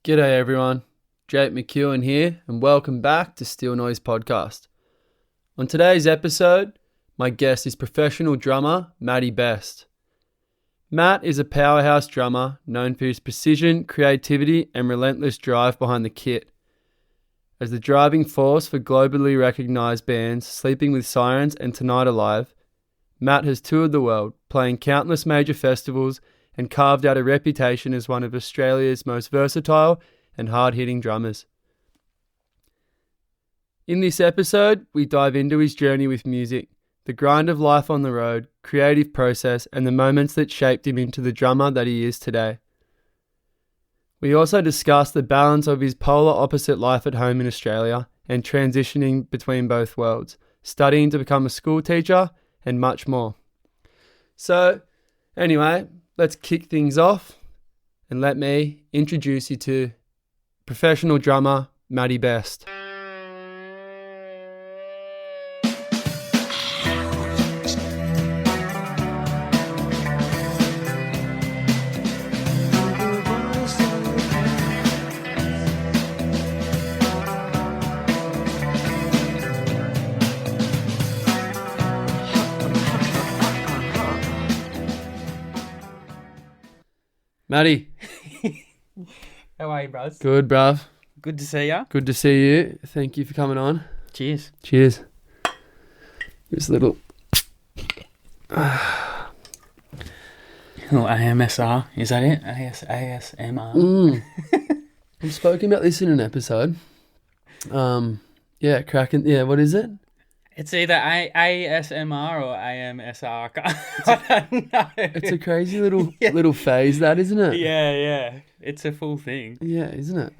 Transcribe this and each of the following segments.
G'day everyone, Jake McEwen here and welcome back to Steel Noise Podcast. On today's episode, my guest is professional drummer Matty Best. Matt is a powerhouse drummer known for his precision, creativity and relentless drive behind the kit. As the driving force for globally recognised bands Sleeping with Sirens and Tonight Alive, Matt has toured the world, playing countless major festivals and carved out a reputation as one of Australia's most versatile and hard-hitting drummers. In this episode, we dive into his journey with music, the grind of life on the road, creative process, and the moments that shaped him into the drummer that he is today. We also discuss the balance of his polar opposite life at home in Australia and transitioning between both worlds, studying to become a school teacher, and much more. So, anyway, let's kick things off and let me introduce you to professional drummer Matty Best. Matty. How are you, bros? Good, bruv. Good to see ya. Good to see you. Thank you for coming on. Cheers. Cheers. Just a little... Little AMSR. Is that it? ASMR. I'm spoken about this in an episode. Cracking. Yeah, what is it? It's either ASMR or AMSR. I don't know. It's a crazy little phase, that, isn't it? Yeah. It's a full thing. Yeah, isn't it?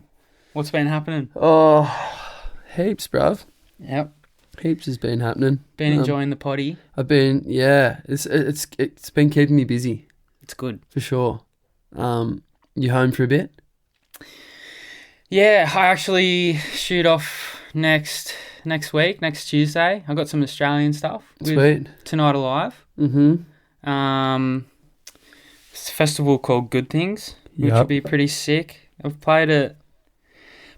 What's been happening? Oh, heaps, bruv. Yep. Heaps has been happening. Been enjoying the potty. I've been, it's been keeping me busy. It's good. For sure. You home for a bit? Yeah, I actually shoot off next week, next Tuesday. I got some Australian stuff. Sweet. Tonight Alive. Mm-hmm. It's a festival called Good Things, which would be pretty sick. I've played it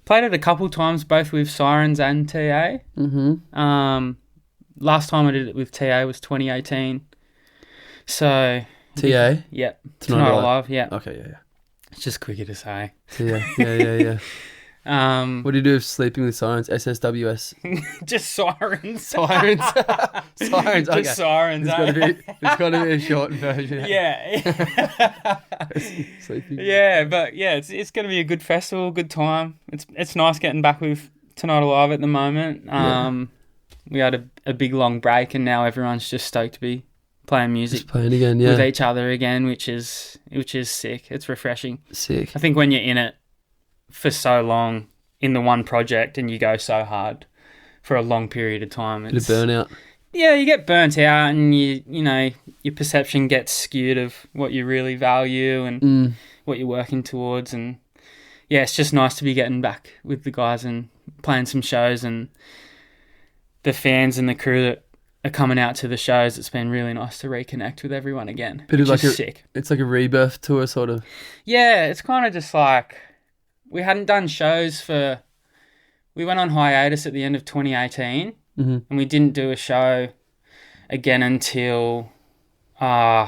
a couple times, both with Sirens and TA. Mm-hmm. Last time I did it with TA was 2018. So TA? Yeah. Tonight Alive, yeah. Okay, yeah. It's just quicker to say. Yeah. What do you do with Sleeping with Sirens? SSWS? Just Sirens. Sirens. Sirens, okay. Just Sirens. It's got to be a short version. Yeah. Sleeping. Yeah, but yeah, it's going to be a good festival, good time. It's nice getting back with Tonight Alive at the moment. We had a big long break and now everyone's just stoked to be playing music. Just playing again, yeah. With each other again, which is sick. It's refreshing. Sick. I think when you're in it for so long in the one project and you go so hard for a long period of time, Bit of burnout. Yeah, you get burnt out and you know your perception gets skewed of what you really value and what you're working towards. And yeah, it's just nice to be getting back with the guys and playing some shows and the fans and the crew that are coming out to the shows. It's been really nice to reconnect with everyone again. Bit of like sick. It's like a rebirth tour, sort of. Yeah, it's kind of just like we hadn't done shows we went on hiatus at the end of 2018 and we didn't do a show again until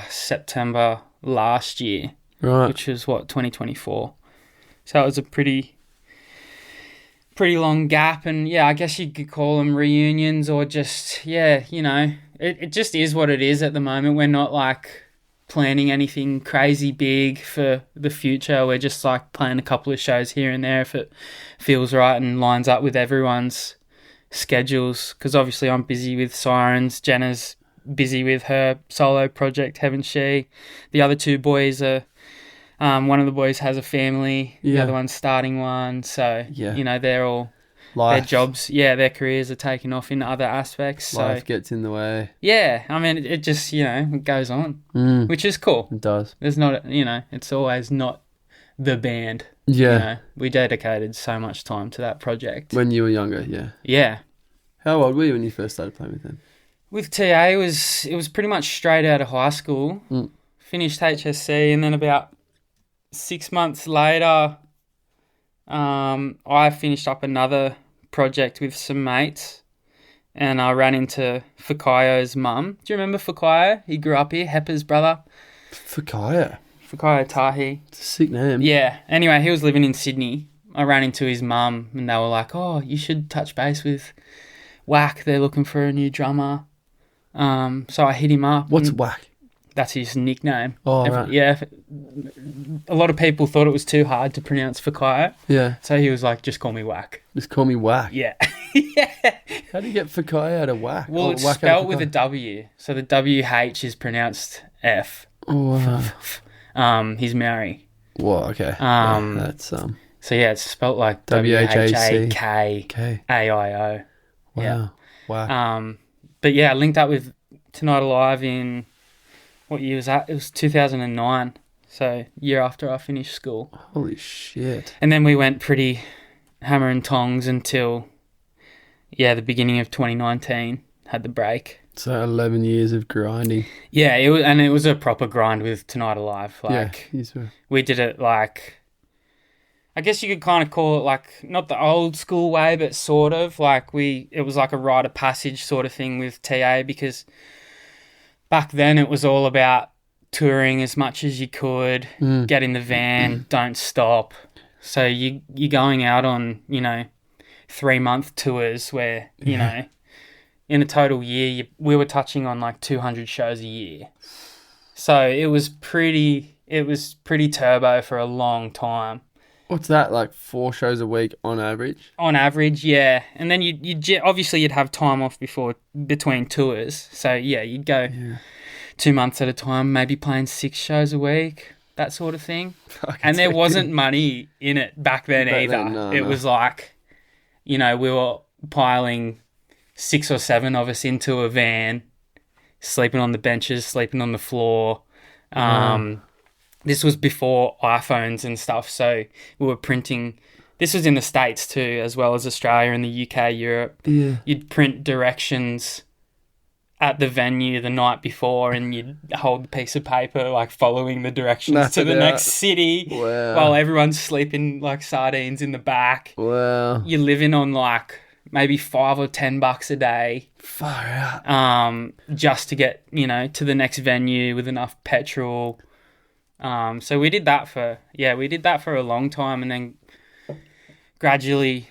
September last year, right? Which was 2024. So it was a pretty long gap, and yeah, I guess you could call them reunions or just, yeah, you know, it just is what it is at the moment. We're not like planning anything crazy big for the future. We're just like playing a couple of shows here and there if it feels right and lines up with everyone's schedules, because obviously I'm busy with Sirens, Jenna's busy with her solo project, Haven't She? The other two boys are one of the boys has a family, the other one's starting one, so you know, they're all their jobs, their careers are taking off in other aspects. Life gets in the way. Yeah, I mean, it just, you know, it goes on, which is cool. It does. There's not, you know, it's always not the band. Yeah. You know, we dedicated so much time to that project. When you were younger, yeah. Yeah. How old were you when you first started playing with them? With TA, it was pretty much straight out of high school. Finished HSC, and then about 6 months later, I finished up another project with some mates, and I ran into Fakayo's mum. Do you remember Fakayo? He grew up here, Hepper's brother. Fakayo? Fakayo Tahi. It's a sick name. Yeah. Anyway, he was living in Sydney. I ran into his mum, and they were like, "Oh, you should touch base with Whack. They're looking for a new drummer." So I hit him up. What's Whack? That's his nickname. Oh, right. Yeah. A lot of people thought it was too hard to pronounce Fakayo. Yeah. So he was like, "Just call me Whack." Just call me Whack. Yeah. Yeah. How do you get Fakayo out of Whack? Well, it's Whack spelled with a W. So the WH is pronounced F. Oh, wow. He's Maori. Whoa, okay. That's So yeah, it's spelled like WHAKAIO. Wow. Yeah. Wow. But yeah, I linked up with Tonight Alive in, what year was that? It was 2009. So year after I finished school. Holy shit. And then we went pretty hammer and tongs until, the beginning of 2019. Had the break. So 11 years of grinding. Yeah, it was a proper grind with Tonight Alive. Like, we did it like, I guess you could kind of call it like, not the old school way, but sort of like it was like a rite of passage sort of thing with TA, because back then it was all about touring as much as you could, get in the van, don't stop. So you're going out on, 3-month tours where, in a total year, we were touching on like 200 shows a year. So it was pretty turbo for a long time. What's that, like 4 shows a week on average? On average, yeah. And then obviously you'd have time off between tours. So yeah, you'd go 2 months at a time, maybe playing 6 shows a week, that sort of thing. And there wasn't money in it back then either. It was like, we were piling 6 or 7 of us into a van, sleeping on the benches, sleeping on the floor. This was before iPhones and stuff, so we were printing. This was in the States too, as well as Australia and the UK, Europe. Yeah. You'd print directions at the venue the night before, and you'd hold a piece of paper, like following the directions to the next city, while everyone's sleeping like sardines in the back. Wow. You're living on like maybe $5 or $10 a day. Far out. Just to get, to the next venue with enough petrol. So we did that for a long time, and then gradually,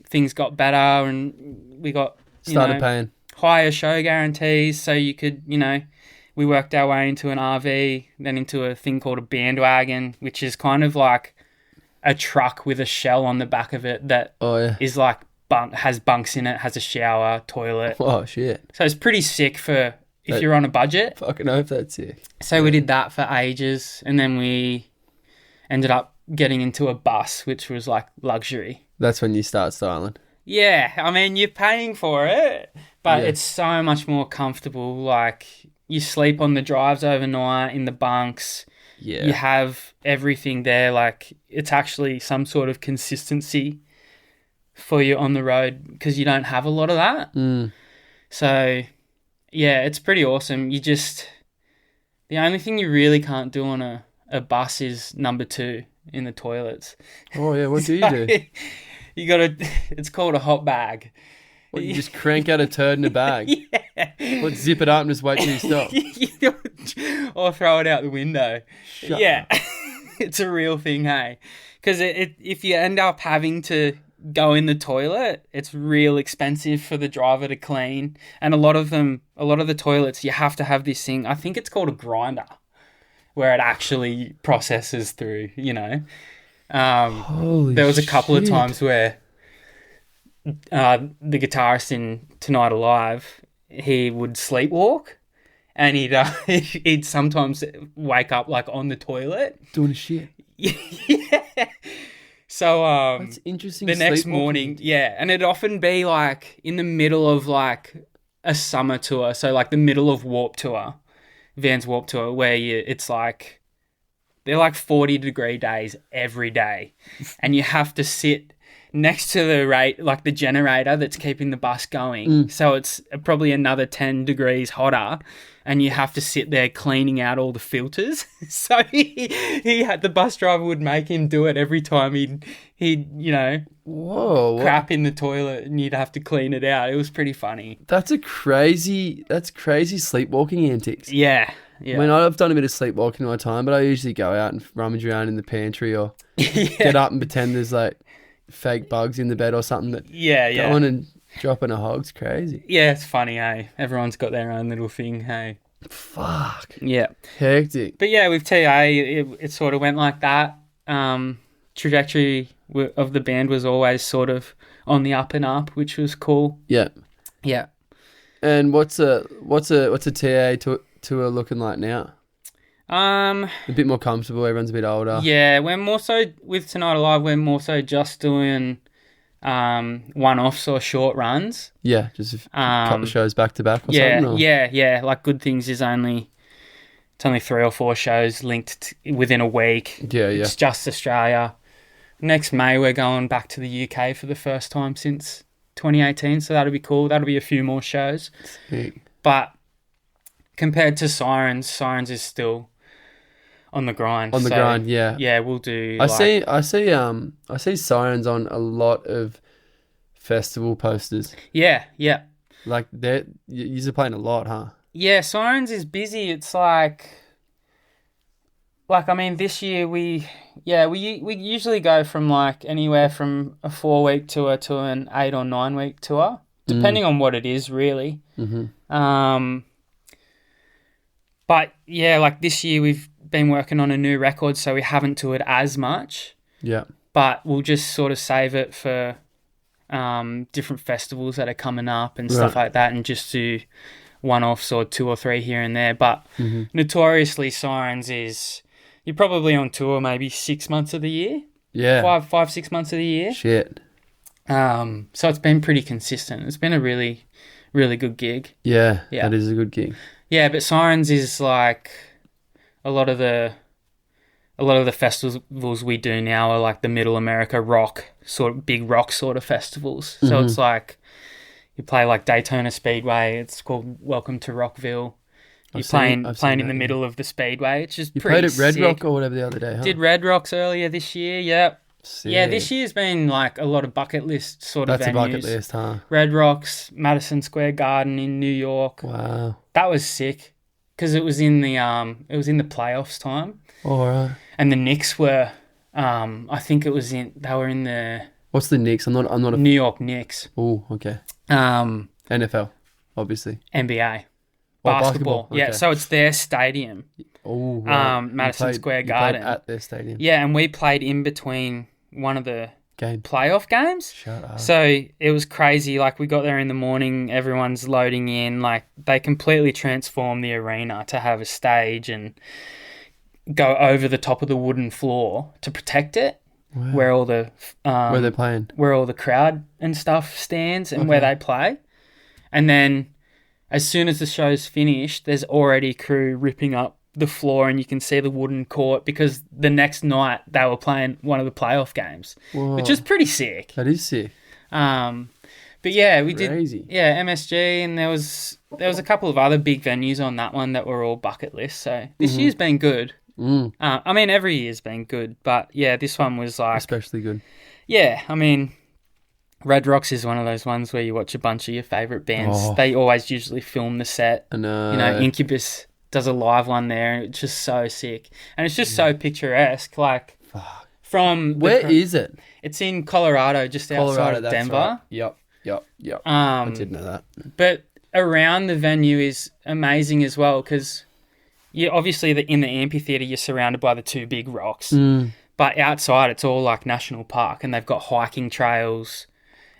things got better, and we got started paying higher show guarantees. So you could, we worked our way into an RV, then into a thing called a bandwagon, which is kind of like a truck with a shell on the back of it that is like has bunks in it, has a shower, toilet. Oh shit! So it's pretty sick for if you're on a budget. Fucking hope that's sick. So we did that for ages, and then we ended up getting into a bus, which was like luxury. That's when you start styling. Yeah, I mean, you're paying for it, but it's so much more comfortable. Like, you sleep on the drives overnight in the bunks. Yeah. You have everything there. Like, it's actually some sort of consistency for you on the road, because you don't have a lot of that. So, yeah, it's pretty awesome. The only thing you really can't do on a bus is number 2 in the toilets. Oh, yeah, what do you do? It's called a hot bag. What, you just crank out a turd in a bag? Yeah. What, zip it up and just wait till you stop? Or throw it out the window. Shut up. It's a real thing, hey? Because if you end up having to go in the toilet, it's real expensive for the driver to clean. And a lot of the toilets, you have to have this thing, I think it's called a grinder, where it actually processes through, There was a couple of times where the guitarist in Tonight Alive, he would sleepwalk, and he'd sometimes wake up like on the toilet doing shit. Yeah. So that's interesting. The next morning, and it'd often be like in the middle of like a summer tour, so like the middle of Vans Warped Tour, where it's like they're like 40-degree days every day, and you have to sit next to the generator that's keeping the bus going. So it's probably another 10 degrees hotter, and you have to sit there cleaning out all the filters. So he had, the bus driver would make him do it every time he'd Whoa. crap in the toilet, and you'd have to clean it out. It was pretty funny. That's crazy sleepwalking antics. Yeah. I mean, I've done a bit of sleepwalking in my time, but I usually go out and rummage around in the pantry or get up and pretend there's like fake bugs in the bed or something. Going and dropping a hog's crazy. Yeah, it's funny, hey? Everyone's got their own little thing, hey? Fuck. Yeah. Hectic. But yeah, with TA, it sort of went like that. Trajectory of the band was always sort of on the up and up, which was cool. Yeah. Yeah. And what's a TA tour looking like now? A bit more comfortable. Everyone's a bit older. Yeah, we're more so with Tonight Alive. We're more so just doing one-offs or short runs. Yeah, just a couple of shows back to back. Or something, or? Yeah. Like Good Things is only 3 or 4 shows linked within a week. Yeah. It's just Australia. Next May we're going back to the UK for the first time since 2018, so that'll be cool. That'll be a few more shows. Sick. But compared to Sirens is still on the grind. On the grind, yeah. Yeah, we'll do. I see Sirens on a lot of festival posters. Yeah. Like you're playing a lot, huh? Yeah, Sirens is busy. It's like I mean, this year we usually go from like anywhere from a 4-week tour to an 8 or 9-week tour, depending on what it is, really. Mm-hmm. But yeah, like this year we've been working on a new record, so we haven't toured as much. Yeah. But we'll just sort of save it for different festivals that are coming up and stuff like that, and just do one-offs or 2 or 3 here and there. But notoriously, Sirens is, you're probably on tour maybe 6 months of the year. Yeah. 5, 6 months of the year. Shit. So it's been pretty consistent. It's been a really, really good gig. Yeah. That is a good gig. Yeah, but Sirens is like a lot of the festivals we do now are like the Middle America rock, sort of big rock sort of festivals. So it's like you play like Daytona Speedway. It's called Welcome to Rockville. You're playing in the middle of the Speedway. It's just pretty played at Red sick. Rock or whatever the other day, huh? Did Red Rocks earlier this year, yep. Sick. Yeah, this year's been like a lot of bucket list sort of venues. That's a bucket list, huh? Red Rocks, Madison Square Garden in New York. Wow. That was sick because it was in the playoffs time. All right. And the Knicks were, I think they were in the... What's the Knicks? I'm not a... New York Knicks. Oh, okay. NFL, obviously. NBA. Basketball. Yeah, okay. So it's their stadium. Oh, right. Madison Square Garden. You played at their stadium. Yeah, and we played in between one of the playoff games. Shut up. So it was crazy. Like we got there in the morning, everyone's loading in. Like they completely transformed the arena to have a stage and go over the top of the wooden floor to protect it. Wow. Where all the where they're playing, where all the crowd and stuff stands, and where they play. And then as soon as the show's finished, there's already crew ripping up the floor, and you can see the wooden court because the next night they were playing one of the playoff games. Whoa. Which is pretty sick. That is sick. But yeah, we Crazy. did. Yeah, MSG, and there was a couple of other big venues on that one that were all bucket lists. So this year's been good. I mean, every year's been good, but yeah, this one was like... especially good. Yeah, I mean, Red Rocks is one of those ones where you watch a bunch of your favourite bands. Oh. They always usually film the set. I know. You know, Incubus does a live one there, and it's just so sick. And it's just so picturesque, like... Fuck. From... Where is it? It's in Colorado, just outside of Denver. Right. Yep. I did know that. But around the venue is amazing as well, because... Yeah, obviously in the amphitheatre you're surrounded by the 2 big rocks, but outside it's all like national park, and they've got hiking trails,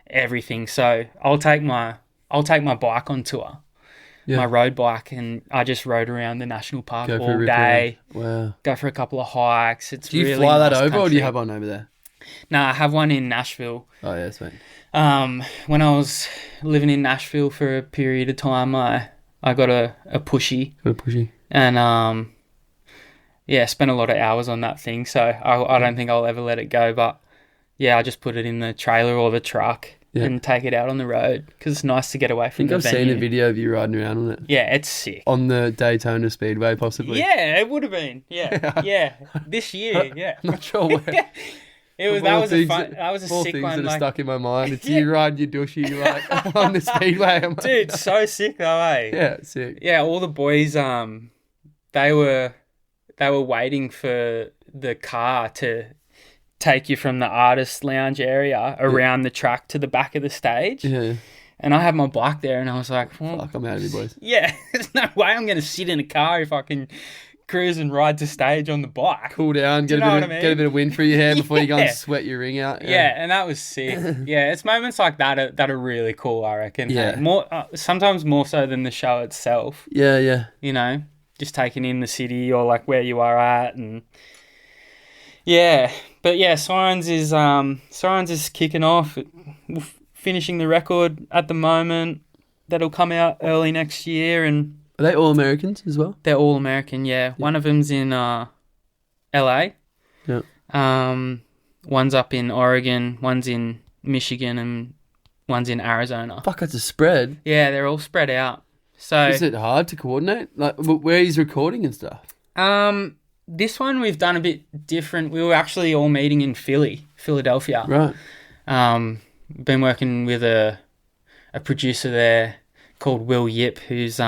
everything. So I'll take my bike on tour, my road bike, and I just rode around the national park all day. Wow! Go for a couple of hikes. It's do you really fly nice that over, country. or do you have one over there? No, I have one in Nashville. Oh yeah, sweet. When I was living in Nashville for a period of time, I got a pushy. And, spent a lot of hours on that thing. So I don't think I'll ever let it go. But, I just put it in the trailer or the truck and take it out on the road because it's nice to get away from the venue. I think I've seen a video of you riding around on it. Yeah, it's sick. On the Daytona Speedway, possibly. Yeah, it would have been. Yeah. This year, yeah. I'm not sure where. That was a sick things one. That are like, stuck in my mind. It's you riding your dushy like on the Speedway. I'm dude, so sick though, eh? Yeah, sick. Yeah, all the boys, they were waiting for the car to take you from the artist lounge area around the track to the back of the stage. Yeah. And I had my bike there and I was like, fuck, I'm out of here, boys. Yeah, there's no way I'm going to sit in a car if I can cruise and ride to stage on the bike. Cool down, get a bit of wind through your hair before you go and sweat your ring out. Yeah, and that was sick. Yeah, it's moments like that are really cool, I reckon. Yeah. More sometimes more so than the show itself. Yeah. You know, just taking in the city or like where you are at and yeah. But yeah, Sirens is kicking off. We're finishing the record at the moment. That'll come out early next year. And are they all Americans as well? They're all American, yeah. One of them's in LA. Yeah. One's up in Oregon, one's in Michigan, and one's in Arizona. Fuck, that's a spread. Yeah, they're all spread out. So is it hard to coordinate? Like where he's recording and stuff? This one we've done a bit different. We were actually all meeting in Philadelphia. Right. Been working with a producer there called Will Yip, who's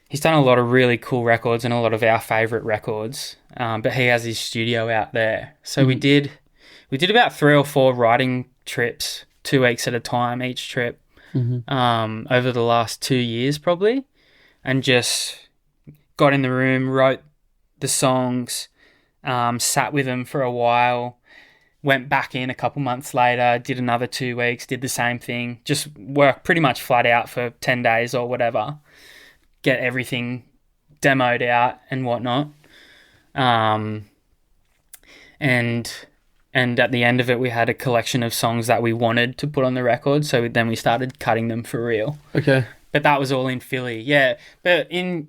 he's done a lot of really cool records and a lot of our favourite records. But he has his studio out there. So we did about 3 or 4 writing trips, 2 weeks at a time each trip, over the last 2 years probably, and just got in the room, wrote the songs, sat with them for a while, went back in a couple months later, did another 2 weeks, did the same thing, just worked pretty much flat out for 10 days or whatever, get everything demoed out and whatnot. And at the end of it, we had a collection of songs that we wanted to put on the record, so then we started cutting them for real. Okay. But that was all in Philly, yeah. But in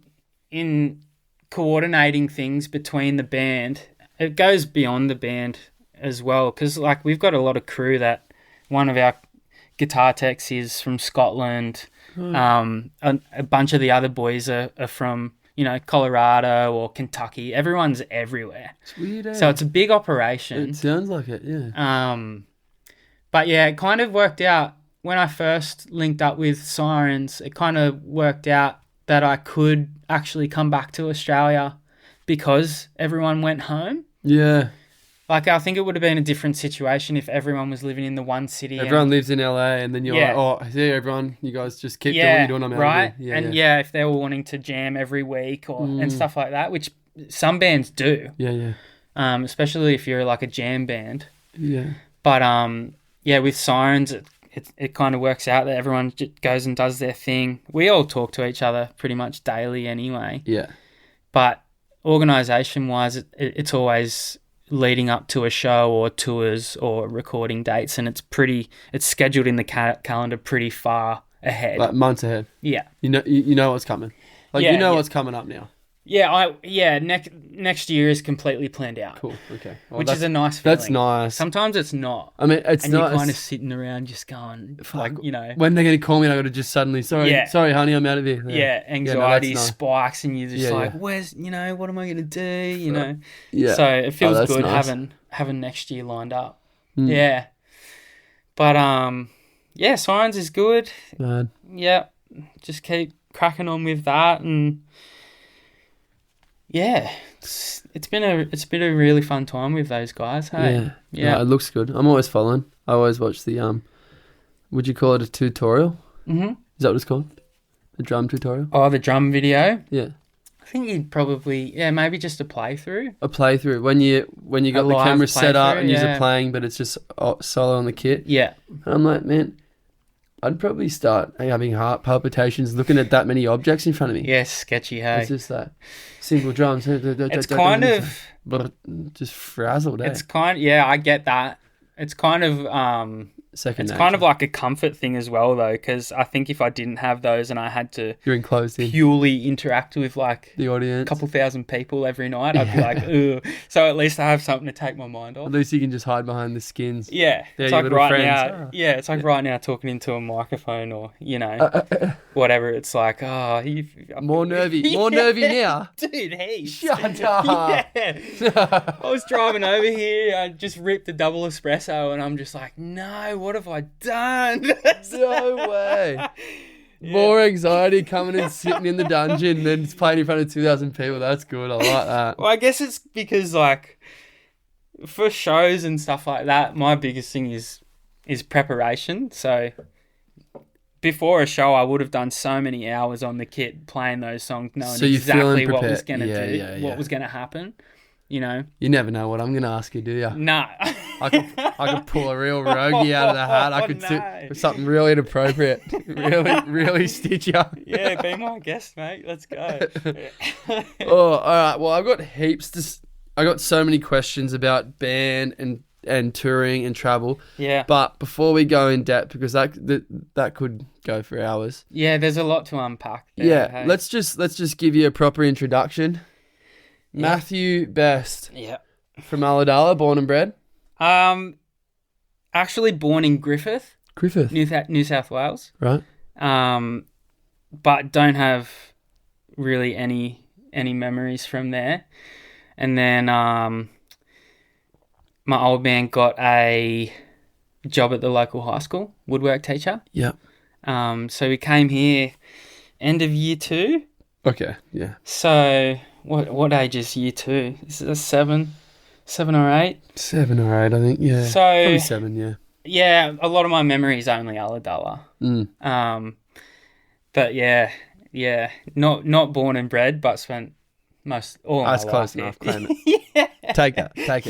coordinating things between the band, it goes beyond the band as well, because like we've got a lot of crew that one of our guitar techs is from Scotland. A bunch of the other boys are from, you know, Colorado or Kentucky. Everyone's everywhere. Sweet, eh? So it's a big operation. It sounds like it, yeah. But yeah, it kind of worked out when I first linked up with Sirens. It kind of worked out that I could actually come back to Australia because everyone went home. Yeah. Like, I think it would have been a different situation if everyone was living in the one city. Everyone lives in LA, and then you're like, oh, see, everyone, you guys just keep doing what you're doing. I'm out right? of here. And if they were wanting to jam every week and stuff like that, which some bands do. Yeah. Especially if you're like a jam band. Yeah. But, with Sirens, it kind of works out that everyone just goes and does their thing. We all talk to each other pretty much daily anyway. Yeah. But organisation-wise, it's always leading up to a show or tours or recording dates, and it's scheduled in the calendar pretty far ahead, like months ahead. Yeah, you know what's coming. Like what's coming up now. Next year is completely planned out. Cool. Okay. Well, which is a nice feeling. That's nice. Sometimes it's not. I mean, it's not. You're kind of sitting around just going, like, you know, when they're going to call me, I got to just suddenly, sorry, honey, I'm out of here. Yeah, anxiety spikes, and you're just like, where's, you know, what am I going to do? You know. Yeah. So it feels good nice. having next year lined up. Yeah. But Sirens is good. Mad. Yeah. Just keep cracking on with that, and yeah, it's been a really fun time with those guys. Hey? Yeah. No, it looks good. I'm always following. I always watch the would you call it a tutorial? Mm-hmm. Is that what it's called? The drum tutorial? Oh, the drum video? Yeah. I think you'd probably maybe just a playthrough. A playthrough when you got the camera set up and you're playing, but it's just solo on the kit. Yeah. And I'm like, man, I'd probably start having heart palpitations looking at that many objects in front of me. Yeah, sketchy, hey. It's just that simple drums. It's kind of just frazzled. It's kind. Yeah, I get that. It's kind of second It's nature. kind of like a comfort thing as well, though, because I think if I didn't have those and I had to You're enclosed in purely interact with like the a audience. couple thousand people every night, I'd be like, ugh. So at least I have something to take my mind At off. least you can just hide behind the skins. Yeah, They're it's your like little right friends. now. Oh. Yeah, it's like right now talking into a microphone or whatever. It's like, More nervy now. dude. Hey, Shut up. Yeah. I was driving over here. I just ripped a double espresso, and I'm just like, no, what have I done? No way. More anxiety coming and sitting in the dungeon than it's playing in front of 2,000 people. That's good. I like that. Well, I guess it's because like for shows and stuff like that, my biggest thing is preparation. So before a show, I would have done so many hours on the kit playing those songs, knowing So you're exactly feeling what was prepared. going to do, Yeah. what was going to happen. You know, You never know what I'm going to ask you, do you? nah. I could pull a real roguey out of the hat. I could No. sit with something really inappropriate. really stitch you up. Yeah, be my guest, mate. Let's go. Oh, all right. Well, I've got I got so many questions about band and touring and travel. Yeah. But before we go in depth, because that could go for hours. Yeah, there's a lot to unpack there, Yeah. hey? Let's just give you a proper introduction. Yeah. Matthew Best Yeah. from Ulladulla, born and bred. Actually born in Griffith, Griffith. New South Wales. Right. But don't have really any memories from there. And then my old man got a job at the local high school, woodwork teacher. Yep. So we came here end of year 2. Okay. Yeah. So what age is year 2? Is it 7 or 8? 7 or 8, I think. Yeah. So Probably 7. Yeah. yeah, a lot of my memory is only Ulladulla. But yeah, not born and bred, but spent all my That's life close here. enough. Claim it. Yeah. Take it, mate.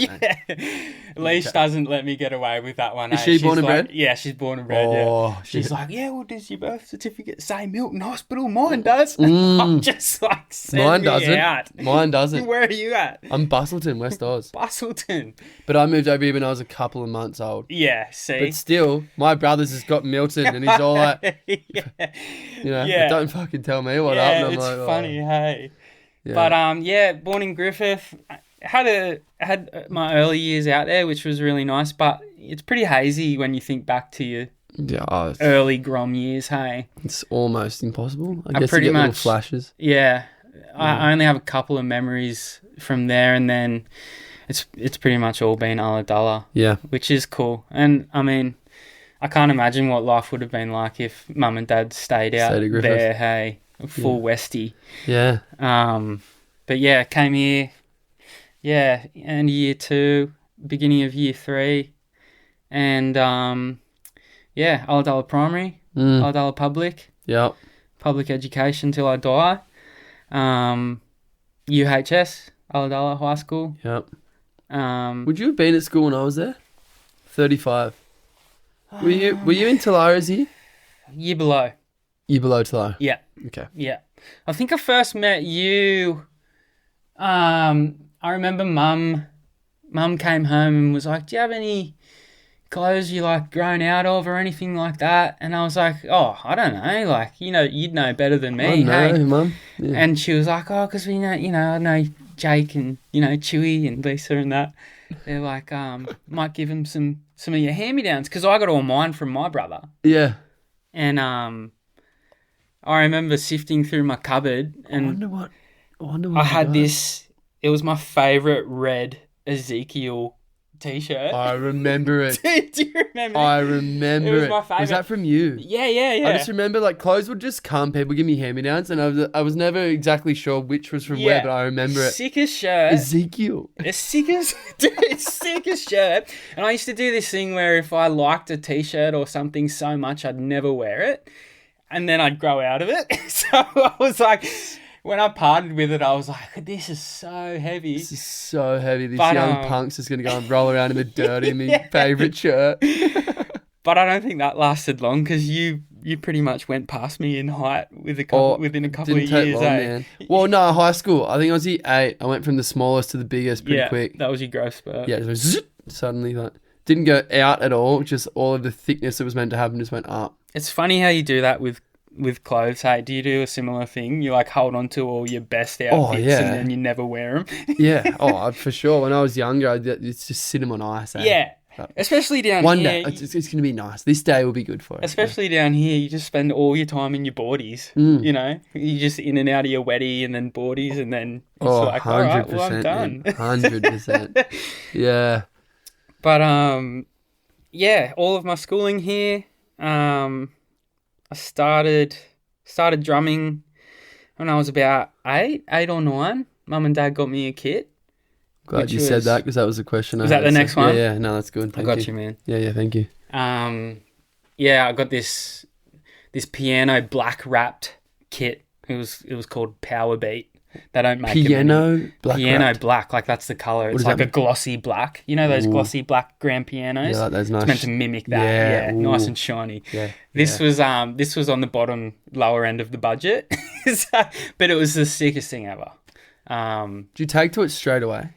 Yeah. Leash doesn't let me get away with that one. Is eh? she She's born and like, bred? Yeah, she's born and bred. Oh, Yeah. She's like, yeah, well, does your birth certificate say Milton Hospital? Mine does. I'm Mm. just like, send Mine me doesn't. out. Mine doesn't. Where are you at? I'm Bustleton, West Oz. Bustleton. But I moved over here when I was a couple of months old. Yeah, see. But still, my brother's has got Milton, and he's all like, yeah. don't fucking tell me what up. Yeah, And I'm it's like, funny, hey. Yeah. But born in Griffith, had my early years out there, which was really nice. But it's pretty hazy when you think back to your early Grom years. Hey, it's almost impossible. I I guess pretty you get little much- flashes. yeah, I only have a couple of memories from there, and then it's pretty much all been Ulladulla, Yeah. which is cool. And I mean, I can't imagine what life would have been like if Mum and Dad stayed out Stayed at Griffith. there. Hey, full Westie. Yeah. But yeah, came here, end of year 2, beginning of year 3, and Ulladulla Primary, Ulladulla Public education till I die, UHS, Ulladulla High School. Yep. Would you have been at school when I was there? 35. Were you in Talaras here? Year below. You below Talara? Yeah. Okay. Yeah. I think I first met you. I remember Mum came home and was like, do you have any clothes you like grown out of or anything like that? And I was like, oh, I don't know. Like, you'd know better than me. I know, hey? Mum. Yeah. And she was like, oh, because we know, I know Jake and, Chewy and Lisa and that. They're like, might give him some of your hand-me-downs, because I got all mine from my brother. Yeah. And I remember sifting through my cupboard, and I wonder what I you had got. this. It was my favourite red Ezekiel t-shirt. I remember it. Do you remember? I remember It was it. my favourite. Was that from you? Yeah. I just remember like clothes would just come, people give me hand-me-downs, and I was never exactly sure which was from where, but I remember it. Sickest shirt. Ezekiel. It's sickest shirt. And I used to do this thing where if I liked a t-shirt or something so much, I'd never wear it, and then I'd grow out of it. So I was like, when I parted with it, I was like, this is so heavy. This is so heavy. This But, young punk's just going to go and roll around in the dirt in my favourite shirt. But I don't think that lasted long, because you pretty much went past me in height within a couple of Didn't take years. long, man. Well, no, high school. I think I was year 8. I went from the smallest to the biggest pretty quick. That was your growth spurt. Yeah, it was zip, suddenly like Didn't go out at all. Just all of the thickness that was meant to happen just went up. It's funny how you do that with clothes. Hey, do you do a similar thing? You like hold on to all your best outfits and then you never wear them. Yeah. Oh, for sure. When I was younger, I'd just sit them on ice. Eh? Yeah. Especially down One here. day, it's going to be nice. This day will be good for it. Especially down here, you just spend all your time in your boardies. You know, you just in and out of your wetty and then boardies, and then it's like, all right, well, I'm done. 100%. Yeah. But yeah, all of my schooling here. I started drumming when I was about 8 or 9. Mum and Dad got me a kit. Glad you said that because that was a question. Was that the next one? Yeah, no, that's good. Thank I got you, man. Yeah, thank you. Yeah, I got this piano black wrapped kit. It was called Power Beat. They don't make piano black, like that's the color. It's like a glossy black. You know those glossy black grand pianos? Yeah, like those nice. It's meant to mimic that. Yeah, nice and shiny. Yeah. This was on the lower end of the budget, but it was the sickest thing ever. Did you take to it straight away?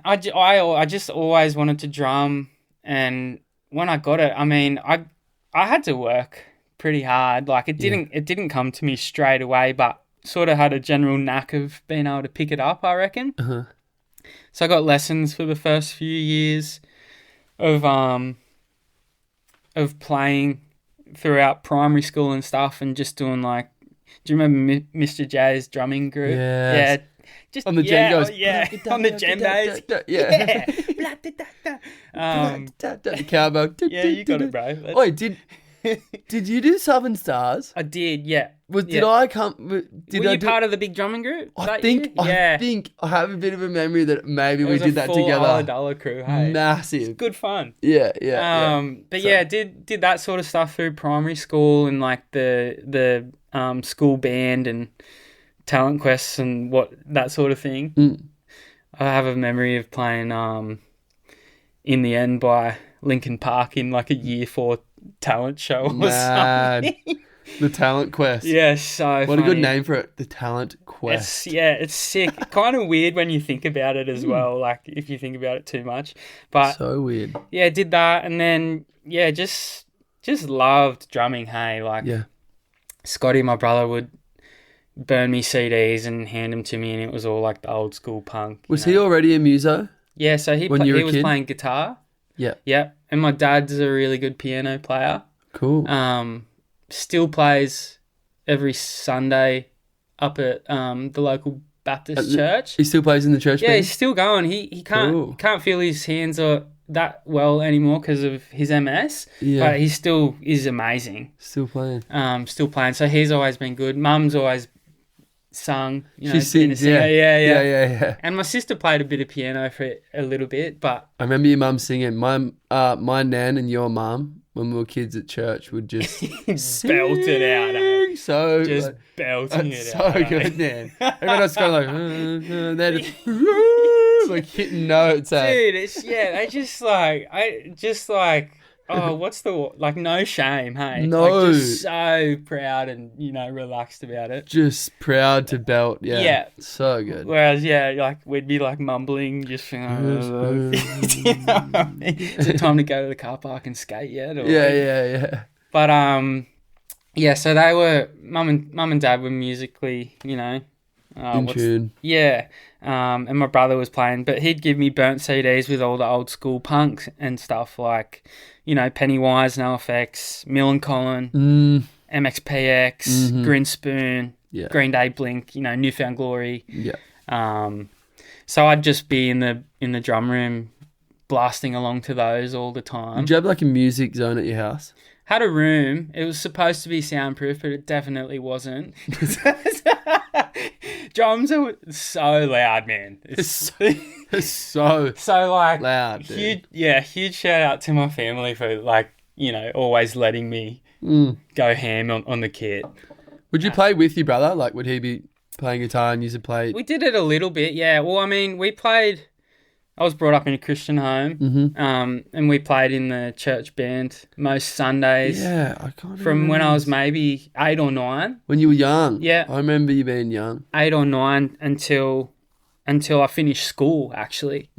I just always wanted to drum, and when I got it, I mean, I had to work pretty hard. Like it didn't come to me straight away, but sort of had a general knack of being able to pick it up, I reckon. Uh-huh. So I got lessons for the first few years of playing throughout primary school and stuff, and just doing like, do you remember Mr. J's drumming group? Yes. Yeah. Just on the djembos. Yeah, on the djembos. Yeah. The cowbell. Yeah, you got it, bro. Wait, did you do Southern Stars? I did, yeah. Did I come? Were you part of the big drumming group? I think I have a bit of a memory that maybe we did that together. Dollar crew, hey. Massive. It's good fun. Yeah. But so, yeah, did that sort of stuff through primary school and like the school band and talent quests and that sort of thing. I have a memory of playing In the End by Linkin Park in like a year 4 talent show or something. The Talent Quest. Yeah, so what funny. A good name for it. The Talent Quest. It's sick. Kind of weird when you think about it as well, like if you think about it too much. But so weird. Yeah, did that and then just loved drumming, hey. Like Scotty, my brother, would burn me CDs and hand them to me, and it was all like the old school punk. Was he already a muso? Yeah, so he was playing guitar. Yeah. Yeah. And my dad's a really good piano player. Cool. Still plays every Sunday up at the local Baptist church. He still plays in the church band? Yeah, he's still going. He can't feel his hands that well anymore because of his MS. Yeah. But he still is amazing. Still playing. So he's always been good. Mum's always sung. She sings, yeah. And my sister played a bit of piano for a little bit, but I remember your mum singing. My nan and your mum, when we were kids at church, would just belt it out. Eh? So just belting it so out. So good, man. Everyone else going like, they're just like hitting notes. Dude, they just like. Oh, what's no shame, hey? No. Like, just so proud and, relaxed about it. Just proud to belt, yeah. Yeah. So good. Whereas, we'd be mumbling, just, you know what I mean? Is it time to go to the car park and skate yet? Or, yeah. But, so they were, mum and dad were musically, in tune. Yeah. And my brother was playing, but he'd give me burnt CDs with all the old school punks and stuff like, Pennywise, NoFX, Millencolin, MXPX, Grinspoon, Green Day, Blink, Newfound Glory. Yeah. So I'd just be in the drum room blasting along to those all the time. Did you have a music zone at your house? Had a room. It was supposed to be soundproof, but it definitely wasn't. Drums are so loud, man. It's so loud. Huge shout out to my family for always letting me go ham on the kit. Would you play with your brother? Would he be playing guitar and you to play? We did it a little bit, yeah. Well, I mean, we played. I was brought up in a Christian home, and we played in the church band most Sundays. Yeah, I can't from when I was maybe 8 or 9. When you were young? Yeah. I remember you being young. 8 or 9 until I finished school, actually.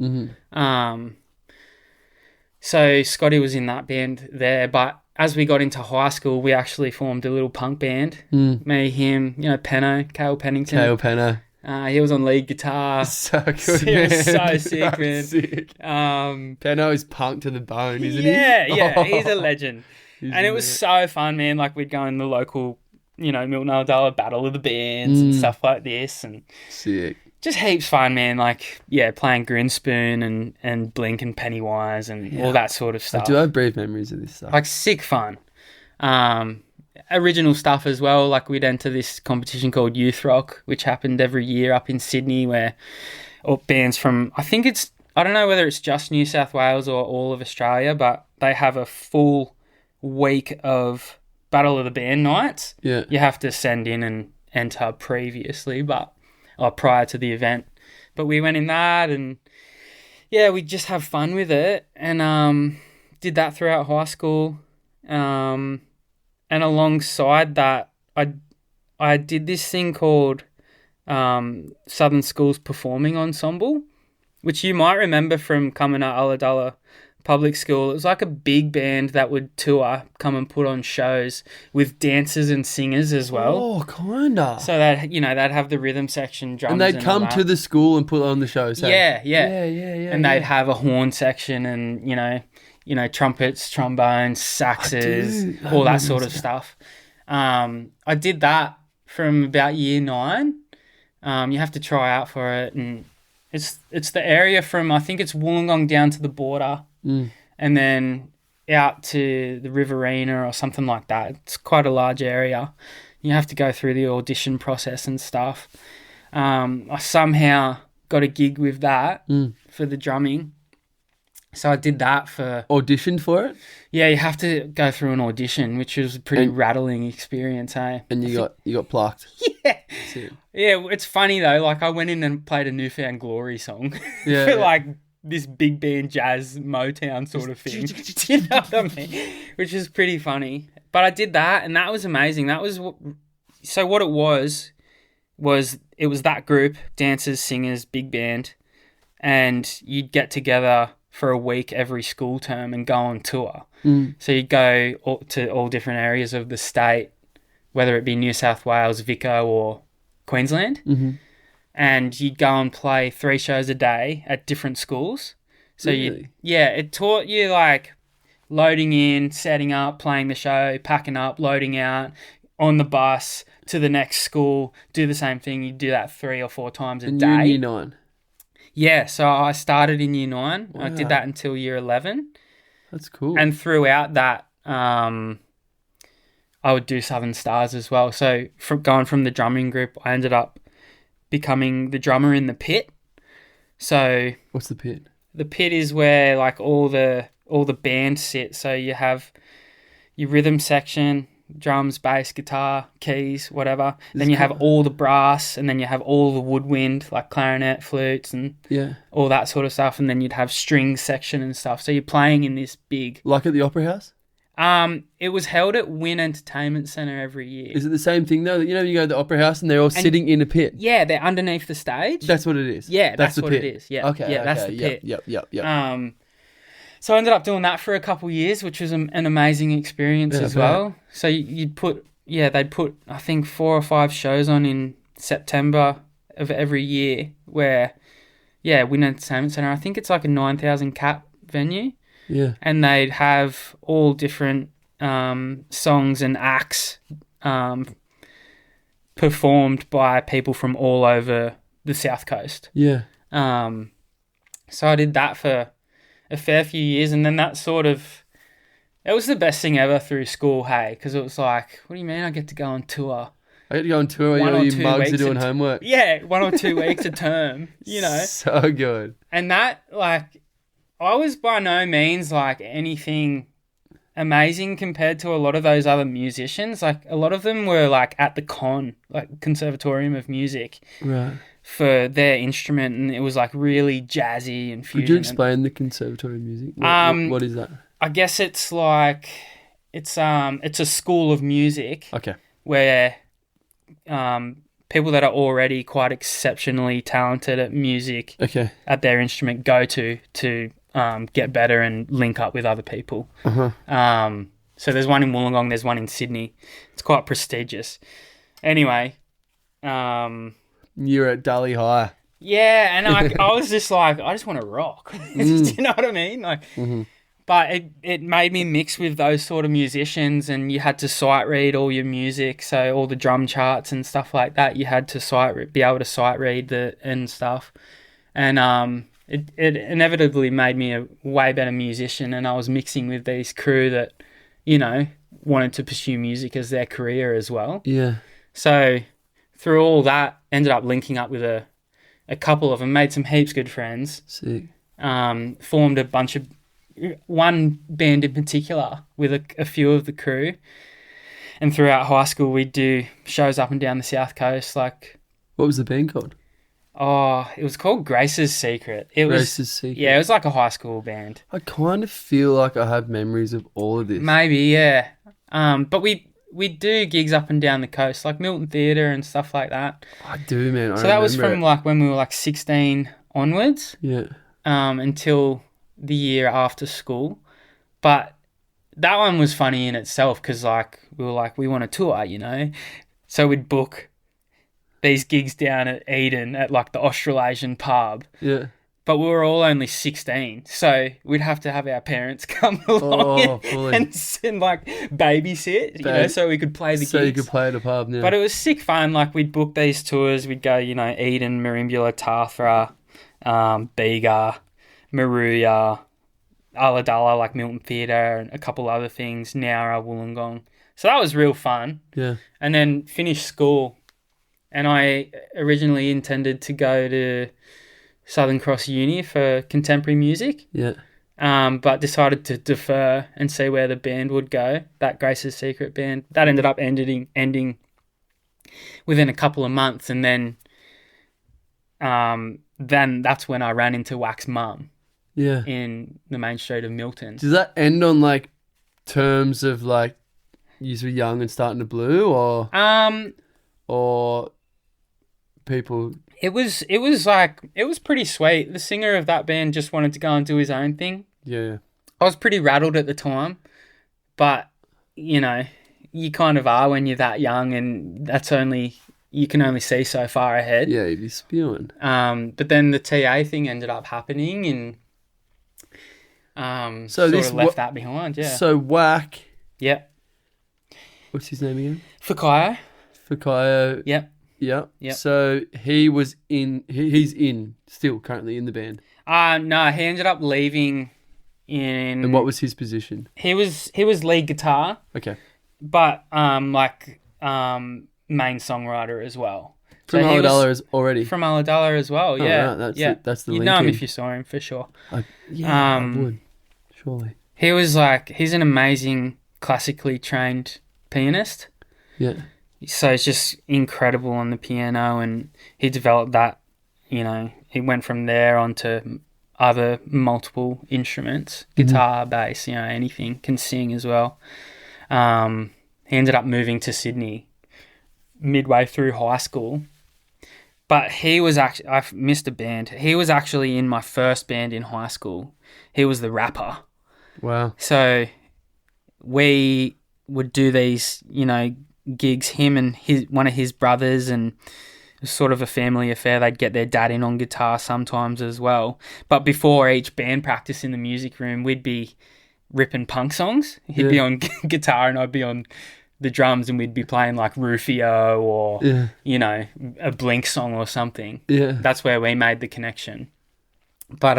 So Scotty was in that band there, but as we got into high school, we actually formed a little punk band. Me, him, Penno, Cale Pennington. Cale Penno. He was on lead guitar. So good, It man. was so sick, man. Sick. Penno is punk to the bone, isn't he? Yeah, he's a legend. He's And it was so fun, man. Like, we'd go in the local, Milton Aldala Battle of the Bands and stuff like this. And sick. just heaps fun, man. Like, playing Grinspoon and Blink and Pennywise and all that sort of stuff. I do have brief memories of this stuff. Like, sick fun. Original stuff as well. Like, we'd enter this competition called Youth Rock, which happened every year up in Sydney, where bands from, I don't know whether it's just New South Wales or all of Australia, but they have a full week of Battle of the Band nights. Yeah. You have to send in and enter previously, or prior to the event. But we went in that and we just have fun with it, and did that throughout high school. And alongside that, I did this thing called Southern Schools Performing Ensemble, which you might remember from coming at Ulladulla Public School. It was like a big band that would tour, come and put on shows with dancers and singers as well. Oh, kinda. So that they'd have the rhythm section, drums, and they'd come to the school and put on the shows. Hey? Yeah. And they'd have a horn section and trumpets, trombones, saxes, all that sort of stuff. I did that from about year 9. You have to try out for it, and it's the area from, I think it's Wollongong down to the border, and then out to the Riverina or something like that. It's quite a large area. You have to go through the audition process and stuff. I somehow got a gig with that for the drumming. So I did that for... Auditioned for it? Yeah, you have to go through an audition, which was a pretty rattling experience, hey? And you got plucked? Yeah. Yeah, it's funny though. Like, I went in and played a Newfound Glory song for like this big band jazz Motown sort of thing. You know what I mean? Which is pretty funny. But I did that, and that was amazing. That was what it was it was that group, dancers, singers, big band, and you'd get together for a week every school term and go on tour. So you'd go to all different areas of the state, whether it be New South Wales, Vico, or Queensland. And you'd go and play 3 shows a day at different schools. So really? It taught you like loading in, setting up, playing the show, packing up, loading out, on the bus to the next school, do the same thing. You do that 3 or 4 times a day. And Year 9? Yeah, so I started in year 9. Wow. I did that until year 11. That's cool. And throughout that, I would do Southern Stars as well. So going from the drumming group, I ended up becoming the drummer in the pit. So what's the pit? The pit is where like all the bands sit. So you have your rhythm section, drums, bass, guitar, keys, whatever. Then you have all the brass, and then you have all the woodwind, like clarinet, flutes, and all that sort of stuff. And then you'd have strings section and stuff. So you're playing in this big... Like at the Opera House? It was held at Wynn Entertainment Centre every year. Is it the same thing though? You go to the Opera House and they're all sitting in a pit? Yeah, they're underneath the stage. That's what it is? Yeah, that's the what pit. it is. Yeah, Okay, that's the pit. Yep. So I ended up doing that for a couple of years, which was an amazing experience as well. So they'd put, I think 4 or 5 shows on in September of every year where, Wynn Entertainment Centre, I think it's like a 9,000 cap venue. Yeah. And they'd have all different songs and acts performed by people from all over the South Coast. Yeah. So I did that for a fair few years, and then that it was the best thing ever through school, hey, because it was like, what do you mean I get to go on tour? I get to go on tour while you mugs are doing homework. Yeah, 1 or 2 weeks a term, So good. And that, like, I was by no means like anything amazing compared to a lot of those other musicians. Like, a lot of them were like at the Conservatorium of Music, right, for their instrument, and it was like really jazzy and fusion. Could you explain the Conservatory of Music? What is that? I guess it's like it's a school of music. Okay. Where people that are already quite exceptionally talented at music, at their instrument, go to get better and link up with other people. So there's one in Wollongong, there's one in Sydney. It's quite prestigious. Anyway, You're at Dully High. yeah, and I was just like, I just want to rock. Do you know what I mean? Like, but it made me mix with those sort of musicians, and you had to sight read all your music, so all the drum charts and stuff like that. You had to be able to sight read and stuff, and it inevitably made me a way better musician. And I was mixing with these crew that, you know, wanted to pursue music as their career as well. Yeah. So through all that, ended up linking up with a couple of them, made some heaps good friends. Sick. Formed one band in particular with a few of the crew. And throughout high school, we'd do shows up and down the South Coast. Like, what was the band called? Oh, it was called Grace's Secret. Grace's Secret. Yeah, it was like a high school band. I kind of feel like I have memories of all of this. Maybe, yeah. But we do gigs up and down the coast, like Milton Theatre and stuff like that. I do, man. So that was from like when we were like 16 onwards. Yeah. Until the year after school. But that one was funny in itself because like we want to tour, you know. So we'd book these gigs down at Eden at like the Australasian pub. Yeah. But we were all only 16, so we'd have to have our parents come along and like babysit, you know, so we could play the gigs. So you could play at a pub, yeah. But it was sick fun. Like we'd book these tours. We'd go, you know, Eden, Merimbula, Tathra, Bega, Maruya, Ulladulla, like Milton Theatre, and a couple other things, Nowra, Wollongong. So that was real fun. Yeah. And then finished school, and I originally intended to go to Southern Cross Uni for contemporary music. Yeah. But decided to defer and see where the band would go. That Grace's Secret band that ended up ending within a couple of months, and then that's when I ran into Wax Mum. Yeah. In the main street of Milton. Does that end on like terms of like you were young and starting to blue, or people? It was pretty sweet. The singer of that band just wanted to go and do his own thing. Yeah. I was pretty rattled at the time, but you know, you kind of are when you're that young, and you can only see so far ahead. Yeah, you'd be spewing. But then the TA thing ended up happening, and so sort of left that behind. Yeah. So Whack. Yeah. What's his name again? Fakayo. Yep. Yeah. Yep. So he's still currently in the band. No, he ended up leaving in. And what was his position? He was lead guitar. Okay. But main songwriter as well. From Ulladulla already. From Ulladulla as well. Yeah. Right, that's the. You'd know him if you saw him for sure. I would. Surely. He's an amazing classically trained pianist. Yeah. So it's just incredible on the piano, and he developed that, you know, he went from there onto other multiple instruments, guitar, bass, you know, anything, can sing as well. He ended up moving to Sydney midway through high school, but I missed a band. He was actually in my first band in high school. He was the rapper. Wow. So we would do these, you know, gigs, him and one of his brothers, and it was sort of a family affair. They'd get their dad in on guitar sometimes as well. But before each band practice in the music room, we'd be ripping punk songs. He'd be on guitar and I'd be on the drums, and we'd be playing like Rufio or, you know, a Blink song or something. Yeah. That's where we made the connection. But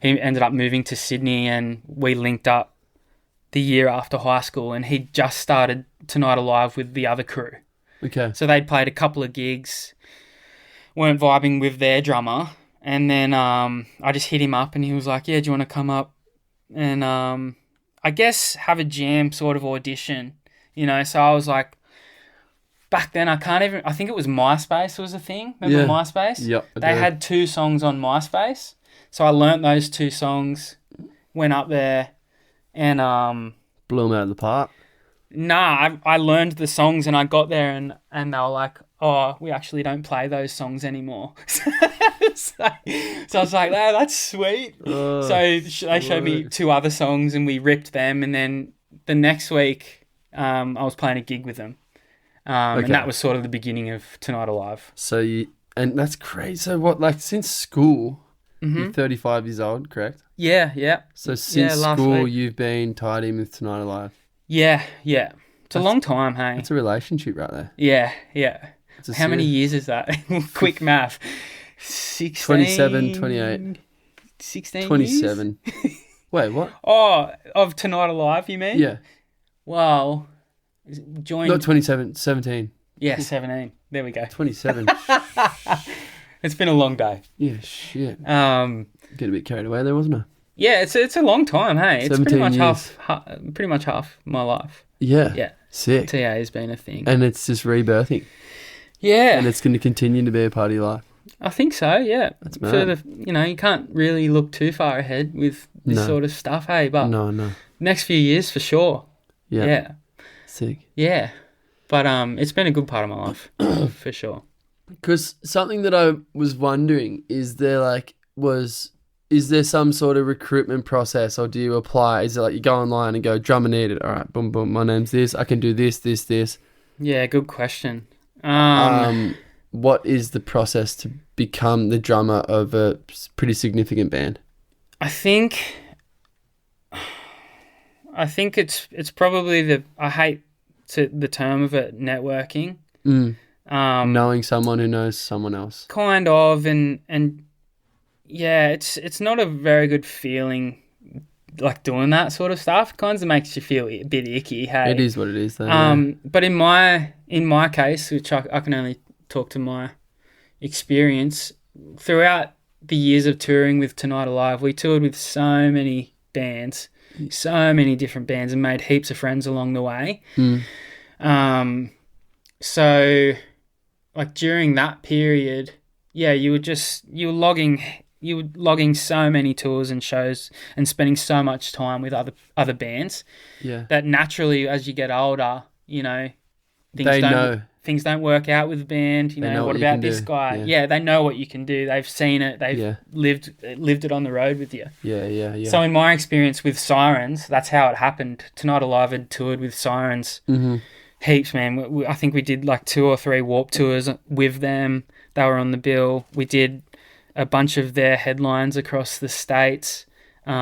he ended up moving to Sydney, and we linked up the year after high school, and he just started Tonight Alive with the other crew. Okay. So they'd played a couple of gigs, weren't vibing with their drummer, and then I just hit him up, and he was like, yeah, do you want to come up and I guess have a jam sort of audition, you know? So I was like, back then I think it was MySpace was a thing. Remember MySpace? Yep. They had 2 songs on MySpace. So I learnt those 2 songs, went up there, and blew them out of the park. Nah, I learned the songs, and I got there, and they were like, oh, we actually don't play those songs anymore. So I was like, oh, that's sweet. Oh, So they showed me 2 other songs and we ripped them. And then the next week, I was playing a gig with them. And that was sort of the beginning of Tonight Alive. And that's crazy. So what, like since school, you're 35 years old, correct? Yeah. So since last school, week. you've been tied in with Tonight Alive. Yeah. It's a long time, hey? It's a relationship right there. Yeah. How many years is that? Quick math. 16? 27, 28. 16 27. Wait, what? Oh, of Tonight Alive, you mean? Yeah. Well, joined... Not 27, 17. Yeah, 17. There we go. 27. It's been a long day. Yeah, shit. Get a bit carried away there, wasn't I? Yeah, it's a long time, hey? It's pretty much years. half my life. Yeah. Sick. TA has been a thing. And it's just rebirthing. Yeah. And it's going to continue to be a part of your life. I think so, yeah. That's mad. You can't really look too far ahead with this sort of stuff, hey? But No. next few years for sure. Yeah. Sick. Yeah. But it's been a good part of my life, for sure. Because something that I was wondering, is there some sort of recruitment process, or do you apply? Is it like you go online and go, drummer needed, all right, boom, boom, my name's this, I can do this. Yeah, good question. What is the process to become the drummer of a pretty significant band? I think it's probably I hate the term of it, networking. Knowing someone who knows someone else. Kind of, and yeah, it's not a very good feeling, like doing that sort of stuff. It kind of makes you feel a bit icky, hey? It is what it is, though. But in my case, which I can only talk to my experience, throughout the years of touring with Tonight Alive, we toured with so many bands, so many different bands, and made heaps of friends along the way. So like during that period, yeah, you were logging so many tours and shows and spending so much time with other bands. Yeah. That naturally, as you get older, things don't work out with the band. What about this guy? Yeah, they know what you can do. They've seen it. They've lived it on the road with you. Yeah. So in my experience with Sirens, that's how it happened. Tonight Alive had toured with Sirens. Heaps, man. I think we did like 2 or 3 Warped tours with them. They were on the bill. We did a bunch of their headlines across the States. So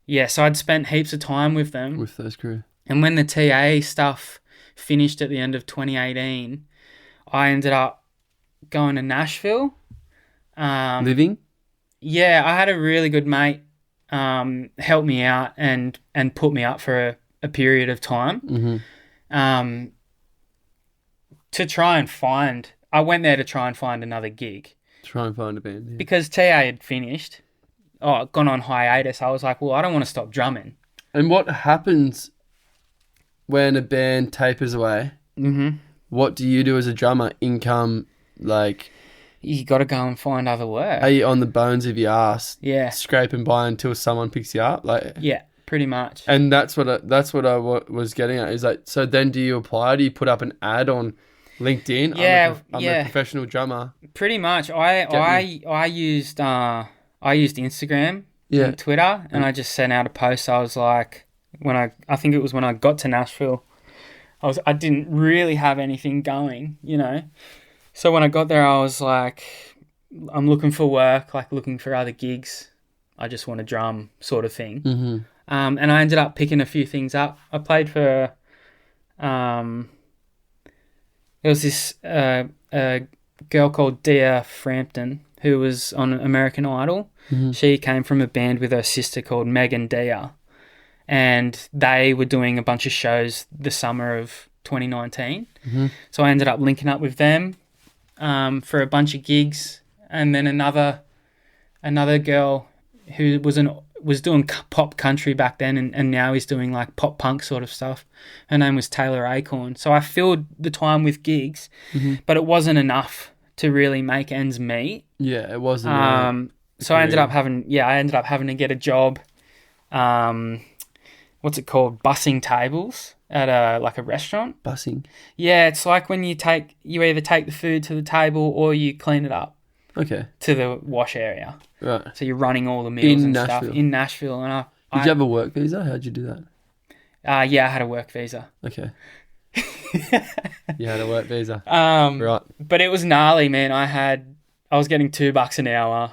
I'd spent heaps of time with them. With those crew. And when the TA stuff finished at the end of 2018, I ended up going to Nashville. Living? Yeah, I had a really good mate help me out and put me up for a period of time. I went there to try and find another gig. Try and find a band. Yeah. Because TA had finished, gone on hiatus. I was like, well, I don't want to stop drumming. And what happens when a band tapers away? What do you do as a drummer? Income, like... You got to go and find other work. Are you on the bones of your ass? Yeah. Scraping by until someone picks you up? Yeah, pretty much. And that's what I was getting at. Is like, so then do you apply? Do you put up an ad on LinkedIn? Yeah, I'm a professional drummer. Pretty much. I used Instagram and Twitter, and I just sent out a post. I was like, I think it was when I got to Nashville, I didn't really have anything going, So when I got there, I was like, I'm looking for work, like looking for other gigs. I just want to drum, sort of thing. And I ended up picking a few things up. I played for, there was this a girl called Dia Frampton who was on American Idol. She came from a band with her sister called Megan Dia, and they were doing a bunch of shows the summer of 2019. So I ended up linking up with them for a bunch of gigs, and then another girl who was doing pop country back then, and now he's doing like pop punk sort of stuff. Her name was Taylor Acorn. So I filled the time with gigs, but it wasn't enough to really make ends meet. Yeah, it wasn't. So I ended up having to get a job. What's it called? Bussing tables at a restaurant. Bussing. Yeah, it's like when you either take the food to the table or you clean it up Okay. to the wash area. Right. So you're running all the meals In and Nashville. stuff in Nashville. And Did you have a work visa? How'd you do that? yeah, I had a work visa. Okay. You had a work visa. Right. But it was gnarly, man. I was getting $2 an hour,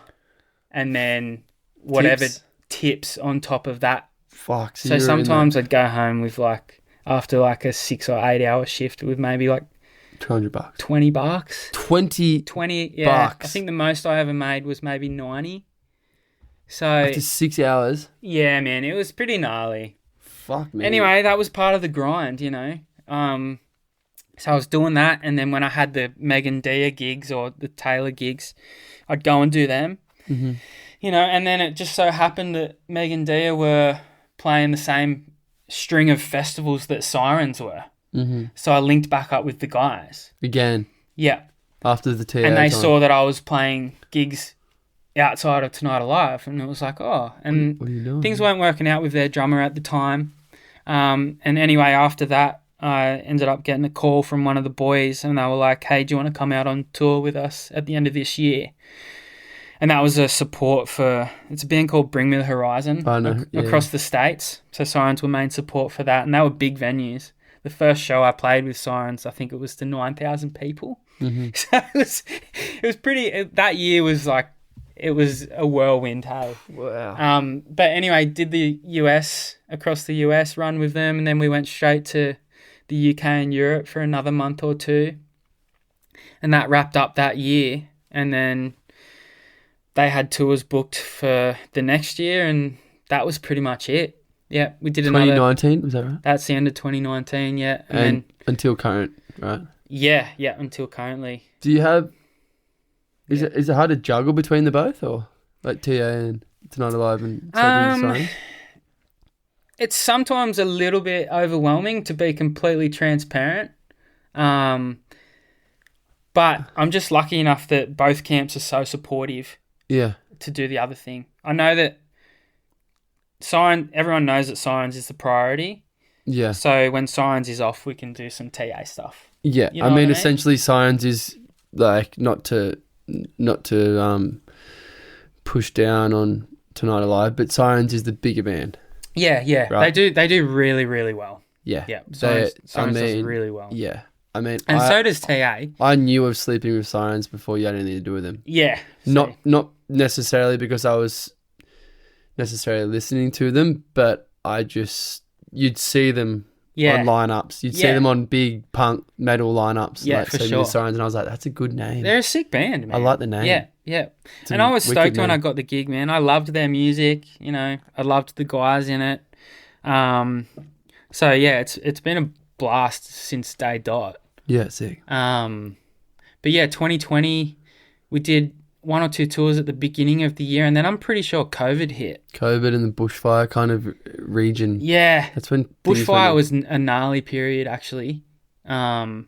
and then whatever tips on top of that. Fuck. So sometimes I'd go home with after a 6 or 8 hour shift with maybe $200. $20. 20, yeah. Bucks. I think the most I ever made was maybe 90. So after 6 hours. Yeah, man, it was pretty gnarly. Fuck, man. Anyway, that was part of the grind, you know. So I was doing that, and then when I had the Megan Dia gigs or the Taylor gigs, I'd go and do them. Mm-hmm. You know, and then it just so happened that Megan Dia were playing the same string of festivals that Sirens were. Mm-hmm. So I linked back up with the guys. Again. Yeah. After the TA and they time. saw that I was playing gigs outside of Tonight Alive, and it was like, oh. And what are you doing? Things weren't working out with their drummer at the time. And anyway, after that, I ended up getting a call from one of the boys, and they were like, hey, do you want to come out on tour with us at the end of this year? And that was a support for, it's a band called Bring Me the Horizon across the States. So Sirens were main support for that, and they were big venues. The first show I played with Sirens, I think it was to 9,000 people. Mm-hmm. So it was pretty, that year was it was a whirlwind, hey. Wow. But anyway, did the across the US run with them, and then we went straight to the UK and Europe for another month or two. And that wrapped up that year. And then they had tours booked for the next year, and that was pretty much it. Yeah, we did 2019, was that right? That's the end of 2019, yeah. And then, until current, right? Yeah, until currently. Do you have... Is it hard to juggle between the both, or like TA and Tonight Alive and Sirens? It's sometimes a little bit overwhelming, to be completely transparent. But I'm just lucky enough that both camps are so supportive. Yeah. To do the other thing. I know that everyone knows that Sirens is the priority. Yeah. So when Sirens is off, we can do some TA stuff. Yeah. You know what I mean? Essentially Sirens is not to push down on Tonight Alive, but Sirens is the bigger band. Yeah. Right? They do really, really well. Yeah. Sirens does really well. Yeah. And so does TA. I knew of sleeping with Sirens before you had anything to do with them. Yeah. Not necessarily because I was necessarily listening to them, but you'd see them on lineups. You'd see them on big punk metal lineups. Yeah, for sure. Sirens, and I was like, that's a good name. They're a sick band, man. I like the name. Yeah. And I was stoked when I got the gig, man. I loved their music. You know, I loved the guys in it. So yeah, it's been a blast since day dot. Yeah, sick. But yeah, 2020, we did 1 or 2 tours at the beginning of the year, and then I'm pretty sure COVID hit. COVID and the bushfire kind of region. Yeah. That's when bushfire was a gnarly period, actually. Were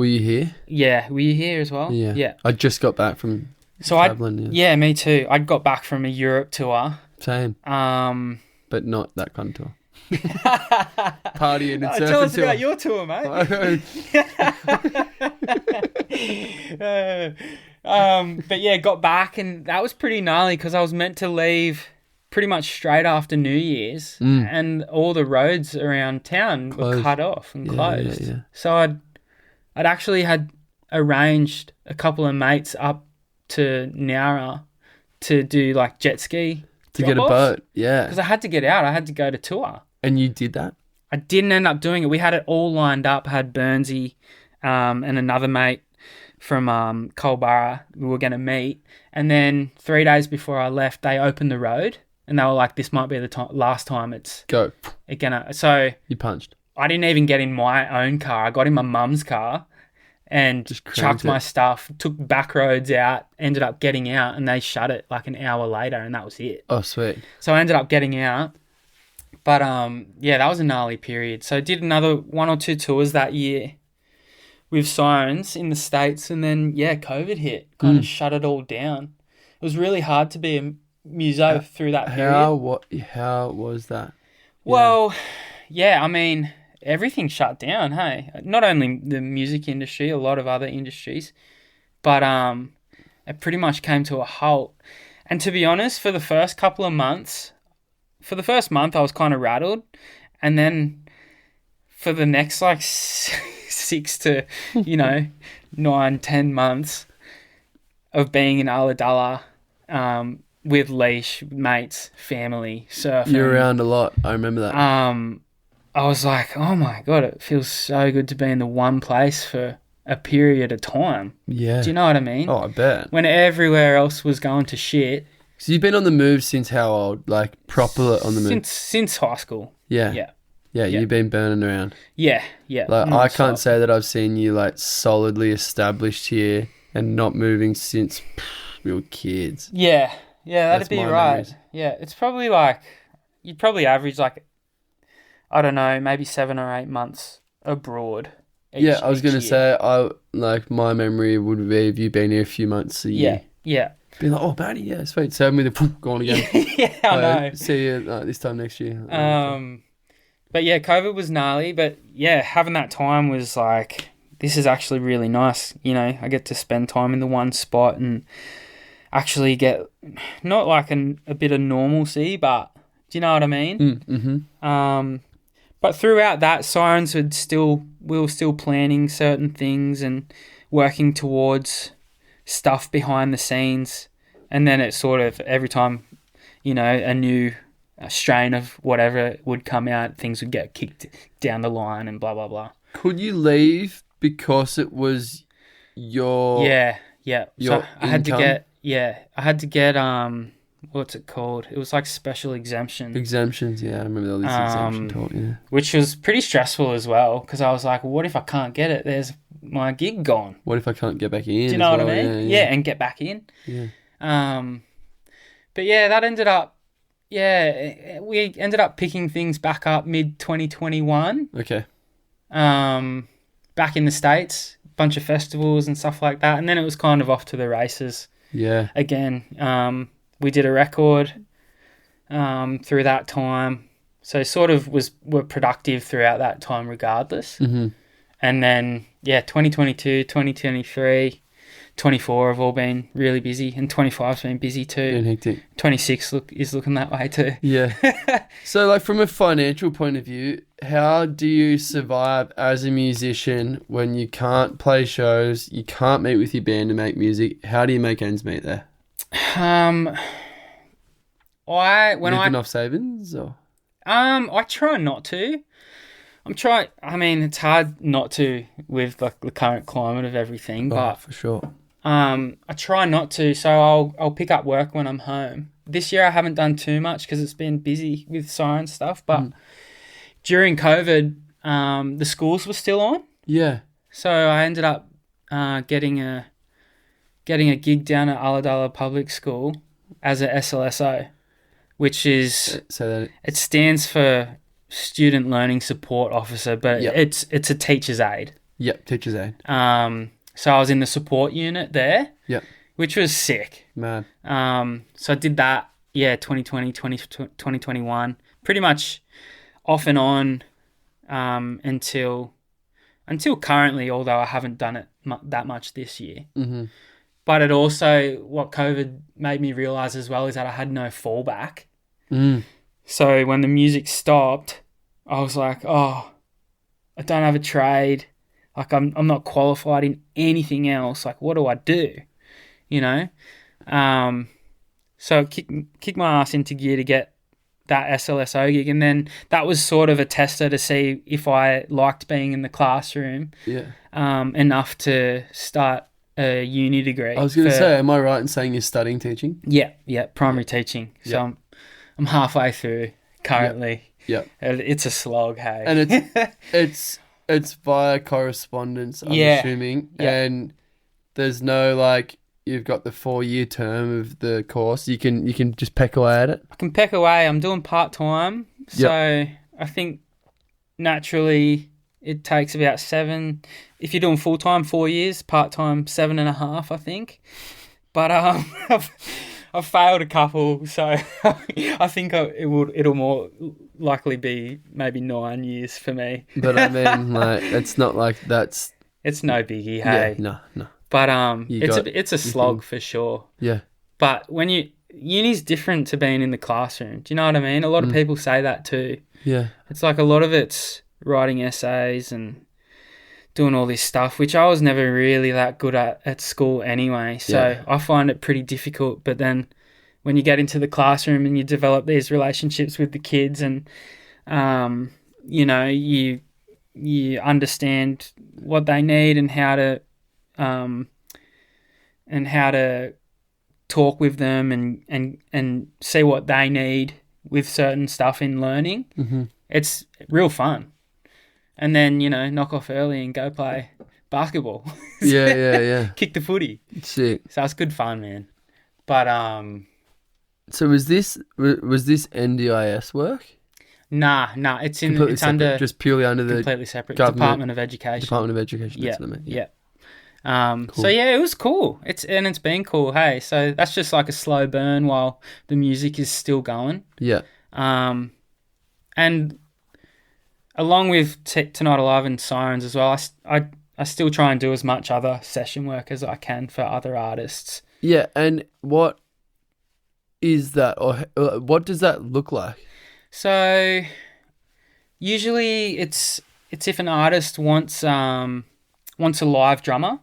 you here? Yeah. Were you here as well? Yeah. I just got back from traveling. Yeah, me too. I'd got back from a Europe tour. Same. But not that kind of tour. Partying and surfing. Tell us about your tour, mate. But yeah, got back, and that was pretty gnarly because I was meant to leave pretty much straight after New Year's, and all the roads around town were cut off and closed. Yeah. So I'd actually had arranged a couple of mates up to Nowra to do jet ski. To get a boat, yeah. Because I had to get out. I had to go to tour. And you did that? I didn't end up doing it. We had it all lined up. I had Burnsy and another mate from Culburra we were going to meet. And then 3 days before I left, they opened the road. And they were like, this might be the last time it's... Go. So... You punched. I didn't even get in my own car. I got in my mum's car and just chucked my stuff, took back roads out, ended up getting out, and they shut it an hour later, and that was it. Oh, sweet. So I ended up getting out. But, that was a gnarly period. So I did another 1 or 2 tours that year with Sirens in the States, and then, COVID hit. Kind of shut it all down. It was really hard to be a muso through that period. How was that? Well, yeah, I mean, everything shut down, hey? Not only the music industry, a lot of other industries, but it pretty much came to a halt. And to be honest, for the first month, I was kind of rattled. And then for the next, like, 6 to, 9, 10 months of being in Ulladulla, with leash, mates, family, surfing. You're around a lot. I remember that. I was like, oh my God, it feels so good to be in the one place for a period of time. Yeah. Do you know what I mean? Oh, I bet. When everywhere else was going to shit. So you've been on the move since how old? Like, proper on the move? Since high school. Yeah. Yeah, you've been burning around. Yeah. Like, I can't say that I've seen you, like, solidly established here and not moving since we were kids. Yeah, that'd be right. Memories. Yeah, it's probably like, you'd probably average like, I don't know, maybe 7 or 8 months abroad. I was going to say, my memory would be of you being here a few months a year. Yeah. Be like, oh, Matty, yeah, sweet. So me the gone again. Yeah, I know. See you this time next year. But yeah, COVID was gnarly, but yeah, having that time was like, this is actually really nice. I get to spend time in the one spot and actually get not like a bit of normalcy, but do you know what I mean? Mm-hmm. But throughout that, Sirens we were still planning certain things and working towards stuff behind the scenes. And then it sort of, every time, a new strain of whatever would come out, things would get kicked down the line and blah, blah, blah. Could you leave because it was your... Yeah. Your so I had to get, what's it called? It was like special exemption. Exemptions, yeah. I remember all this exemption talk, yeah. Which was pretty stressful as well, because I was like, well, what if I can't get it? There's my gig gone. What if I can't get back in? Do you know what I mean? Yeah, and get back in. Yeah. But yeah, that ended up, we ended up picking things back up mid-2021. Okay. Back in the States, a bunch of festivals and stuff like that. And then it was kind of off to the races. Yeah. Again, we did a record through that time. So sort of were productive throughout that time regardless. Mm-hmm. And then, 2022, 2023, 24 have all been really busy. And 25's been busy too. And hectic. 26 is looking that way too. Yeah. So, like, from a financial point of view, how do you survive as a musician when you can't play shows, you can't meet with your band to make music? How do you make ends meet there? Living off savings, or? I try not to. It's hard not to with like the current climate of everything, but for sure. I try not to. So I'll pick up work when I'm home. This year I haven't done too much because it's been busy with Siren stuff, but during COVID, the schools were still on. Yeah. So I ended up getting a gig down at Ulladulla Public School as a SLSO, which is it stands for Student Learning Support Officer, but it's a teacher's aide. Yep, teacher's aide. So I was in the support unit there. Yep. Which was sick. Man. So I did that, 2020, 2021, pretty much off and on until currently, although I haven't done it that much this year. Mm-hmm. But it also, what COVID made me realise as well is that I had no fallback. Mm. So when the music stopped, I was like, oh, I don't have a trade. Like I'm not qualified in anything else. Like, what do I do? So kick my ass into gear to get that SLSO gig. And then that was sort of a tester to see if I liked being in the classroom enough to start a uni degree. I was going to say, am I right in saying you're studying teaching? Yeah, primary teaching. So I'm halfway through currently. Yeah. It's a slog, hey. And it's via correspondence, I'm assuming. Yeah. And there's no, like, you've got the 4-year term of the course. You can just peck away at it. I can peck away. I'm doing part-time. So I think naturally it takes about 7. If you're doing full-time, 4 years. Part-time, 7.5, I think. But I've failed a couple, so I think it'll more likely be maybe 9 years for me. But I mean, like, it's not like that's... It's no biggie, hey. Yeah, no. But it's a slog for sure. Yeah. But when uni's different to being in the classroom. Do you know what I mean? A lot of people say that too. Yeah. It's like a lot of it's writing essays and doing all this stuff, which I was never really that good at school anyway. So I find it pretty difficult. But then when you get into the classroom and you develop these relationships with the kids and, you understand what they need and how to talk with them and see what they need with certain stuff in learning. Mm-hmm. It's real fun. And then, knock off early and go play basketball. Yeah. Kick the footy. Sick. So it's good fun, man. But So was this NDIS work? Nah. It's Completely separate, under just purely under the completely separate government- Department of Education. Department of Education. That's what I meant. Yeah. Cool. So yeah, it was cool. It's been cool. Hey, so that's just like a slow burn while the music is still going. Yeah. And along with Tonight Alive and Sirens as well, I still try and do as much other session work as I can for other artists. Yeah, and what is that, or what does that look like? So usually it's if an artist wants a live drummer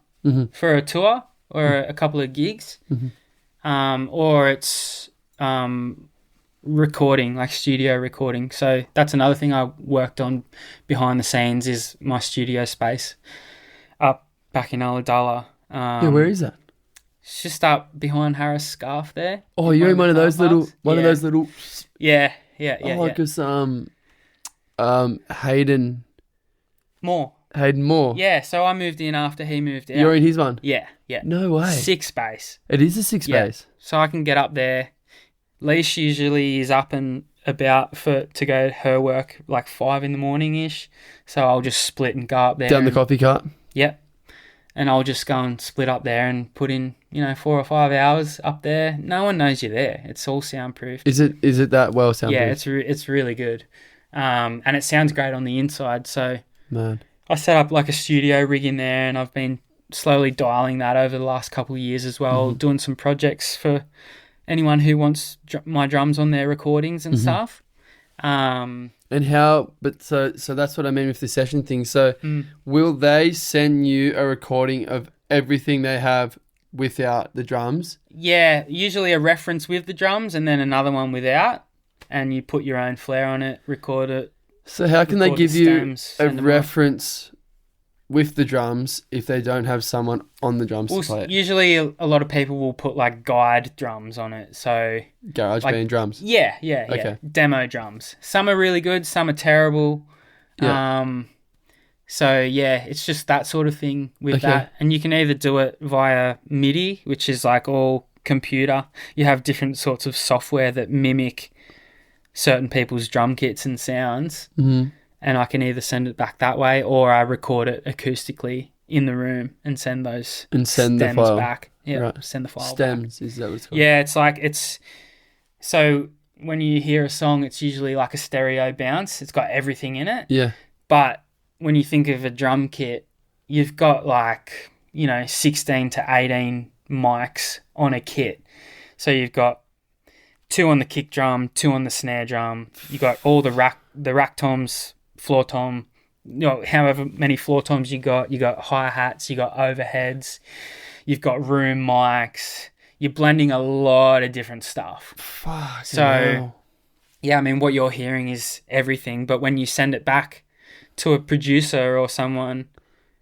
for a tour or a couple of gigs, or it's recording, like studio recording. So that's another thing I worked on behind the scenes is my studio space up back in Ulladulla. Where is that? It's just up behind Harris Scarf there. Oh, you're in one of those little Yeah. Oh, because Hayden Moore. Yeah, so I moved in after he moved out. You're in his one? Yeah. No way. 6 space. It is a 6 space. So I can get up there. Leash usually is up and about to go to her work like 5 a.m-ish. So I'll just split and go up there. Down the coffee cart? Yep. And I'll just go and split up there and put in, 4 or 5 hours up there. No one knows you're there. It's all soundproof. Is it that well soundproof? Yeah, it's really good. And it sounds great on the inside. So man, I set up like a studio rig in there and I've been slowly dialing that over the last couple of years as well, doing some projects for anyone who wants my drums on their recordings and stuff. And how, but so that's what I mean with the session thing. So will they send you a recording of everything they have without the drums? Yeah, usually a reference with the drums and then another one without, and you put your own flair on it, record it. So how can they give you a reference with the drums if they don't have someone on the drums to play it? Usually a lot of people will put like guide drums on it. So GarageBand drums? Yeah. Okay. Demo drums. Some are really good, some are terrible. Yeah. So yeah, it's just that sort of thing with that. And you can either do it via MIDI, which is like all computer. You have different sorts of software that mimic certain people's drum kits and sounds. And I can either send it back that way or I record it acoustically in the room and send those stems the file back. Yeah, right. Send the file stems back. Is that what it's called? Yeah, so when you hear a song, it's usually like a stereo bounce. It's got everything in it. Yeah. But when you think of a drum kit, you've got 16 to 18 mics on a kit. So you've got 2 on the kick drum, 2 on the snare drum. You got all the rack toms, floor tom, however many floor toms you got hi-hats, you got overheads, you've got room mics. You're blending a lot of different stuff. Fuck. So, yeah, I mean, what you're hearing is everything, but when you send it back to a producer or someone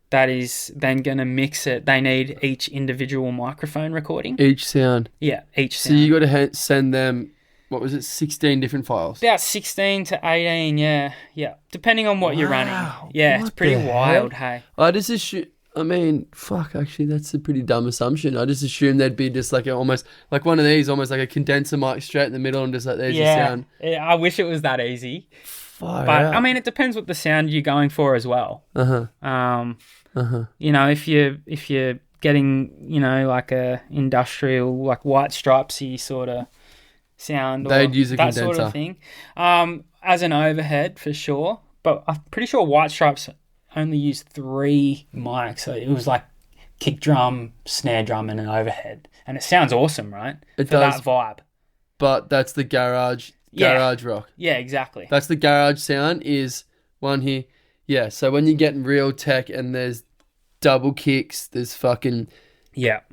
that is then going to mix it, they need each individual microphone recording. Each sound. Yeah, each sound. So you got to send them, 16 different files? About 16 to 18, yeah. Depending on what you're running. Yeah, it's pretty wild, hey. I just assume, actually, that's a pretty dumb assumption. I just assumed there'd be just like almost like one of these, almost like a condenser mic straight in the middle and just like, there's your sound. Yeah, I wish it was that easy. Far but, out. I mean, it depends what the sound you're going for as well. If you're getting, like a industrial, like White Stripesy sort of sound or They'd use a that sort condenser. of thing. As an overhead for sure, but I'm pretty sure White Stripes only used 3 mics, so it was like kick drum, snare drum, and an overhead, and it sounds awesome, right? It for does. that vibe. But that's the garage rock. Yeah, exactly. That's the garage sound is one here. Yeah, so when you're getting real tech and there's double kicks, there's fucking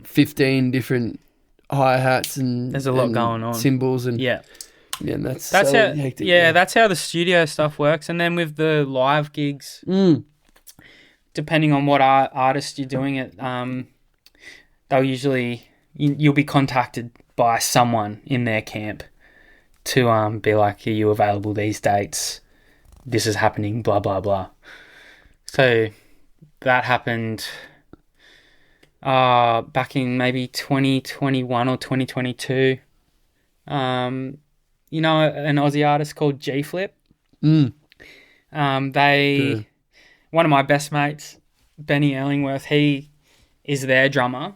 15 different hi-hats and there's a lot going on. Cymbals and yeah, and that's how hectic. that's how the studio stuff works. And then with the live gigs, depending on what artist you're doing it, they'll usually you'll be contacted by someone in their camp to be like, are you available these dates? This is happening, blah blah blah. So that happened back in maybe 2021 or 2022. You know, an Aussie artist called G Flip. One of my best mates, Benny Ellingworth, he is their drummer,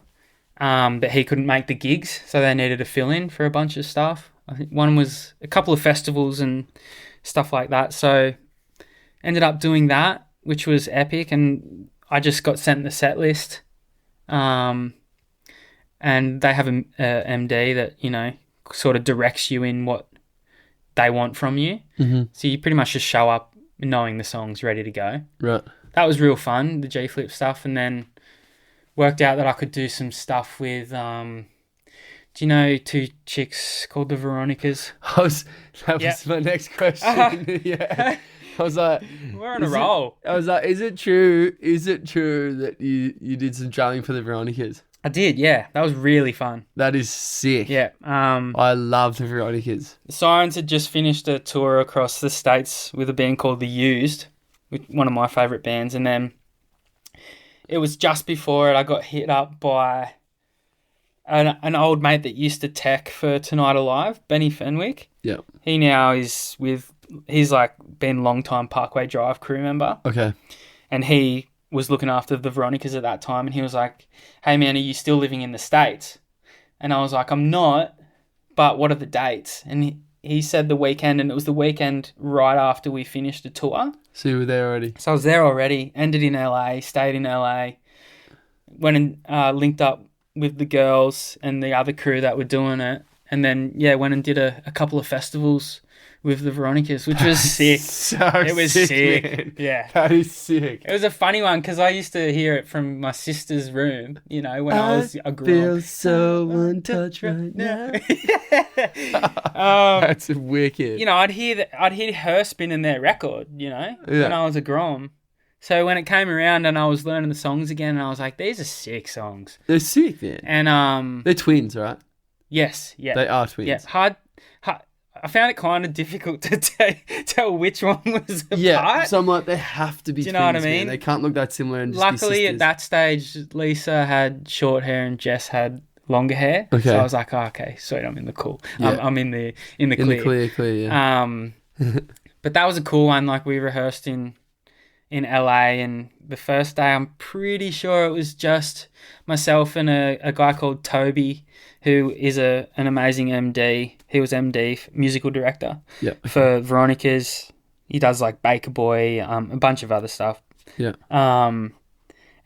but he couldn't make the gigs, so they needed a fill-in for a bunch of stuff. I think one was a couple of festivals and stuff like that, so ended up doing that, which was epic, and I just got sent the set list, and they have a MD that, you know, sort of directs you in what they want from you. So you pretty much just show up knowing the song's ready to go. Right. That was real fun, the G Flip stuff, and then worked out that I could do some stuff with do you know 2 chicks called the Veronicas? That was my next question. Yeah. I was like, we're on a roll. I was like, is it true that you did some drumming for the Veronicas? I did, yeah. That was really fun. That is sick. Yeah. I love the Veronicas. Sirens had just finished a tour across the States with a band called The Used, one of my favourite bands, and then it was just before it I got hit up by an old mate that used to tech for Tonight Alive, Benny Fenwick. Yeah. He now is he's like been long-time Parkway Drive crew member. Okay. And he was looking after the Veronicas at that time, and he was like, hey man, are you still living in the States? And I was like, I'm not, but what are the dates? And he said the weekend, and it was the weekend right after we finished the tour. So you were there already? So I was there already, ended in LA, stayed in LA, went and linked up with the girls and the other crew that were doing it, and then, went and did a couple of festivals with the Veronicas, which was sick. It was sick. Man. Yeah. That is sick. It was a funny one because I used to hear it from my sister's room, you know, when I grew feel up. so untouched right now. That's wicked. You know, I'd hear her spinning their record, you know, when I was a grom. So when it came around and I was learning the songs again, and I was like, these are sick songs. They're sick, man. And they're twins, right? Yes, yeah. They are twins. Yeah, hard. I found it kind of difficult to tell which one was the part. So I'm like, they have to be twins. Do you know what I mean? Man. They can't look that similar and just Luckily, at that stage, Lisa had short hair and Jess had longer hair. Okay. So I was like, okay, sweet, I'm in the cool. Yeah. I'm in the clear. Clear, yeah. But that was a cool one. Like, we rehearsed in LA, and the first day, I'm pretty sure it was just myself and a guy called Toby, who is an amazing MD. He was MD, musical director for Veronica's. He does like Baker Boy, a bunch of other stuff. Yeah. And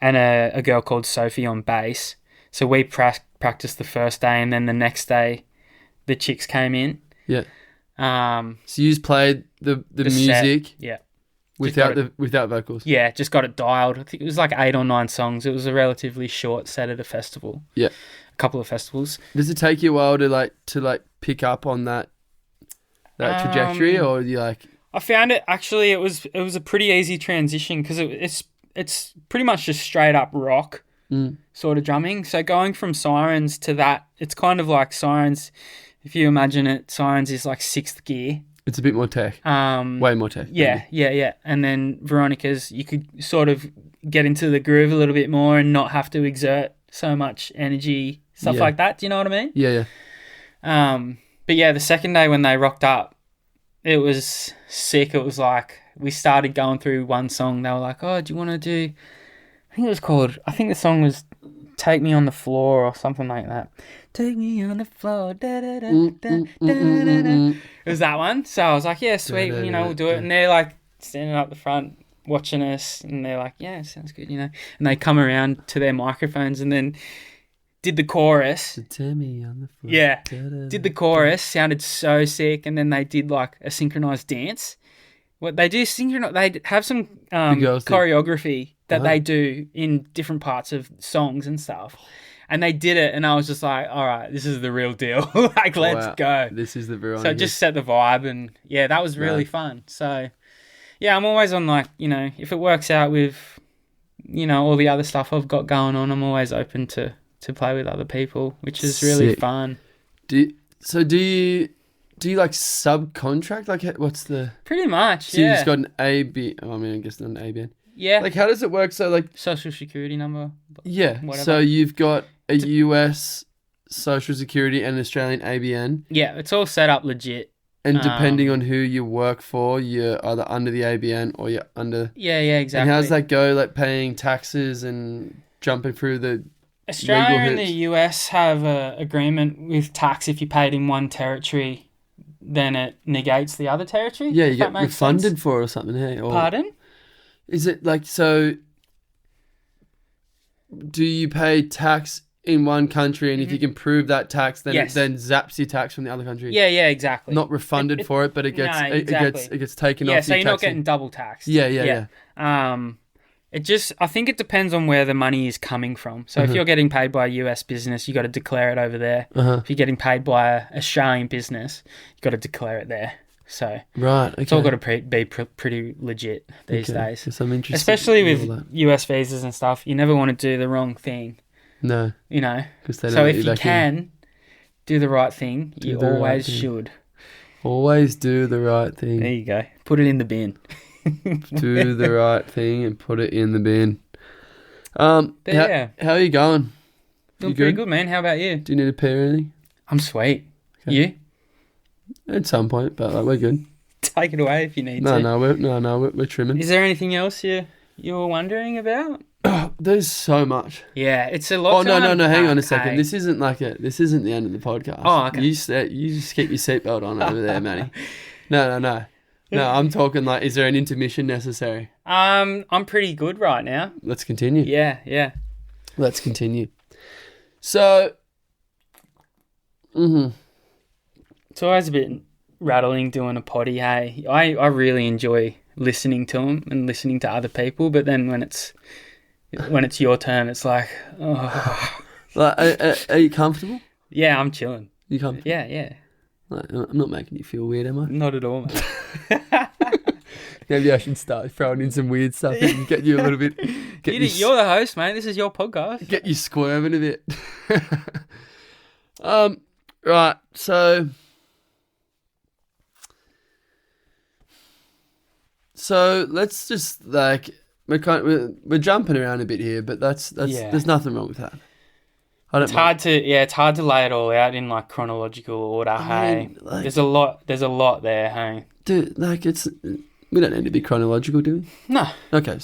a girl called Sophie on bass. So we practiced the first day, and then the next day, the chicks came in. Yeah. So you just played the music. Set. Yeah. Without vocals. Yeah, just got it dialed. I think it was like 8 or 9 songs. It was a relatively short set at a festival. Yeah. A couple of festivals. Does it take you a while to pick up on that trajectory, or you like? I found it actually. It was a pretty easy transition because it's pretty much just straight up rock sort of drumming. So going from Sirens to that, it's kind of like Sirens. If you imagine it, Sirens is like 6th gear. It's a bit more tech. Way more tech. Yeah. And then Veronica's, you could sort of get into the groove a little bit more and not have to exert so much energy, stuff like that. Do you know what I mean? Yeah. But yeah, the second day when they rocked up, it was sick. It was like, we started going through one song. They were like, oh, do you want to do, I think the song was Take Me on the Floor or something like that. Take me on the floor. Da, da, da, da, da, da, da, da. It was that one. So I was like, yeah, sweet. We'll do it. And they're like standing up the front watching us. And they're like, yeah, sounds good, And they come around to their microphones and then did the chorus. Take me on the floor. Yeah. Did the chorus. Sounded so sick. And then they did like a synchronized dance. What they do, they have some choreography that they do in different parts of songs and stuff. And they did it, and I was just like, all right, this is the real deal. Like, let's go. This is the real So it just set the vibe, and yeah, that was really fun. So, yeah, I'm always on like, if it works out with, all the other stuff I've got going on, I'm always open to play with other people, which is really fun. Do you like subcontract? Like, what's the... Pretty much, So you just got an AB... Oh, I mean, I guess not an ABN. Yeah. Like, how does it work? So, like... Social security number. Yeah. Whatever. So you've got a US social security and an Australian ABN. Yeah, it's all set up legit. And depending on who you work for, you're either under the ABN or you're under... Yeah, exactly. And how does that go? Like, paying taxes and jumping through the... Australia and the US have an agreement with tax. If you paid in one territory, then it negates the other territory. Yeah, you get refunded for it or something, hey? Or Pardon? Is it like, so do you pay tax in one country and if you can prove that tax, then it then zaps your tax from the other country? Yeah, exactly. Not refunded for it, but it gets it gets taken off. Yeah, so your you're not getting double taxed. Yeah. I think it depends on where the money is coming from. So if you're getting paid by a US business, you got to declare it over there. If you're getting paid by an Australian business, you got to declare it there. So right, okay. It's all got to be pretty legit these days. Yes, I'm interested, especially with US visas and stuff. You never want to do the wrong thing. No, So if you can do the right thing, you always should. Always do the right thing. There you go. Put it in the bin. Do the right thing and put it in the bin. How are you going? Doing pretty good, man. How about you? Do you need a pee or anything? I'm sweet. Okay. You? At some point, but like, we're good. Take it away if you need to. No, we're trimming. Is there anything else you were wondering about? Oh, there's so much. Yeah, it's a lot. Oh no! Hang on a second. Hey. This isn't the end of the podcast. Oh, okay. You just keep your seatbelt on over there, Matty. No. No, I'm talking like, is there an intermission necessary? I'm pretty good right now. Let's continue. Yeah. Let's continue. So, It's always a bit rattling doing a potty, hey? I really enjoy listening to them and listening to other people, but then when it's your turn, it's like, oh. Like, are you comfortable? Yeah, I'm chilling. You comfortable? Yeah. Like, I'm not making you feel weird, am I? Not at all, mate. Maybe I should start throwing in some weird stuff and get you a little bit... You're the host, mate. This is your podcast. Get you squirming a bit. Right, so let's just like we're jumping around a bit here, but that's there's nothing wrong with that. It's hard to lay it all out in like chronological order. Like, there's a lot there. Hey, dude, like we don't need to be chronological, do we? No. Okay,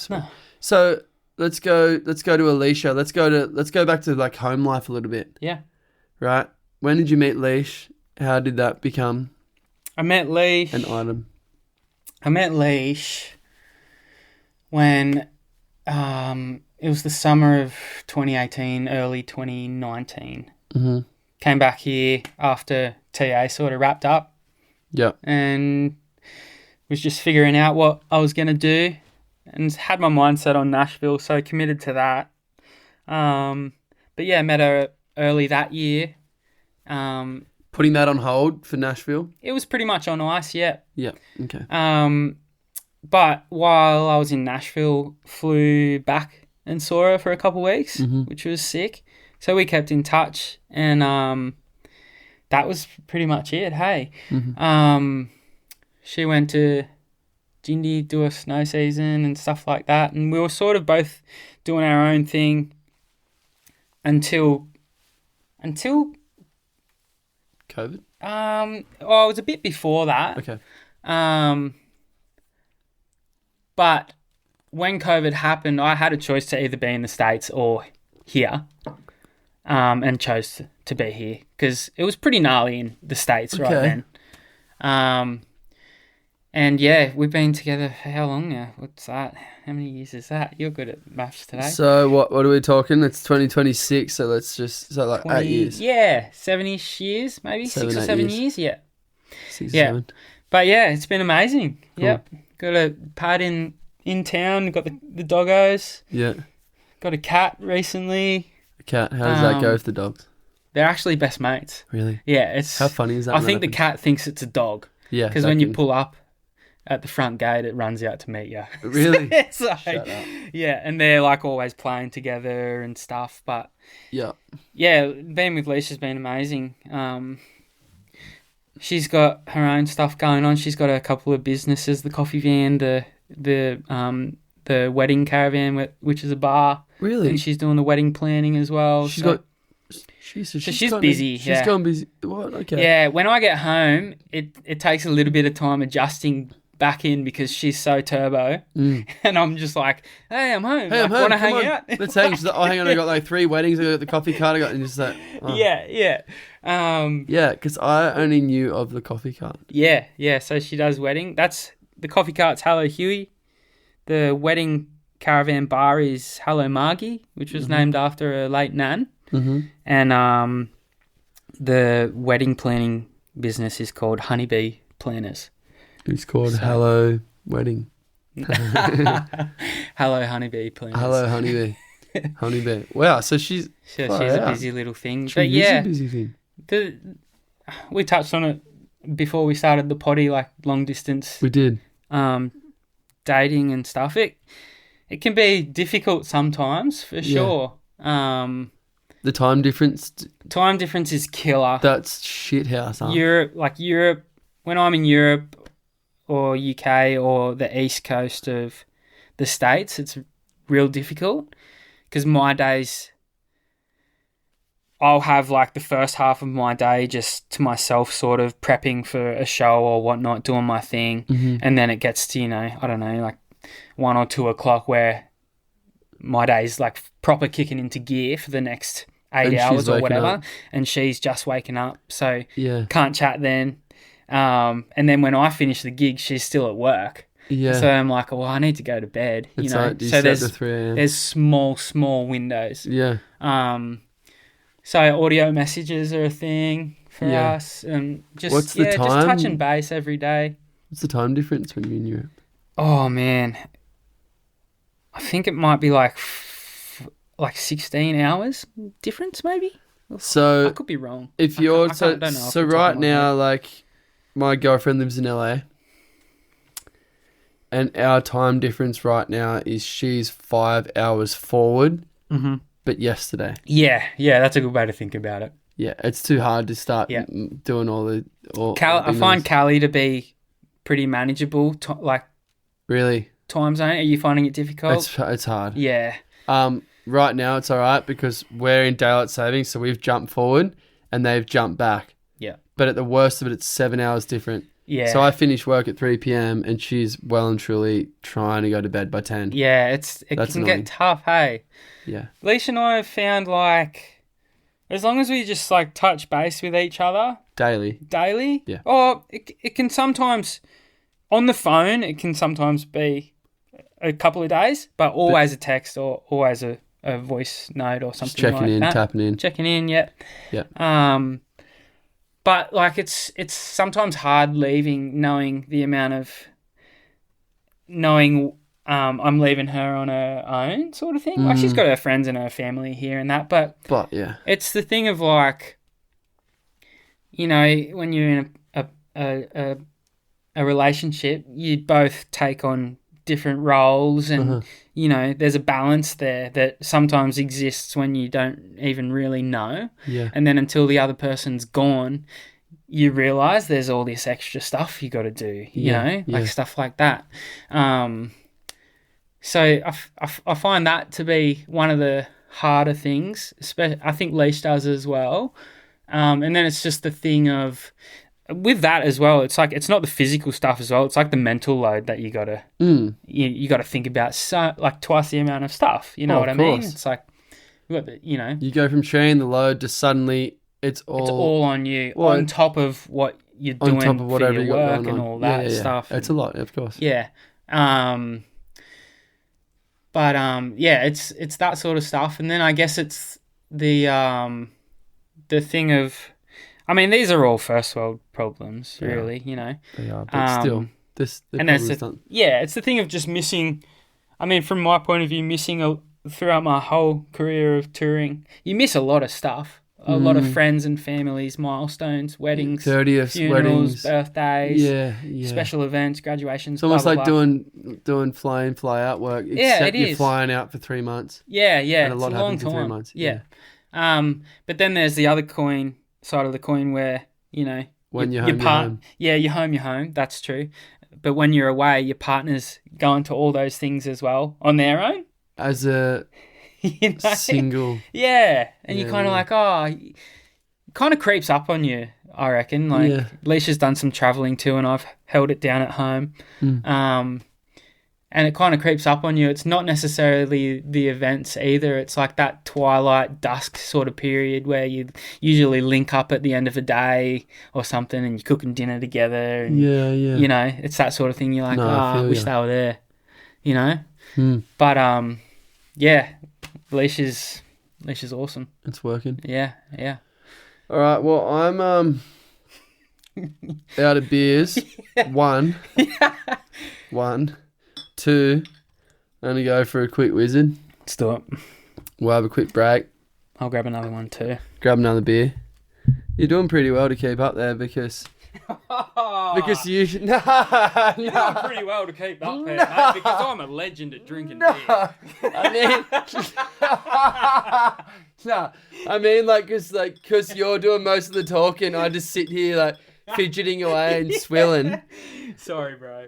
so let's go to Alicia. Let's go back to like home life a little bit. Yeah. Right. When did you meet Leash? How did that become? I met Leash. An item. I met Leash when it was the summer of 2018, early 2019. Mm-hmm. Came back here after TA sort of wrapped up. Yeah. And was just figuring out what I was going to do and had my mind set on Nashville, so committed to that. But yeah, met her early that year. Putting that on hold for Nashville? It was pretty much on ice, yeah. Yeah, okay. But while I was in Nashville, flew back and saw her for a couple of weeks, which was sick. So we kept in touch, and that was pretty much it, hey. Mm-hmm. She went to Jindy, do a snow season and stuff like that, and we were sort of both doing our own thing until COVID? It was a bit before that. Okay. But when COVID happened, I had a choice to either be in the States or here. and chose to be here because it was pretty gnarly in the States right then. And yeah, we've been together for how long now? What's that? How many years is that? You're good at maths today. So what are we talking? It's 2026, so let's just... So like 8 years. Yeah, 7-ish years, maybe. 6 or 7 years, yeah. 6 or 7. But yeah, it's been amazing. Cool. Yep. Got a pad in town, got the doggos. Yeah. Got a cat recently. A cat, how does that go with the dogs? They're actually best mates. Really? Yeah, it's... How funny is that? I think the cat thinks it's a dog. Yeah. Because when you pull up at the front gate, it runs out to meet you. Really? So, shut up. Yeah, and they're like always playing together and stuff. But yeah, being with Leisha's been amazing. She's got her own stuff going on. She's got a couple of businesses: the coffee van, the wedding caravan, which is a bar. Really? And she's doing the wedding planning as well. She's she's busy. She's gone busy. What? Okay. Yeah, when I get home, it takes a little bit of time adjusting back in because she's so turbo, and I'm just like, "Hey, I'm home. Hey, I'm home. Want to hang out? Let's hang." She's like, "Oh, hang on, I got like 3 weddings. I got the coffee cart. I got," and just like, oh. Yeah. Yeah, because I only knew of the coffee cart. Yeah. So she does wedding. That's the coffee cart's Hello Huey. The wedding caravan bar is Hello Margie, which was named after a late nan. Mm-hmm. And the wedding planning business is called Honeybee Planners. It's called Hello Wedding. Hello Honeybee Planners. Hello Honeybee. Honeybee. Wow, so she's a busy little thing. She is a busy thing. We touched on it before we started the potty, like long distance. We did. Dating and stuff. It can be difficult sometimes, for sure. The time difference. Time difference is killer. That's shithouse. Huh? Europe. When I'm in Europe or UK or the east coast of the States, it's real difficult because my days, I'll have like the first half of my day just to myself, sort of prepping for a show or whatnot, doing my thing, and then it gets to, I don't know, like 1 or 2 o'clock where my day's like proper kicking into gear for the next 8 hours or whatever, and she's just waking up, so can't chat then. And then when I finish the gig, she's still at work. Yeah. So I'm like, well, I need to go to bed. It's Like, so there's small windows. Yeah. So audio messages are a thing for us, and just what's the time? Just touch and base every day. What's the time difference when you're in Europe? Oh man, I think it might be like 16 hours difference, maybe. So I could be wrong. If you're so right now, like my girlfriend lives in LA, and our time difference right now is she's 5 hours forward, but yesterday. Yeah, that's a good way to think about it. Yeah, it's too hard to start doing all the. I find Cali to be pretty manageable. Really? Time zone? Are you finding it difficult? It's hard. Yeah. Right now it's all right because we're in daylight savings, so we've jumped forward and they've jumped back. Yeah. But at the worst of it, it's 7 hours different. Yeah. So I finish work at 3 p.m. and she's well and truly trying to go to bed by 10. Yeah, it can annoying. get tough, hey? Yeah. Leisha and I have found, like, as long as we just, like, touch base with each other. Daily. Yeah. Or it can sometimes, on the phone, it can sometimes be a couple of days, but always a text or always a voice note or something just like that. Tapping in, yeah. But like it's sometimes hard leaving, knowing I'm leaving her on her own sort of thing. Like she's got her friends and her family here and that, but yeah, it's the thing of like, when you're in a relationship, you both take on different roles and there's a balance there that sometimes exists when you don't even really know, and then until the other person's gone you realize there's all this extra stuff you got to do, like stuff like that. So I find that to be one of the harder things. I think Leash does as well, and then it's just the thing of with that as well, it's like it's not the physical stuff as well. It's like the mental load that you gotta you gotta think about, so like twice the amount of stuff. You know what I mean? It's like You know, You go from sharing the load to suddenly it's all on you, well, on top of what you're on doing top of whatever for you your got work going and on. all that stuff. It's a lot, of course. Yeah. But it's that sort of stuff. And then I guess it's the thing of, I mean, these are all first world problems, really, you know. They are, but still, it's the thing of just missing. I mean, from my point of view, throughout my whole career of touring, you miss a lot of stuff. A lot of friends and families, milestones, weddings, 30th, funerals, weddings, birthdays, special events, graduations. It's almost blah, like blah, blah. doing fly in, fly out work. Yeah, it you're is. flying out for 3 months. Yeah. And a it's lot a long happens in 3 time. months. Yeah. But then there's the other side of the coin where, you know, when you're home. Yeah, you're home. That's true. But when you're away, your partner's going to all those things as well on their own. As a single. Yeah. And you're kind of like, it kind of creeps up on you, I reckon. Like, Leisha's done some travelling too, and I've held it down at home. And it kind of creeps up on you. It's not necessarily the events either. It's like that twilight, dusk sort of period where you usually link up at the end of a day or something and you're cooking dinner together. And, you know, it's that sort of thing. You're like, I wish they were there, you know? But, Leisha's awesome. It's working. Yeah. All right, well, I'm out of beers. One. 2, I'm going to go for a quick wizard. Let's do it. We'll have a quick break. I'll grab another one too. Grab another beer. You're doing pretty well to keep up there because you... You're doing pretty well to keep up there, mate, because I'm a legend at drinking beer. I mean, because you're doing most of the talking, I just sit here, like, fidgeting away and swilling. Sorry, bro.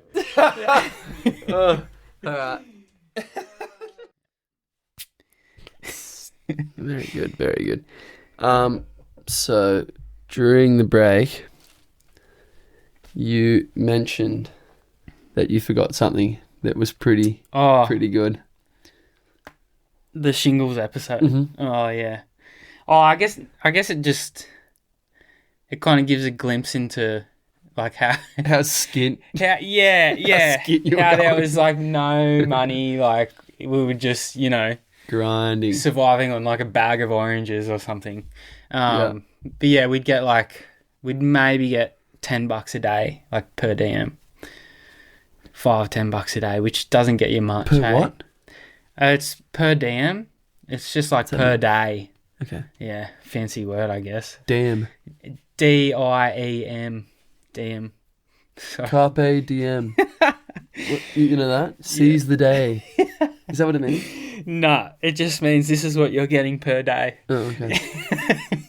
All right. Very good. So during the break, you mentioned that you forgot something that was pretty good. The shingles episode. Mm-hmm. Oh yeah. Oh, I guess it kind of gives a glimpse into like how skint. How there was like no money, like we were just, you know, grinding, surviving on like a bag of oranges or something. But yeah, we'd maybe get $10 a day, like per DM. $5-10 a day, which doesn't get you much. Per what? It's per DM. It's just like per day. Okay. Yeah, fancy word, I guess. Damn. DIEM. DM. Sorry. Carpe diem. You know that? Seize the day. Is that what it means? No, it just means this is what you're getting per day. Oh, okay.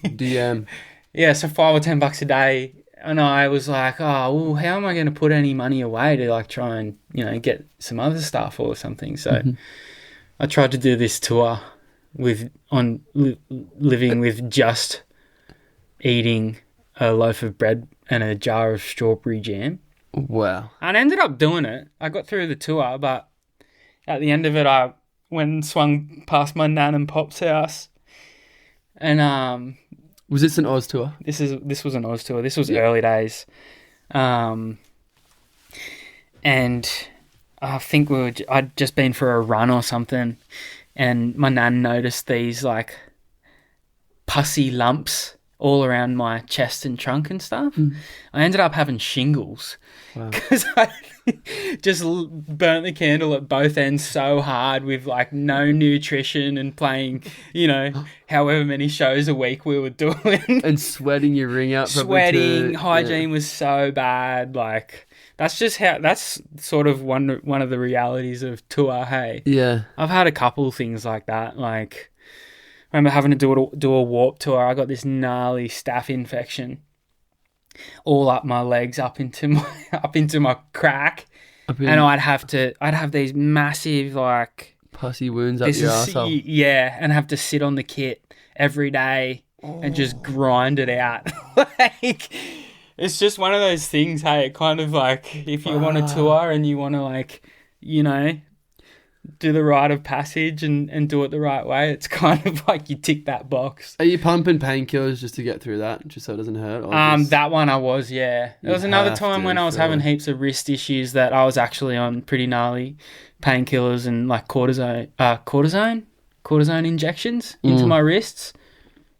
DM. Yeah, so $5 or $10 a day. And I was like, oh, well, how am I going to put any money away to like try and, you know, get some other stuff or something? So I tried to do this tour living with just eating a loaf of bread and a jar of strawberry jam. Wow. And I ended up doing it. I got through the tour, but at the end of it, I went and swung past my nan and pop's house. And was this an Oz tour? This was an Oz tour. This was early days. And I think I'd just been for a run or something, and my nan noticed these like pussy lumps all around my chest and trunk and stuff. I ended up having shingles because I just burnt the candle at both ends so hard with like no nutrition and playing, you know, however many shows a week we were doing. And sweating your ring out. Hygiene was so bad. Like that's sort of one of the realities of tour, hey? Yeah. I've had a couple things like that, like... I remember having to do a warp tour. I got this gnarly staph infection all up my legs, up into my crack, and I'd have these massive like pussy wounds up your arsehole. Yeah, and have to sit on the kit every day and just grind it out. Like it's just one of those things. Hey, kind of like if you want to tour and you want to like, you know. do the rite of passage and do it the right way. It's kind of like you tick that box. Are you pumping painkillers just to get through that, just so it doesn't hurt? That one I was, yeah. There was another time when I was having heaps of wrist issues that I was actually on pretty gnarly painkillers and like cortisone injections into my wrists.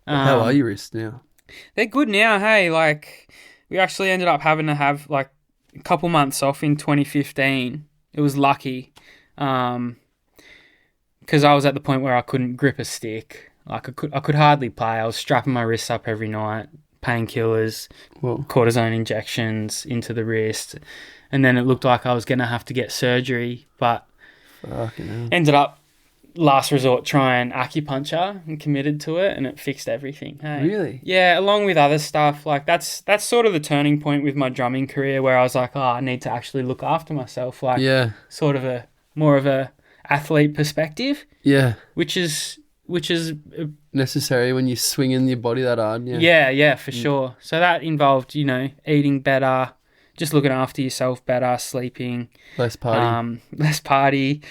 How are your wrists now? They're good now, hey. Like, we actually ended up having to have like a couple months off in 2015. It was lucky. Because I was at the point where I couldn't grip a stick. Like, I could hardly play. I was strapping my wrists up every night, painkillers, cortisone injections into the wrist. And then it looked like I was going to have to get surgery, but ended up last resort trying acupuncture and committed to it, and it fixed everything. Hey? Really? Yeah, along with other stuff. Like, that's sort of the turning point with my drumming career, where I was like, I need to actually look after myself. Like, sort of more of a athlete perspective. Yeah. Which is necessary when you're swinging your body that hard. Yeah, for sure. So that involved, eating better, just looking after yourself better, sleeping. Less party.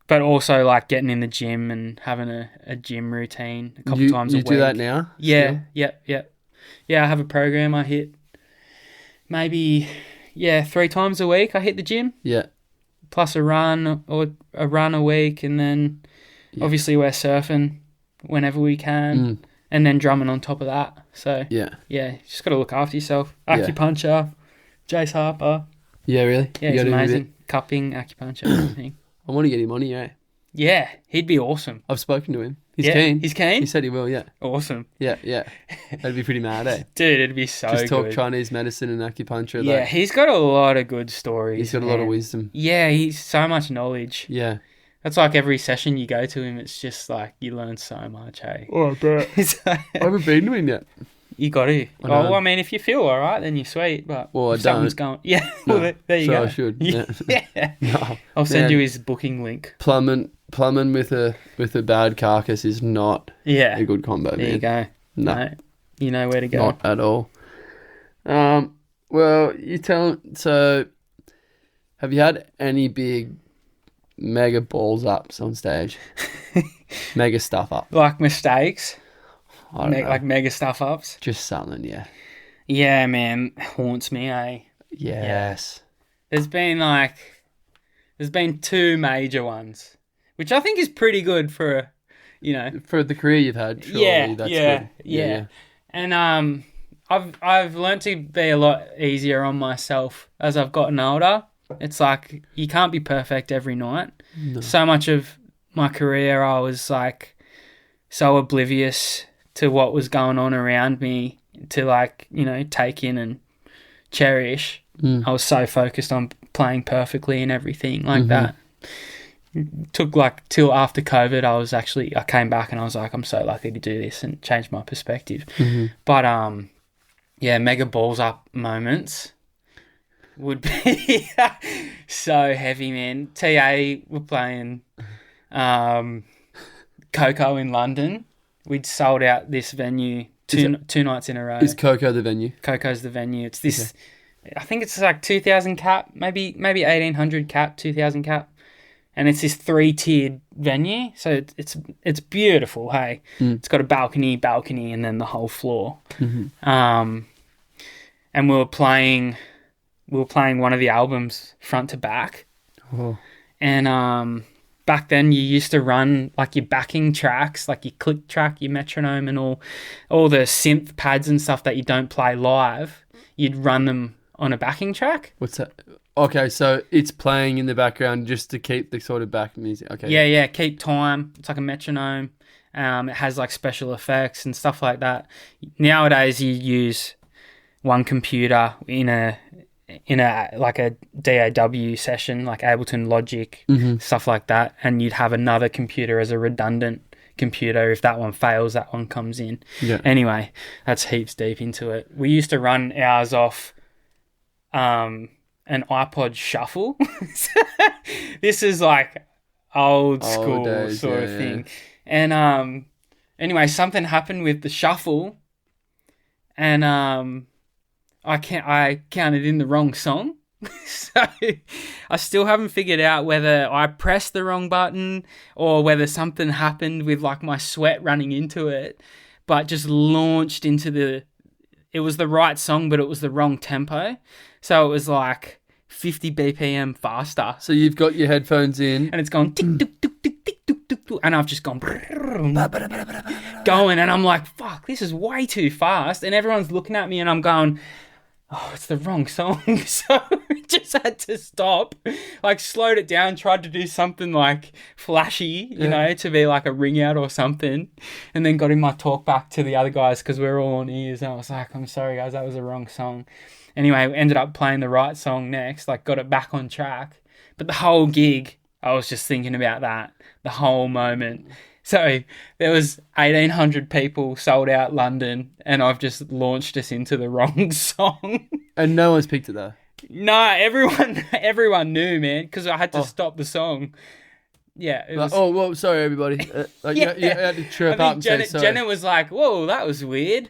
But also like getting in the gym and having a gym routine a couple times a week. You do that now? Yeah, still? Yeah, I have a program I hit maybe 3 times a week I hit the gym. Yeah. Plus a run a week, and then obviously we're surfing whenever we can, and then drumming on top of that. So you just got to look after yourself. Acupuncture, Jace Harper. Yeah, really? Yeah, he's amazing. Cupping, acupuncture, everything. I want to get him on here. Yeah, he'd be awesome. I've spoken to him. He's keen. He's keen? He said he will, yeah. Awesome. Yeah. That'd be pretty mad, eh? Dude, it'd be so good. Just talk Chinese medicine and acupuncture. Yeah, he's got a lot of good stories. He's got a lot of wisdom. Yeah, he's so much knowledge. Yeah. That's like every session you go to him, it's just like you learn so much, hey? Oh, I bet. I haven't been to him yet. You got to. I mean, if you feel all right, then you're sweet. But if something's going... Yeah, there you go. I should. Yeah. No, I'll send you his booking link. Plumbing with a bad carcass is not a good combo, man. There you go. No. You know where to go. Not at all. Well, so have you had any big mega balls ups on stage? Mega stuff up? Like mistakes? I don't know. Like mega stuff ups? Just something, yeah. Yeah, man. Haunts me, eh? Yes. Yeah. There's been 2 major ones, which I think is pretty good for, for the career you've had. Surely that's good. Yeah. And I've learnt to be a lot easier on myself as I've gotten older. It's like you can't be perfect every night. No. So much of my career I was like so oblivious to what was going on around me to take in and cherish. I was so focused on playing perfectly and everything like that. It took till after COVID I came back and I was like, I'm so lucky to do this, and changed my perspective. But mega balls up moments would be so heavy, man. TA were playing Coco in London. We'd sold out this venue two nights in a row. Is Coco the venue? Coco's the venue. It's this, I think it's like 2,000 cap, maybe 1,800 cap, 2,000 cap. And it's this 3-tiered venue. So it's beautiful, hey. It's got a balcony, and then the whole floor. And we were playing one of the albums front to back. Oh. And back then you used to run like your backing tracks, like your click track, your metronome, and all the synth pads and stuff that you don't play live. You'd run them on a backing track. What's that? Okay, so it's playing in the background just to keep the sort of back music. Okay. Yeah, keep time. It's like a metronome. It has like special effects and stuff like that. Nowadays you use one computer in a like a DAW session, like Ableton Logic, stuff like that, and you'd have another computer as a redundant computer. If that one fails, that one comes in. Yeah. Anyway, that's heaps deep into it. We used to run ours off an iPod Shuffle. This is like old school days, sort of thing. And anyway, something happened with the shuffle, and I counted in the wrong song. So I still haven't figured out whether I pressed the wrong button or whether something happened with like my sweat running into it, but just launched into it was the right song, but it was the wrong tempo. So it was like 50 BPM faster. So you've got your headphones in. And it's gone tick, tick, tick, tick, tick, tick, tick, tick, and I've just gone going, and I'm like, fuck, this is way too fast. And everyone's looking at me and I'm going, oh, it's the wrong song. So I just had to stop, like slowed it down, tried to do something like flashy, you know, to be like a ring out or something. And then got in my talk back to the other guys because we were all on ears. And I was like, I'm sorry guys, that was the wrong song. Anyway, we ended up playing the right song next, like got it back on track. But the whole gig, I was just thinking about that, the whole moment. So there was 1,800 people, sold out London, and I've just launched us into the wrong song. And no one's picked it though? No, everyone knew, man, because I had to stop the song. Yeah. It was, oh, well, sorry, everybody. You had to chirp up and say sorry. Jenna was like, whoa, that was weird.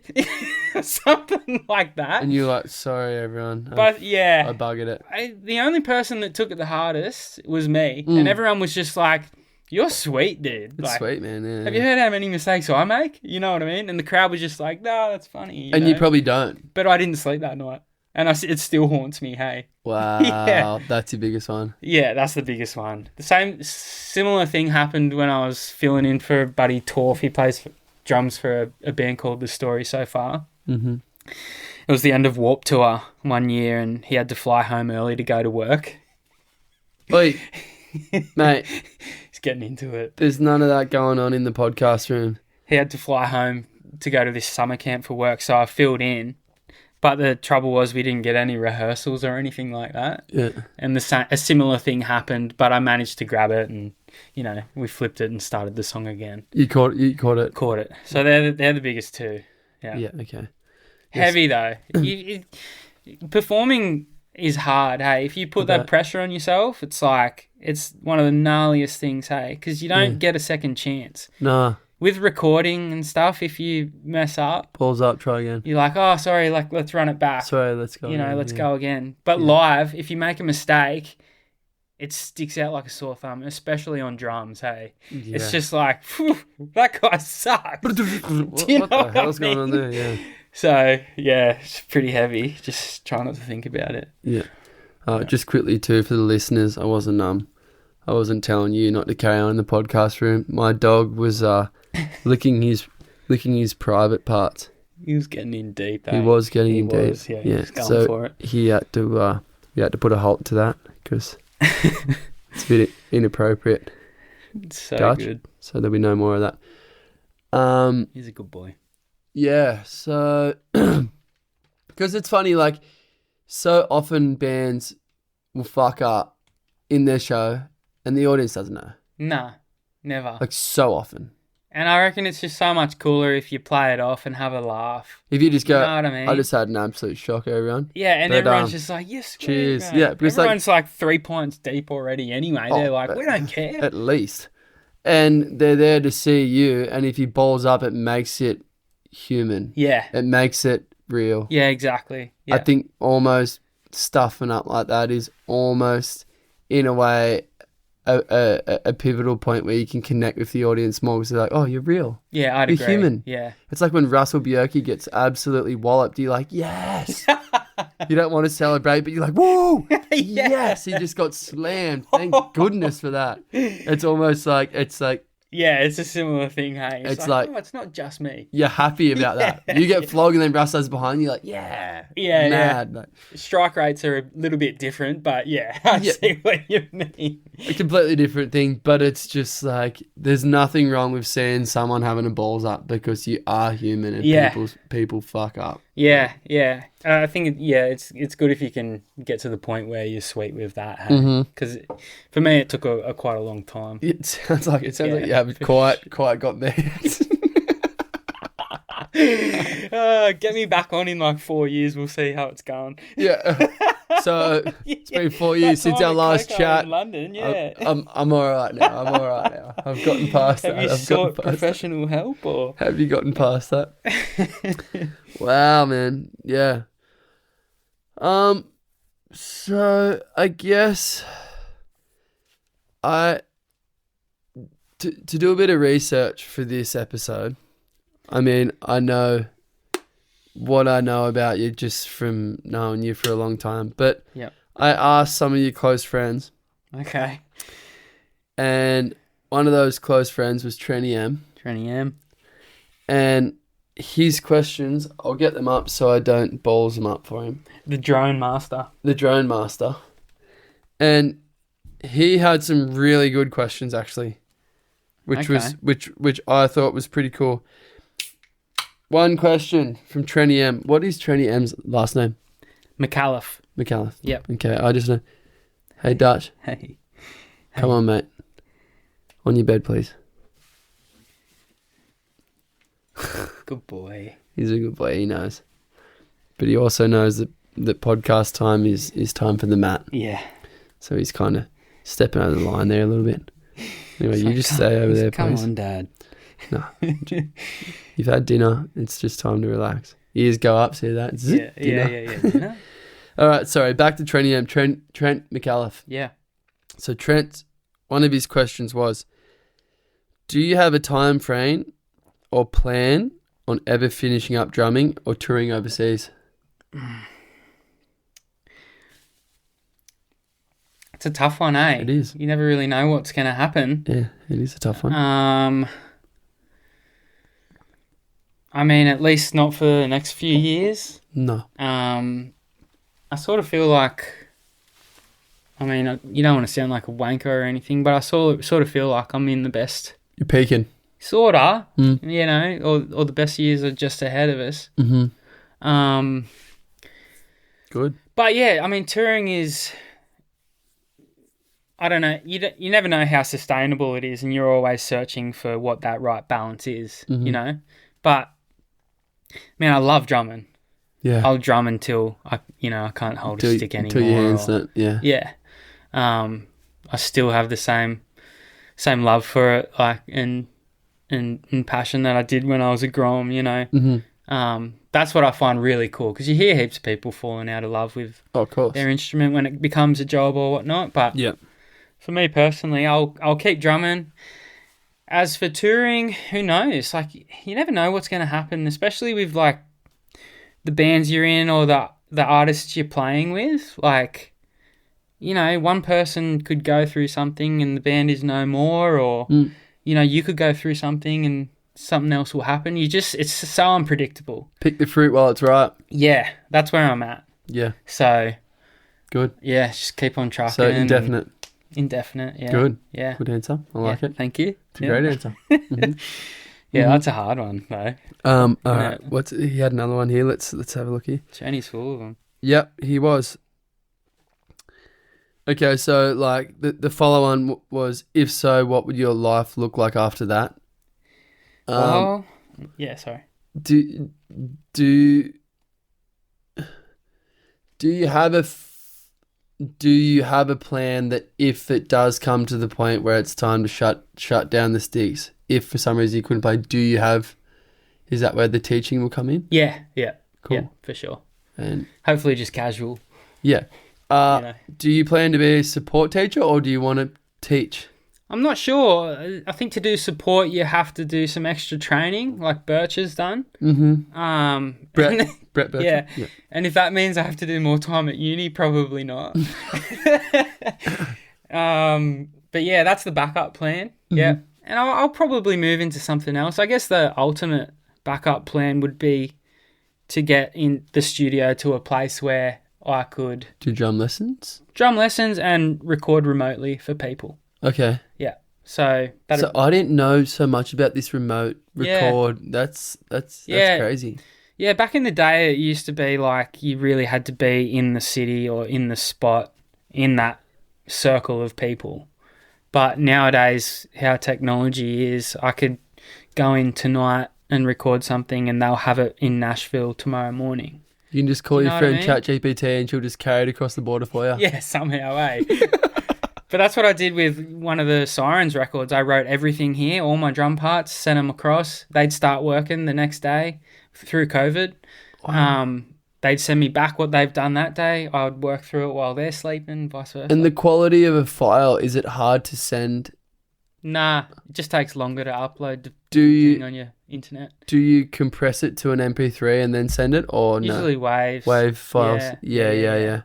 Something like that. And you're like, sorry, everyone. But yeah. I buggered it. The only person that took it the hardest was me. And everyone was just like, you're sweet, dude. It's like, sweet, man. Yeah, have you heard how many mistakes I make? You know what I mean? And the crowd was just like, no, that's funny. And you probably don't. But I didn't sleep that night. And it still haunts me, hey. Wow. Yeah. That's your biggest one. Yeah, that's the biggest one. Similar thing happened when I was filling in for Buddy Torf. He plays drums for a band called The Story So Far. Mm-hmm. It was the end of Warped Tour one year and he had to fly home early to go to work. Wait, mate. He's getting into it. There's none of that going on in the podcast room. He had to fly home to go to this summer camp for work, so I filled in. But the trouble was we didn't get any rehearsals or anything like that. Yeah. And a similar thing happened, but I managed to grab it and, you know, we flipped it and started the song again. You caught it? Caught it. So they're the biggest two. Yeah. Yeah, okay. Heavy though. Performing is hard, hey. If you put that pressure on yourself, it's like, it's one of the gnarliest things, hey, because you don't get a second chance. Nah. With recording and stuff, if you mess up, balls up, try again. You're like, oh, sorry, like let's run it back. Sorry, let's go. You know, let's go again. But live, if you make a mistake, it sticks out like a sore thumb, especially on drums. Hey, it's just like, that guy sucks. What the hell's going on there? Yeah. So yeah, it's pretty heavy. Just try not to think about it. Yeah. Just quickly too for the listeners, I wasn't telling you not to carry on in the podcast room. My dog was licking his private parts. He was getting in deep. He was getting in deep. Yeah, he was going so for it. We had to put a halt to that because it's a bit inappropriate. It's so Dutch, good. So there'll be no more of that. He's a good boy. Yeah. So because it's funny, like so often bands will fuck up in their show. And the audience doesn't know. Nah, never. Like, so often. And I reckon it's just so much cooler if you play it off and have a laugh. If you just go, you know what I mean? I just had an absolute shock, everyone. Yeah, and everyone's just like, yes, cheers. Bro. Yeah, because everyone's like 3 points deep already anyway. They're like, we don't care. At least. And they're there to see you. And if you balls up, it makes it human. Yeah. It makes it real. Yeah, exactly. Yeah. I think almost stuffing up like that is almost, in a way, a pivotal point where you can connect with the audience more because they're like, oh, you're real. Yeah, I'd you're agree. Human. Yeah. It's like when Russell Bjerke gets absolutely walloped, you're like, yes. You don't want to celebrate, but you're like, whoa, yes. He just got slammed. Thank goodness for that. It's almost like, yeah, it's a similar thing, hey. It's like, oh, it's not just me. You're happy about that. You get flogged and then Russell's behind you, like, yeah. Yeah, mad. Yeah. Strike rates are a little bit different, but yeah, I see what you mean. A completely different thing, but it's just like, there's nothing wrong with seeing someone having a balls up because you are human and people fuck up. Yeah, yeah. I think, it's good if you can get to the point where you're sweet with that. Because for me, it took quite a long time. It sounds like you haven't quite got there. Get me back on in like 4 years. We'll see how it's going. Yeah. So it's been 4 years since our last chat. In London, yeah. I'm all right now. I've gotten past that. Have you sought professional help or? Have you gotten past that? Wow, man. Yeah. So I guess to do a bit of research for this episode. I mean, I know what I know about you just from knowing you for a long time, but Yep. I asked some of your close friends, Okay. and one of those close friends was Trenny M. Trenny M. And his questions, I'll get them up so I don't balls them up for him. The drone master. The drone master. And he had some really good questions actually, which I thought was pretty cool. One question from Trenny M. What is Trenny M's last name? McAuliffe. McAuliffe. Yep. Okay, I just know. Hey, Dutch. Hey. Come on, mate. On your bed, please. Good boy. He's a good boy, he knows. But he also knows that podcast time is time for the mat. Yeah. So he's kind of stepping over the line there a little bit. Anyway, you just stay over there, come please. on, Dad. No. You've had dinner. It's just time to relax. Ears go up, see that? Zip, Yeah. Dinner? All right, sorry. Back to Trenny M. Trent McAuliffe. Yeah. So Trent, one of his questions was, do you have a time frame or plan on ever finishing up drumming or touring overseas? It's a tough one, eh? It is. You never really know what's going to happen. Yeah, it is a tough one. I mean, at least not for the next few years. No. I sort of feel like, I mean, you don't want to sound like a wanker or anything, but I sort of feel like I'm in the best. You're peaking. Sorta, you know, or the best years are just ahead of us. Mm-hmm. Good. But yeah, I mean, touring is, I don't know, you never know how sustainable it is, and you're always searching for what that right balance is, you know. But man, I love drumming. Yeah. I'll drum until I can't hold a stick anymore. Until your hands don't, yeah. Yeah. I still have the same love for it, like and passion that I did when I was a grom, you know. Mm-hmm. That's what I find really cool, because you hear heaps of people falling out of love with of course. their instrument when it becomes a job or whatnot. But yeah, for me personally, I'll keep drumming. As for touring, who knows? Like, you never know what's going to happen, especially with like the bands you're in or the artists you're playing with. Like, you know, one person could go through something and the band is no more, or you know, you could go through something and something else will happen. It's so unpredictable. Pick the fruit while it's ripe. Yeah, that's where I'm at. Yeah. So good. Yeah, just keep on trucking. So indefinite. Indefinite, yeah. Good. Yeah. Good answer. I like it. Thank you. It's a great answer. Mm-hmm. Yeah, that's a hard one though. All right. He had another one here. Let's have a look here. Johnny's full of them. Yep, he was. Okay, so like the follow-on was, if so, what would your life look like after that? Yeah, sorry. Do you have a plan that if it does come to the point where it's time to shut down the sticks, if for some reason you couldn't play, is that where the teaching will come in? Yeah. Cool. Yeah, for sure. And hopefully just casual. Yeah. Do you plan to be a support teacher or do you want to teach? I'm not sure. I think to do support, you have to do some extra training, like Birch has done. Mm-hmm. Brett Birch. Yeah. And if that means I have to do more time at uni, probably not. But yeah, that's the backup plan. Mm-hmm. Yeah. And I'll probably move into something else. I guess the ultimate backup plan would be to get in the studio to a place where I could do drum lessons and record remotely for people. Okay. Yeah. So I didn't know so much about this remote record. Yeah. That's crazy. Yeah, back in the day it used to be like you really had to be in the city or in the spot in that circle of people. But nowadays how technology is, I could go in tonight and record something and they'll have it in Nashville tomorrow morning. You can just call your friend ChatGPT and she'll just carry it across the border for you. Yeah, somehow, eh? But that's what I did with one of the Sirens records. I wrote everything here, all my drum parts, sent them across. They'd start working the next day through COVID. Wow. they'd send me back what they've done that day. I would work through it while they're sleeping, vice versa. And the quality of a file, is it hard to send? Nah, it just takes longer to upload depending on your internet. Do you compress it to an MP3 and then send it, or no? Usually waves. Wave files. Yeah.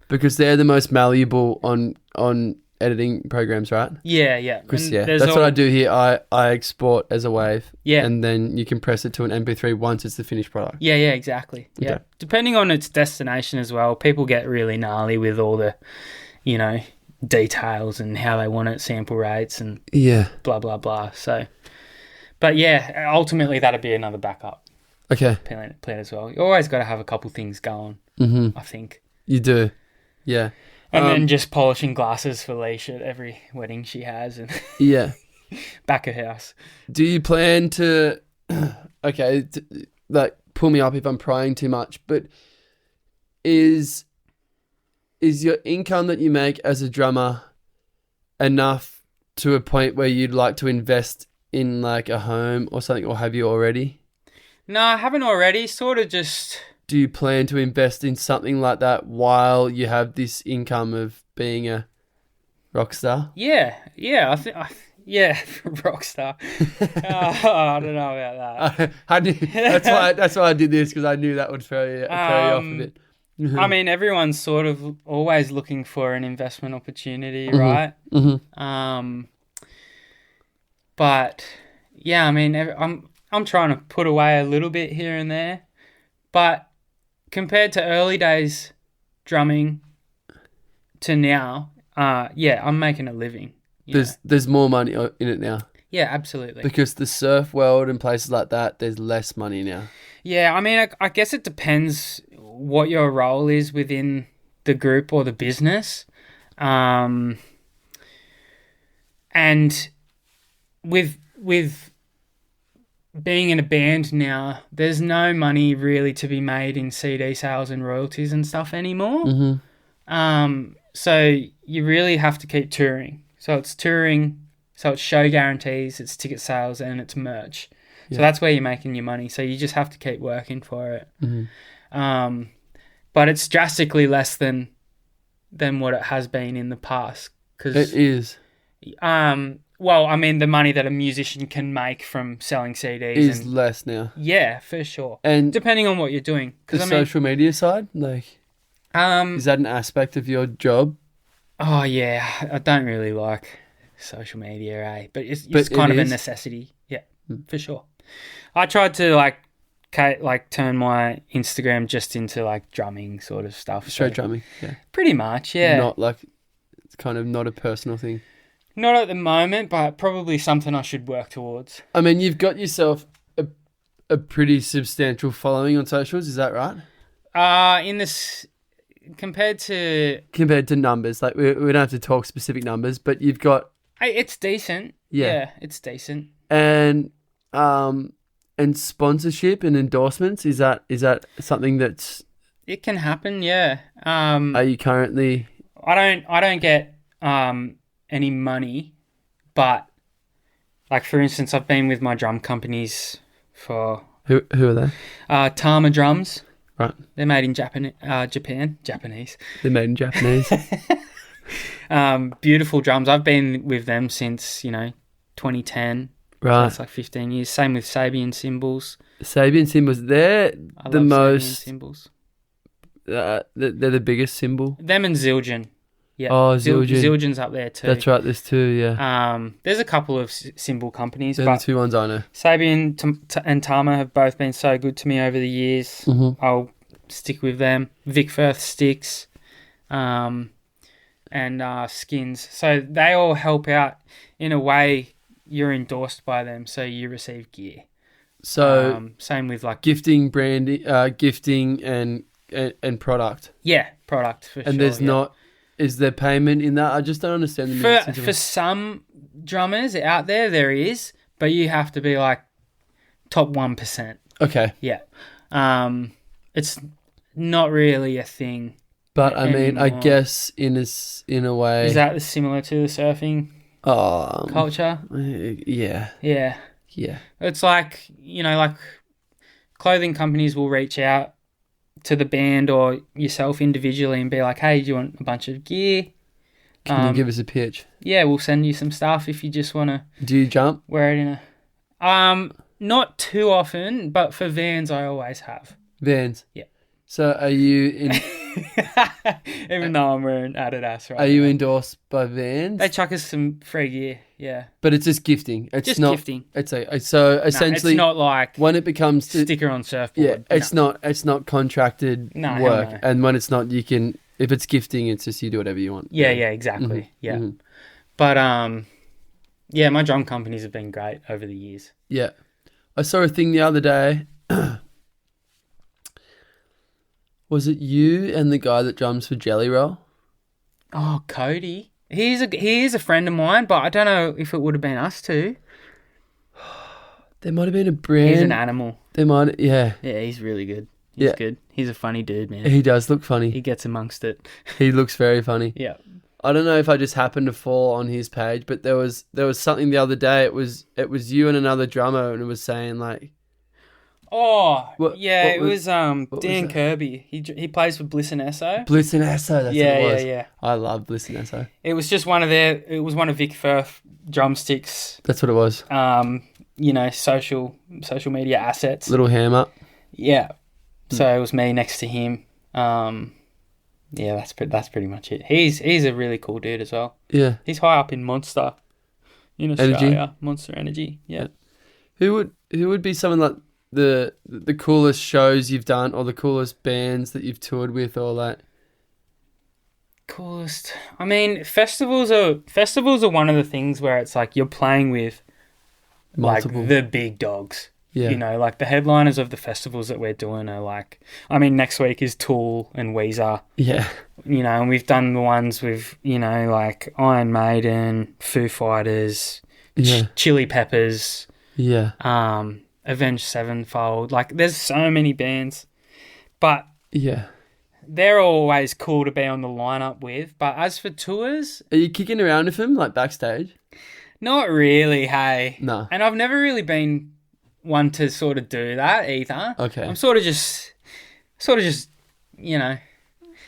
Because they're the most malleable on editing programs, right? Yeah. Because that's what I do here. I export as a wave. Yeah. And then you compress it to an MP3 once it's the finished product. Yeah, exactly. Yeah. Okay. Depending on its destination as well, people get really gnarly with all the, details and how they want it, sample rates and blah, blah, blah. So, but yeah, ultimately that'd be another backup. Okay. Plan as well. You always got to have a couple things going, I think. You do. Yeah. And then just polishing glasses for Leash at every wedding she has and back of house. Do you plan to, pull me up if I'm prying too much, but is your income that you make as a drummer enough to a point where you'd like to invest in like a home or something, or have you already? No, I haven't already. Sort of just... Do you plan to invest in something like that while you have this income of being a rock star? Yeah. I think, rock star. I don't know about that. That's why I did this, because I knew that would throw you off a bit. I mean, everyone's sort of always looking for an investment opportunity, right? But yeah, I mean, I'm trying to put away a little bit here and there, but compared to early days drumming to now, I'm making a living. There's more money in it now. Yeah, absolutely. Because the surf world and places like that, there's less money now. Yeah, I mean, I guess it depends what your role is within the group or the business. And with being in a band now, there's no money really to be made in CD sales and royalties and stuff anymore. So you really have to keep touring. So it's touring, so it's show guarantees, it's ticket sales, and it's merch. So that's where you're making your money. So you just have to keep working for it. But it's drastically less than what it has been in the past. Cause, it is. Well, I mean, the money that a musician can make from selling CDs is less now. Yeah, for sure. And depending on what you're doing. The social media side, is that an aspect of your job? Oh yeah, I don't really like social media, but it's kind of a necessity. Yeah, for sure. I tried to turn my Instagram just into like drumming sort of stuff. Straight drumming, yeah. Pretty much, yeah. Not like, it's kind of not a personal thing. Not at the moment, but probably something I should work towards. I mean, you've got yourself a pretty substantial following on socials, is that right? In this, compared to numbers, like we don't have to talk specific numbers, but you've got. It's decent. Yeah, it's decent. And sponsorship and endorsements, is that something that's? It can happen, yeah. Are you currently? I don't get any money, but like for instance, I've been with my drum companies for who are they? Tama drums. Right. They're made in Japan. Japanese. They're made in Japanese. Beautiful drums. I've been with them since 2010. Right. So it's like 15 years. Same with Sabian cymbals. Sabian cymbals. They're the most. Sabian cymbals. They're the biggest cymbal. Them and Zildjian. Yeah. Oh, Zildjian. Zildjian's up there too. That's right, there's two, yeah. There's a couple of cymbal companies. They're the two ones I know. Sabian and Tama have both been so good to me over the years. I'll stick with them. Vic Firth sticks, and skins. So they all help out in a way. You're endorsed by them, so you receive gear. So same with like gifting, branding, gifting, and product. Yeah, product for sure. And there's not. Is there payment in that? I just don't understand the for some drummers out there is, but you have to be like top 1%. Okay. Yeah. It's not really a thing. But I mean, I guess in a way, is that similar to the surfing culture? Yeah. Yeah. Yeah. It's like like clothing companies will reach out to the band or yourself individually and be like, hey, do you want a bunch of gear? Can you give us a pitch? Yeah, we'll send you some stuff if you just want to. Do you jump? Wear it in a. Not too often, but for Vans, I always have. Vans? Yeah. So are you in... Even though I'm wearing Adidas right Are you now. endorsed by Vans? They chuck us some free gear, yeah. But it's just gifting. It's just not gifting. It's so essentially it's not like when it becomes to, sticker on surfboard. yeah, it's not contracted No, work. no. And when it's not, you can, if it's gifting, it's just you do whatever you want. Yeah, exactly. Mm-hmm. Yeah. Mm-hmm. But yeah, my drum companies have been great over the years. Yeah. I saw a thing the other day. Was it you and the guy that drums for Jelly Roll? Oh, Cody. He is a friend of mine, but I don't know if it would have been us two. There might have been a brand. He's an animal. There might, yeah. Yeah, he's really good. He's good. He's a funny dude, man. He does look funny. He gets amongst it. He looks very funny. Yeah. I don't know if I just happened to fall on his page, but there was something the other day. It was you and another drummer, and it was saying like, oh, what it was Dan Kirby. He plays for Bliss and Esso. Bliss and Esso. That's what it was. Yeah. I love Bliss and Esso. It was just one of Vic Firth drumsticks. That's what it was. Social media assets. Little hammer. Yeah. So it was me next to him. Yeah, that's pretty much it. He's a really cool dude as well. Yeah. He's high up in Monster in Australia. Energy? Monster Energy. Yeah. Who would be some of like the coolest shows you've done or the coolest bands that you've toured with or like? Coolest. I mean, festivals are one of the things where it's like you're playing with Multiple. like the big dogs. Yeah. You know, like the headliners of the festivals that we're doing are like, I mean, next week is Tool and Weezer. Yeah. You know, and we've done the ones with, you know, like Iron Maiden, Foo Fighters, Yeah. Chili Peppers, Yeah. Avenged Sevenfold. Like, there's so many bands, but Yeah. they're always cool to be on the lineup with. But as for tours, Are you kicking around with him like backstage? not really. Hey, No. and I've never really been one to sort of do that either. Okay. I'm sort of just, you know,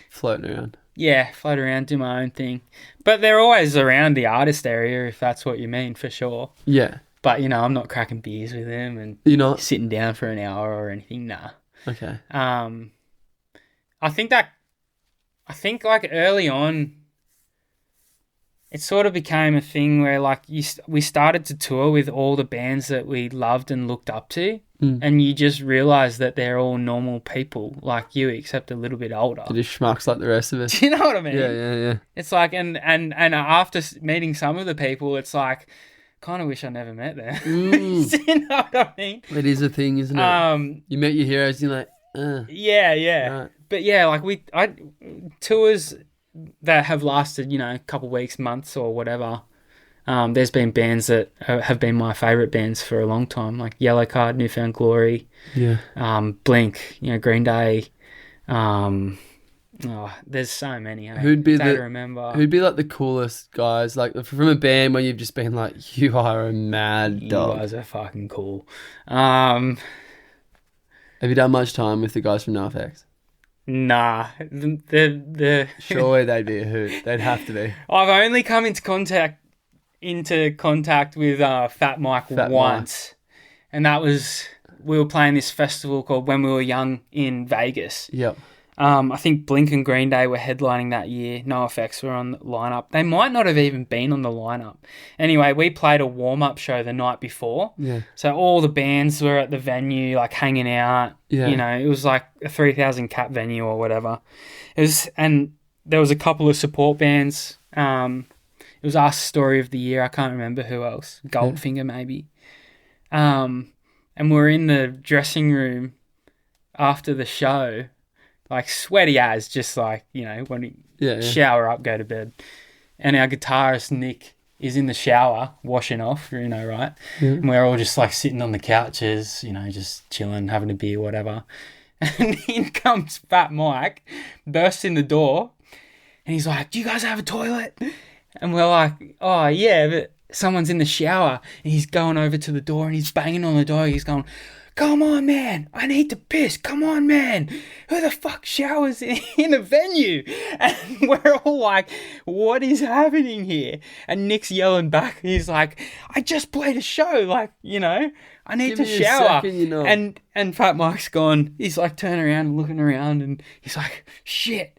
Floating around. yeah, float around, do my own thing. But they're always around the artist area, if that's what you mean, for sure. Yeah. But, you know, I'm not cracking beers with them and You're not? sitting down for an hour or anything, nah. Okay. I think like early on, it sort of became a thing where like we started to tour with all the bands that we loved and looked up to, and you just realize that they're all normal people like you, except a little bit older. They're just schmucks like the rest of us. Do you know what I mean? Yeah. It's like, and after meeting some of the people, it's like, kind of wish I never met them. Do you know what I mean? It is a thing, isn't it? You met your heroes, you're like, Yeah. Right. But yeah, like tours that have lasted, you know, a couple of weeks, months or whatever. There's been bands that have been my favourite bands for a long time, like Yellow Card, Newfound Glory, Blink, you know, Green Day. There's so many. Who'd be remember? Who'd be like the coolest guys, like from a band where you've just been like, you are a mad dog. You guys are fucking cool. Have you done much time with the guys from NoFX? Nah, the Surely they'd be a hoot. They'd have to be. I've only come into contact with Fat Mike once, and that was we were playing this festival called When We Were Young in Vegas. Yep. I think Blink and Green Day were headlining that year. NoFX were on the lineup. They might not have even been on the lineup. Anyway, we played a warm-up show the night before. Yeah. So all the bands were at the venue, like hanging out. Yeah. You know, it was like a 3,000 cap venue or whatever. And there was a couple of support bands. It was Us Story of the Year. I can't remember who else. Goldfinger maybe. And we're in the dressing room after the show, like sweaty as, just like, you know, when you shower up, go to bed. And our guitarist, Nick, is in the shower, washing off, you know, right? Yeah. And we're all just like sitting on the couches, you know, just chilling, having a beer, whatever. And in comes Fat Mike, bursts in the door, and he's like, "Do you guys have a toilet?" And we're like, "Oh, yeah, but someone's in the shower." And he's going over to the door and he's banging on the door. He's going, come on, man, I need to piss. Come on, man. Who the fuck showers in a venue? And we're all like, what is happening here? And Nick's yelling back. He's like, I just played a show. Like, you know, I need to shower. And Fat Mike's gone. He's like turning around and looking around and he's like, shit.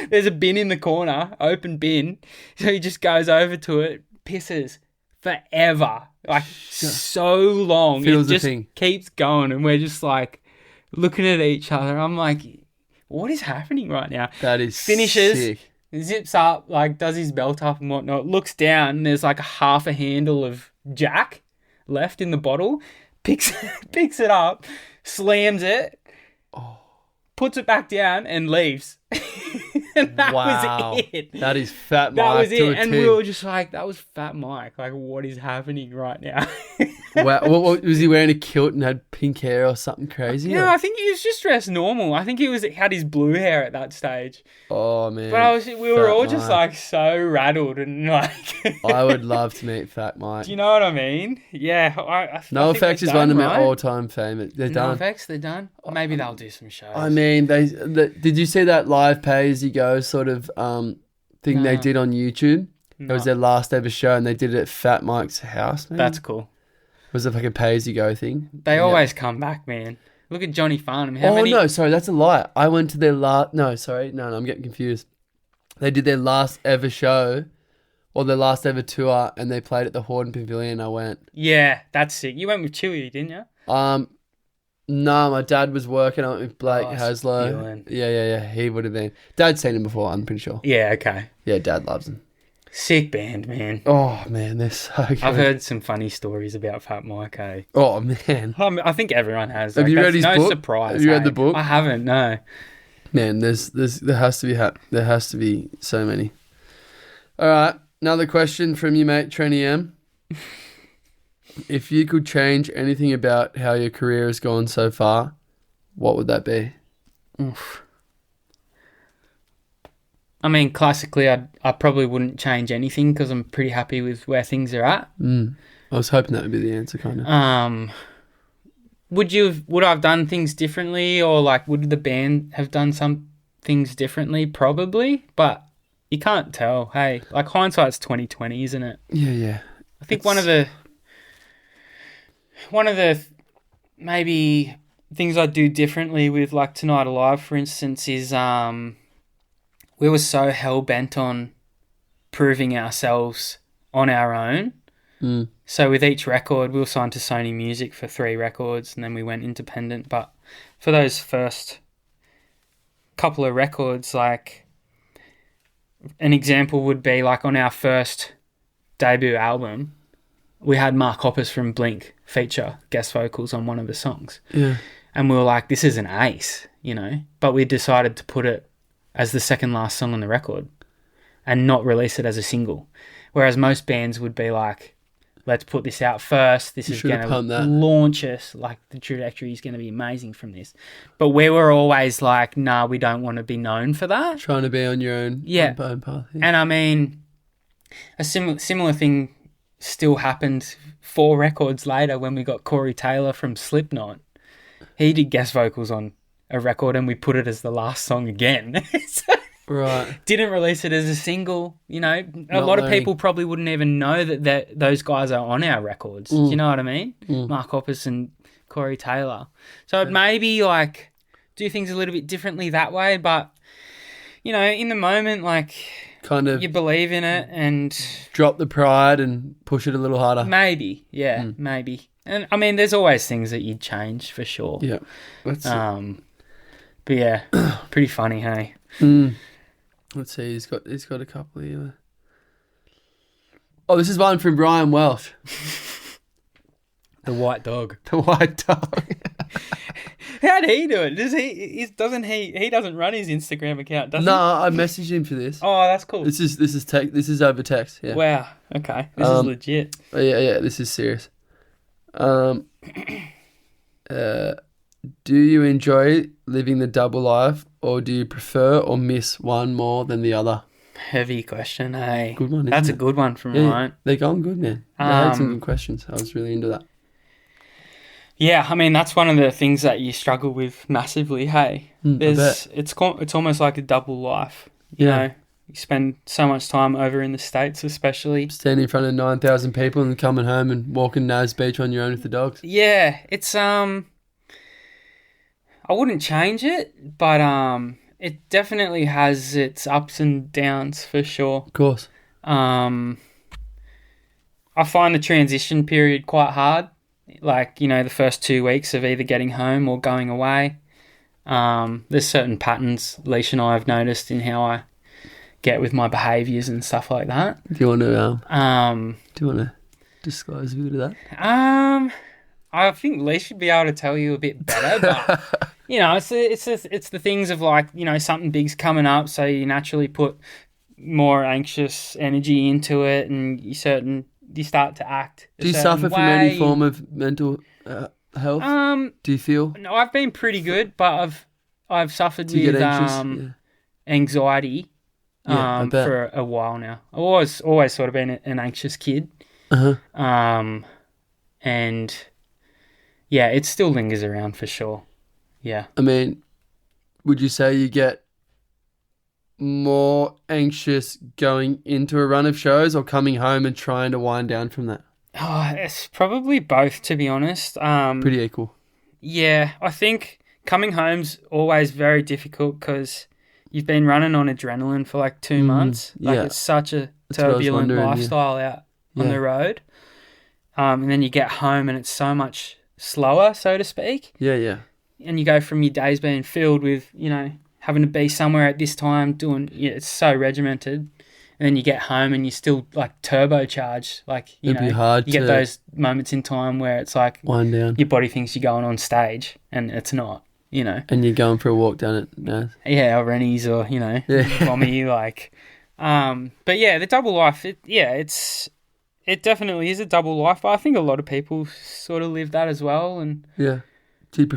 There's a bin in the corner, open bin. So he just goes over to it, pisses forever. Like so long. It just keeps going and we're just like looking at each other. I'm like, what is happening right now? That is finishes, sick. Zips up, like does his belt up and whatnot, looks down and there's like half a handle of Jack left in the bottle, picks it up, slams it, puts it back down and leaves. And that was it. That is Fat Mike. That was it. And we were just like, that was Fat Mike. Like, what is happening right now? Wow. What, was he wearing a kilt and had pink hair or something crazy? No, I think he was just dressed normal. I think he had his blue hair at that stage. Oh, man. But we were all just like so rattled and like... I would love to meet Fat Mike. Do you know what I mean? Yeah. NoFX is one of my all-time favourites. They're done. NoFX, they're done? Maybe they'll do some shows. I mean, did you see that live pay-as-you-go sort of thing they did on YouTube? No. It was their last ever show and they did it at Fat Mike's house, man. That's cool. Was it like a pay-as-you-go thing? They always come back, man. Look at Johnny Farnham. No, sorry, that's a lie. I went to their last... No, sorry. No, I'm getting confused. They did their last ever show or their last ever tour and they played at the Horden Pavilion. I went. Yeah, that's sick. You went with Chewy, didn't you? No, my dad was working. I went with Blake Haslow. Yeah. He would have been. Dad's seen him before, I'm pretty sure. Yeah, okay. Yeah, Dad loves him. Sick band, man. Oh, man, they're so good. I've heard some funny stories about Fat Mike, eh? Oh, man. I think everyone has. Have you read his book? No surprise. Have you read the book? I haven't, no. Man, there has to be so many. All right, another question from you, mate, Trenny M. If you could change anything about how your career has gone so far, what would that be? Oof. I mean, classically, I probably wouldn't change anything because I'm pretty happy with where things are at. I was hoping that would be the answer, kind of. Would I have done things differently, or like would the band have done some things differently? Probably, but you can't tell. Hey, like hindsight's 20/20, isn't it? Yeah. I think one of the maybe things I'd do differently with like Tonight Alive, for instance, is we were so hell-bent on proving ourselves on our own. So with each record, we were signed to Sony Music for 3 records and then we went independent. But for those first couple of records, like an example would be like on our first debut album, we had Mark Hoppus from Blink feature guest vocals on one of the songs. Yeah. And we were like, this is an ace, you know, but we decided to put it as the second last song on the record and not release it as a single. Whereas most bands would be like, let's put this out first. This is going to launch us. Like the trajectory is going to be amazing from this. But we were always like, nah, we don't want to be known for that. Trying to be on your own, own path. Yeah. And I mean, a similar thing still happened 4 records later when we got Corey Taylor from Slipknot. He did guest vocals on a record and we put it as the last song again. So, right. Didn't release it as a single. You know, a lot of people probably wouldn't even know that those guys are on our records. Do you know what I mean? Mark Hoppus and Corey Taylor. So I'd maybe like do things a little bit differently that way, but you know, in the moment, like kind of you believe in it and drop the pride and push it a little harder. Maybe, yeah, maybe. And I mean, there's always things that you'd change for sure. Yeah. But yeah, pretty funny, hey. Let's see, he's got a couple here. Oh, this is one from Brian Welsh. The white dog. The white dog. How'd he do it? He doesn't run his Instagram account, does he? No, I messaged him for this. Oh, that's cool. This is over text. Yeah. Wow. Okay. This is legit. Yeah, this is serious. Do you enjoy living the double life, or do you prefer or miss one more than the other? Heavy question, hey. Good one. That's a good one from Ryan. They're going good, man. They had some good questions. I was really into that. Yeah, I mean, that's one of the things that you struggle with massively, hey? I bet. It's almost like a double life, you Yeah. know? You spend so much time over in the States especially. Standing in front of 9,000 people and coming home and walking Naz Beach on your own with the dogs. Yeah, it's I wouldn't change it, but it definitely has its ups and downs for sure. Of course. I find the transition period quite hard. Like, you know, the first 2 weeks of either getting home or going away. There's certain patterns Leash and I have noticed in how I get with my behaviours and stuff like that. Do you want to disclose a bit of that? I think Leash should be able to tell you a bit better, but you know, it's the things of like, you know, something big's coming up, so you naturally put more anxious energy into it, and you start to act. Do you suffer from any form of mental health? Do you feel? No, I've been pretty good, but I've suffered Do you with get anxious? anxiety I bet. for a while now. I've always sort of been an anxious kid. Uh-huh. And yeah, it still lingers around for sure. Yeah. I mean, would you say you get more anxious going into a run of shows or coming home and trying to wind down from that? Oh, it's probably both, to be honest. Pretty equal. Yeah, I think coming home's always very difficult because you've been running on adrenaline for like 2 months. Like yeah. It's such a That's what I was turbulent wondering, lifestyle out on Yeah. the road. And then you get home and it's so much slower, so to speak. Yeah. And you go from your days being filled with, you know, having to be somewhere at this time it's so regimented. And then you get home and you still like turbocharged. Like, you It'd be know, hard you get to those moments in time where it's like wind down. your body thinks you're going on stage and it's not, you know. And you're going for a walk down it now. Yeah, or Rennie's or, you know, Bommy, like. But yeah, the double life, it definitely is a double life. But I think a lot of people sort of live that as well. And Yeah. Do you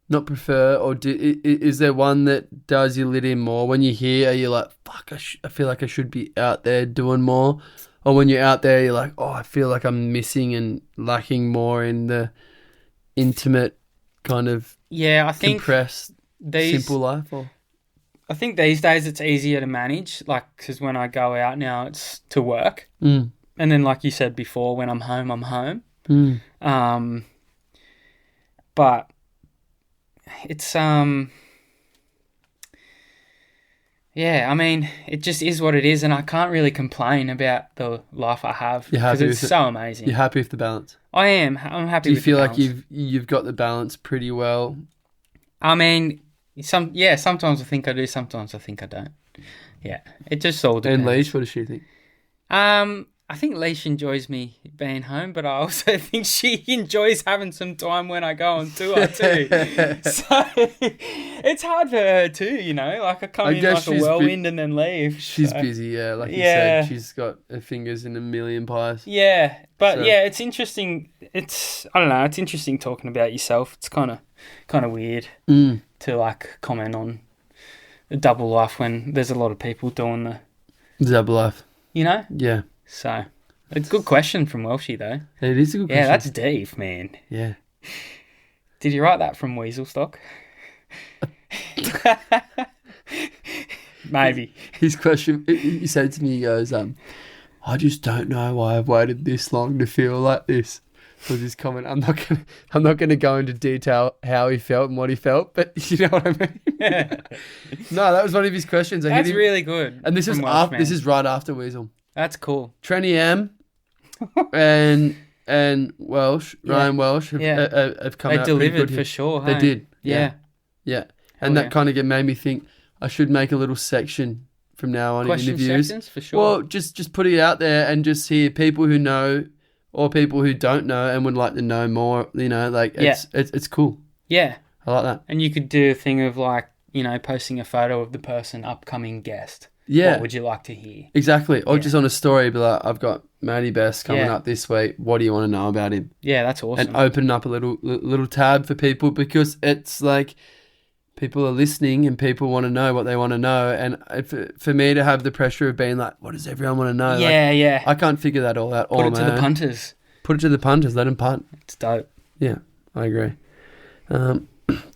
not prefer, or is there one that does you lit in more? When you're here, are you like, fuck, I feel like I should be out there doing more? Or when you're out there, you're like, oh, I feel like I'm missing and lacking more in the intimate kind of yeah, I think compressed, simple life? Or? I think these days it's easier to manage, like, because when I go out now, it's to work. Mm. And then, like you said before, when I'm home, I'm home. Mm. But it's, yeah, I mean, it just is what it is, and I can't really complain about the life I have You're happy because it's with it? so amazing. You're happy with the balance? I am. I'm happy Do you with feel the like balance. you've got the balance pretty well? I mean, sometimes I think I do, sometimes I think I don't. Yeah, it just all depends. And Leash, what does she think? I think Leash enjoys me being home, but I also think she enjoys having some time when I go on tour too. So it's hard for her too, you know. Like I come in like a whirlwind and then leave. She's so. busy, yeah. Like you said, she's got her fingers in a million pies. Yeah, but yeah, it's interesting. I don't know. It's interesting talking about yourself. It's kind of weird to like comment on a double life when there's a lot of people doing the double life. You know? Yeah. So, it's a good question from Welshie, though. It is a good question. Yeah, that's deep, man. Yeah. Did you write that from Weasel Stock? Maybe. His question, he said to me, he goes, I just don't know why I've waited this long to feel like this. Was his comment. I'm not gonna go into detail how he felt and what he felt, but you know what I mean? No, that was one of his questions. That's really good. And this is right after Weasel. That's cool. Trenny M and Welsh, Ryan Welsh have come out. They delivered for sure. They did. Yeah. And that kind of made me think I should make a little section from now on in interviews. Sections for sure. Well, just put it out there and just hear people who know or people who don't know and would like to know more. You know, like it's cool. Yeah, I like that. And you could do a thing of like, you know, posting a photo of the person upcoming guest. Yeah. What would you like to hear? Exactly. Or just on a story, be like, I've got Matty Best coming up this week. What do you want to know about him? Yeah, that's awesome. And open up a little tab for people because it's like people are listening and people want to know what they want to know. And for me to have the pressure of being like, what does everyone want to know? Yeah, I can't figure that all out. Put it to the punters. Put it to the punters. Let them punt. It's dope. Yeah, I agree.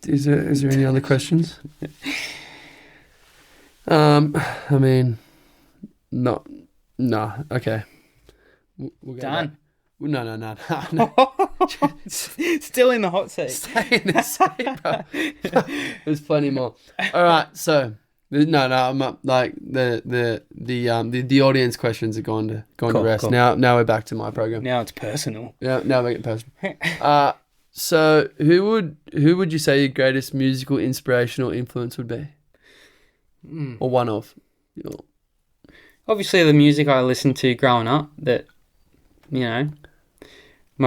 Is there any other questions? I mean, no. Okay. We'll go Done. back. No. Still in the hot seat. Stay in the seat, bro. There's plenty more. All right, so no, I'm up, like the audience questions are gone to rest. Cool. Now we're back to my program. Now it's personal. Yeah, now we're getting personal. So who would you say your greatest musical inspiration or influence would be? Or one of? Obviously, the music I listened to growing up that, my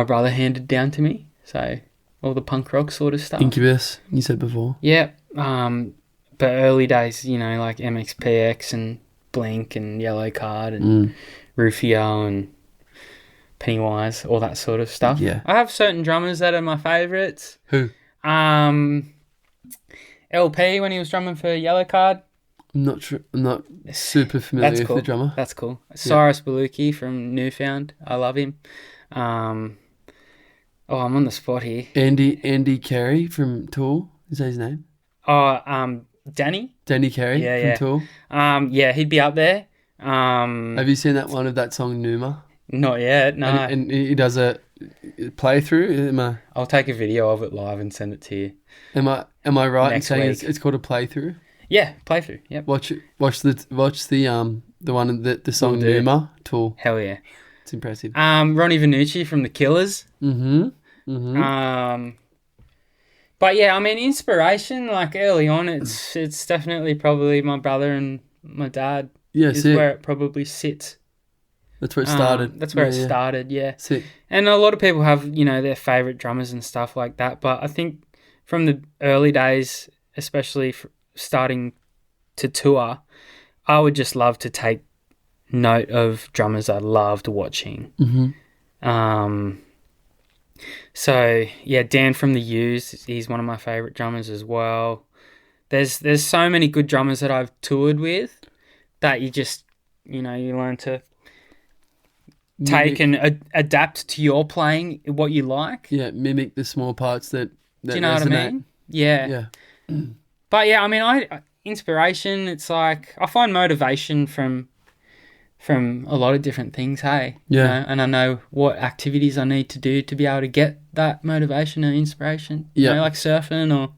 brother handed down to me. So all the punk rock sort of stuff. Incubus, you said before. Yeah. But early days, like MXPX and Blink and Yellow Card and Rufio and Pennywise, all that sort of stuff. Yeah. I have certain drummers that are my favourites. Who? LP when he was drumming for Yellow Card. I'm not super familiar with the drummer. That's cool. Cyrus Baluki from Newfound. I love him. I'm on the spot here. Andy Carey from Tool. Is that his name? Danny Carey from Tool. He'd be up there. Have you seen that one of that song Numa? Not yet, no. And he does a playthrough. I'll take a video of it live and send it to you. Am I right in saying week. it's called a playthrough? Yeah, playthrough. Yep. Watch the one the song Numa Tool. Hell yeah. It's impressive. Ronnie Vannucci from The Killers. But yeah, I mean, inspiration, like early on, it's definitely probably my brother and my dad. Yeah, is where it probably sits. That's where it started. That's where it started, yeah. Sick. And a lot of people have, their favourite drummers and stuff like that. But I think from the early days, especially starting to tour, I would just love to take note of drummers I loved watching. So yeah, Dan from the U's, he's one of my favourite drummers as well. There's so many good drummers that I've toured with that you just you learn to take and adapt to your playing, what you like. Yeah, mimic the small parts that do you know resonate. what I mean? Yeah. But yeah, I mean, inspiration, it's like I find motivation from a lot of different things, hey? Yeah. And I know what activities I need to do to be able to get that motivation and inspiration. Yeah. Like surfing or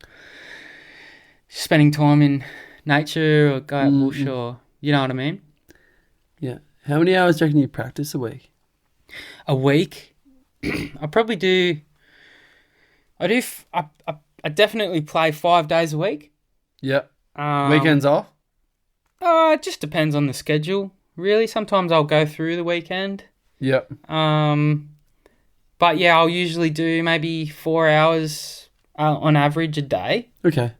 spending time in nature or go out bush or, you know what I mean? Yeah. How many hours do you reckon you practice a week? A week? I probably do... I definitely play 5 days a week. Yep. Weekends off? It just depends on the schedule, really. Sometimes I'll go through the weekend. Yep. But yeah, I'll usually do maybe 4 hours on average a day. Okay.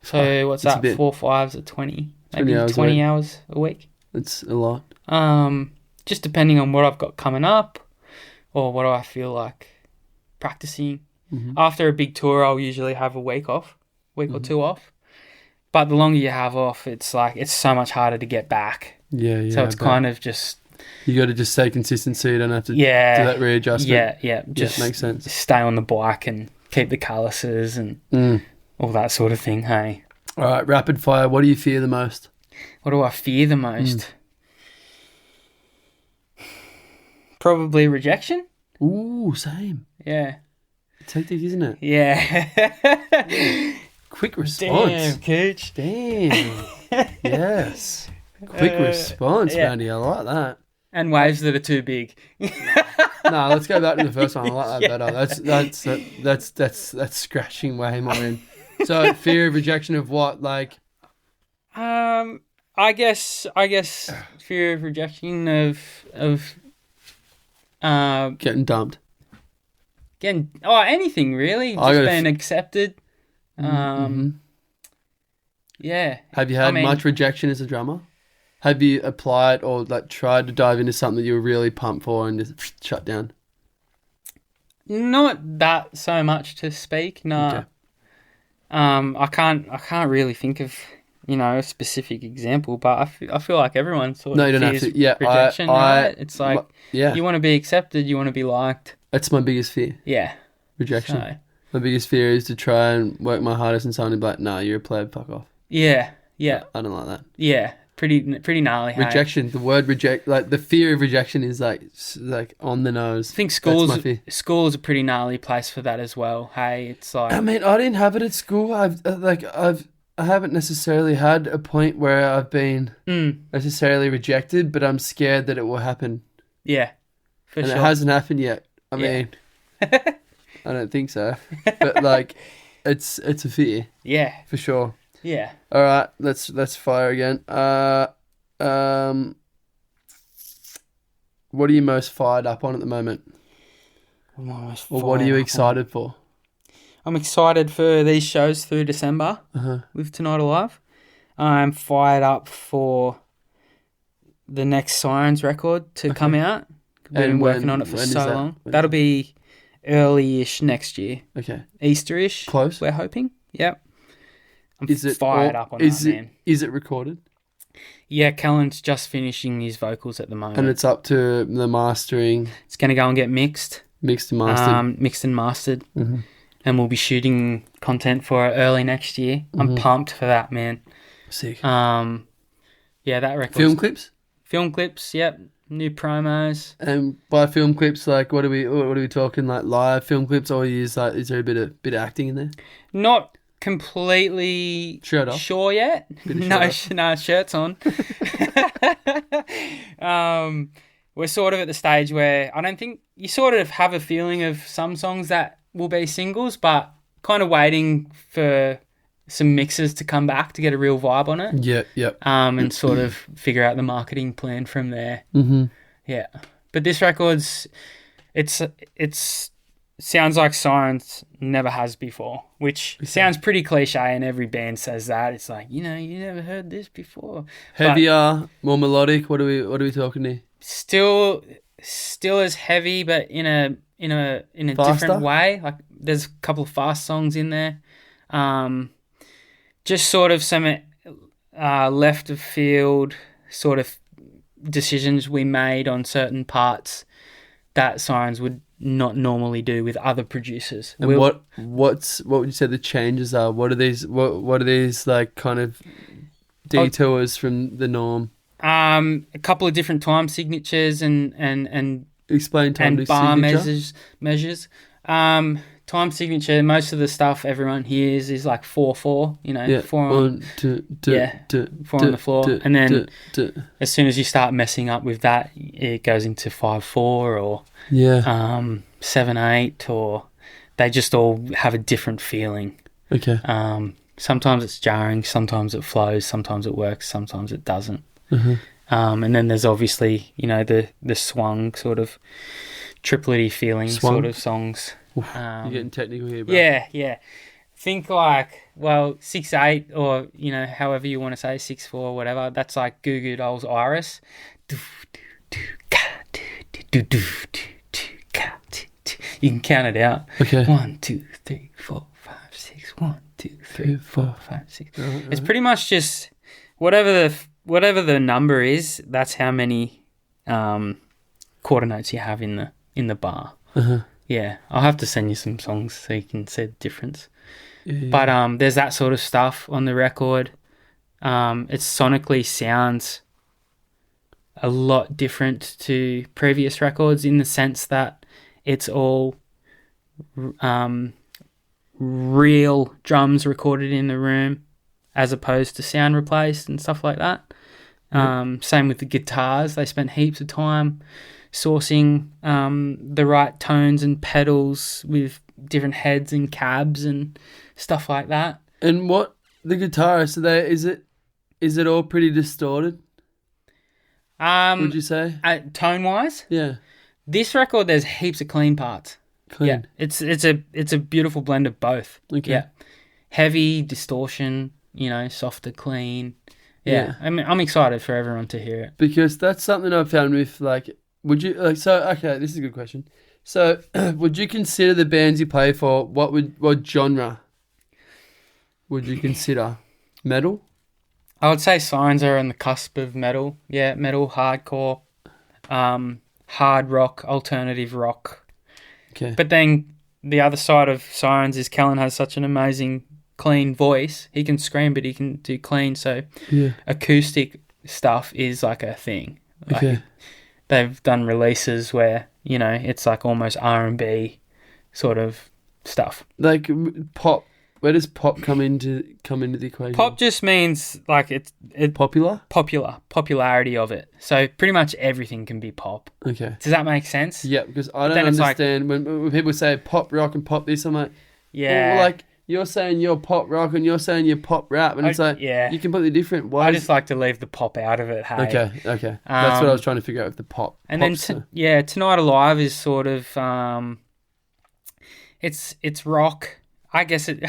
So what's that? 4 5s at 20. Maybe 20 hours a week. That's a lot. Just depending on what I've got coming up or what I feel like practicing. After a big tour, I'll usually have a week or two off. But the longer you have off, it's like it's so much harder to get back. Yeah. So it's kind of just... You got to just stay consistent so you don't have to do that readjustment. Yeah. Just makes sense. Stay on the bike and keep the calluses and all that sort of thing, hey? All right, rapid fire. What do you fear the most? What do I fear the most? Probably rejection. Ooh, same. Yeah. It's hectic, isn't it? Yeah. Quick response. Damn, Cooch. Damn. Yes. Quick response, Matty. I like that. And waves that are too big. No, let's go back to the first one. I like that better. That's scratching way more in. So fear of rejection of what? Like, I guess fear of rejection of getting dumped. Anything really. Just being accepted. Yeah. Have you had much rejection as a drummer? Have you applied or like tried to dive into something that you were really pumped for and just shut down? Not that so much to speak. No. Okay. I can't really think of a specific example, but I feel like everyone sort of fears rejection, right? It's like you want to be accepted, you want to be liked. That's my biggest fear. Yeah. Rejection. So, My biggest fear is to try and work my hardest and someone be like, nah, you're a pleb, fuck off. yeah. I don't like that. Yeah. Pretty gnarly. Hey? Rejection, the word reject, like the fear of rejection is like on the nose. I think school's a pretty gnarly place for that as well. Hey, it's like... I mean, I didn't have it at school. I haven't necessarily had a point where I've been necessarily rejected, but I'm scared that it will happen. Yeah, for sure. And it hasn't happened yet. I mean, I don't think so. But like, it's a fear. Yeah. For sure. Yeah. All right, let's fire again. What are you most fired up on at the moment? Or what are you excited for? I'm excited for these shows through December with Tonight Alive. I'm fired up for the next Sirens record to come out. We've been working on it for so long. That'll be early-ish next year. Okay. Easter-ish. Close. We're hoping. Yep. I'm fired up on that, man. Is it recorded? Yeah, Kellen's just finishing his vocals at the moment. And it's up to the mastering. It's going to go and get mixed. Mixed and mastered. Mixed and mastered. Mm-hmm. And we'll be shooting content for it early next year. Mm-hmm. I'm pumped for that, man. Sick. Yeah, that record. Film clips? Film clips, yep. New promos. And by film clips, like what are we talking, like live film clips, or is there a bit of acting in there? Not completely sure yet. No, shirt's on. We're sort of at the stage where I don't think you sort of have a feeling of some songs that will be singles, but kind of waiting for some mixes to come back to get a real vibe on it. Yeah. And sort of figure out the marketing plan from there. Mm-hmm. Yeah. But this record's it's sounds like Sirens never has before, which sounds pretty cliche, and every band says that. It's like, you never heard this before. Heavier, more melodic. What are we talking here? Still as heavy, but in a different way. Like there's a couple of fast songs in there. Just sort of some left of field sort of decisions we made on certain parts that Sirens would not normally do with other producers. And what would you say the changes are? What are these like kind of detours from the norm? A couple of different time signatures and explain time and bar measures. Time signature, most of the stuff everyone hears is like 4/4, 4 on, 4 on the floor, and then as soon as you start messing up with that, it goes into 5/4 or 7/8, or they just all have a different feeling. Okay. Sometimes it's jarring, sometimes it flows, sometimes it works, sometimes it doesn't. Mm-hmm. And then there's obviously the swung sort of triplety feeling sort of songs. You're getting technical here, bro. Yeah. Think like, 6/8 or, however you want to say, 6/4, whatever. That's like Goo Goo Dolls' Iris. You can count it out. Okay. 1, 2, 3, 4, 5, 6. 1, 2, 3, 4, 5, 6. It's pretty much just whatever the number is, that's how many quarter notes you have in the bar. Uh-huh. Yeah, I'll have to send you some songs so you can see the difference. Yeah. But there's that sort of stuff on the record. It sonically sounds a lot different to previous records in the sense that it's all real drums recorded in the room as opposed to sound replaced and stuff like that. Same with the guitars. They spent heaps of time sourcing the right tones and pedals with different heads and cabs and stuff like that. And what the guitarists is it all pretty distorted? Would you say tone wise? Yeah. This record, there's heaps of clean parts. Clean. Yeah, it's a beautiful blend of both. Okay. Yeah, heavy distortion, softer clean. Yeah. I mean, I'm excited for everyone to hear it because that's something I've found with would you this is a good question. So, would you consider the bands you play for, what genre would you consider? Metal? I would say Sirens are on the cusp of metal. Yeah, metal, hardcore, hard rock, alternative rock. Okay. But then the other side of Sirens is Kellen has such an amazing clean voice. He can scream, but he can do clean. So acoustic stuff is like a thing. Like Okay. they've done releases where, you know, it's like almost R&B sort of stuff. Like pop. Where does pop come into the equation? Pop just means like it's popularity of it. So pretty much everything can be pop. Okay. Does that make sense? Yeah, because I don't understand when people say pop rock and pop this. I'm like, yeah, well, like you're saying you're pop rock and you're saying you're pop rap, and it's like you're completely different. Why? I just like to leave the pop out of it. Hey. Okay. That's what I was trying to figure out with the pop. And then Tonight Alive is sort of it's rock. I guess it.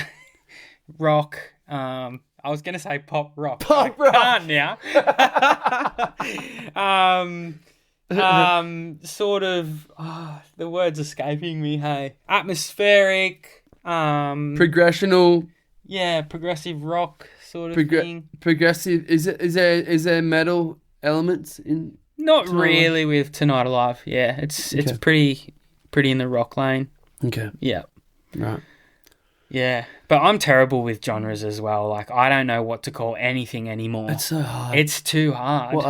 Rock. I was gonna say pop rock. Pop rock. Can't now. Sort of. The word's escaping me. Hey, atmospheric. Progressional. Yeah, progressive rock sort of thing. Progressive. Is there metal elements in? Not really with Tonight Alive. Yeah, it's pretty in the rock lane. Okay. Yeah. Right. Yeah, but I'm terrible with genres as well. Like, I don't know what to call anything anymore. It's so hard. It's too hard. Well,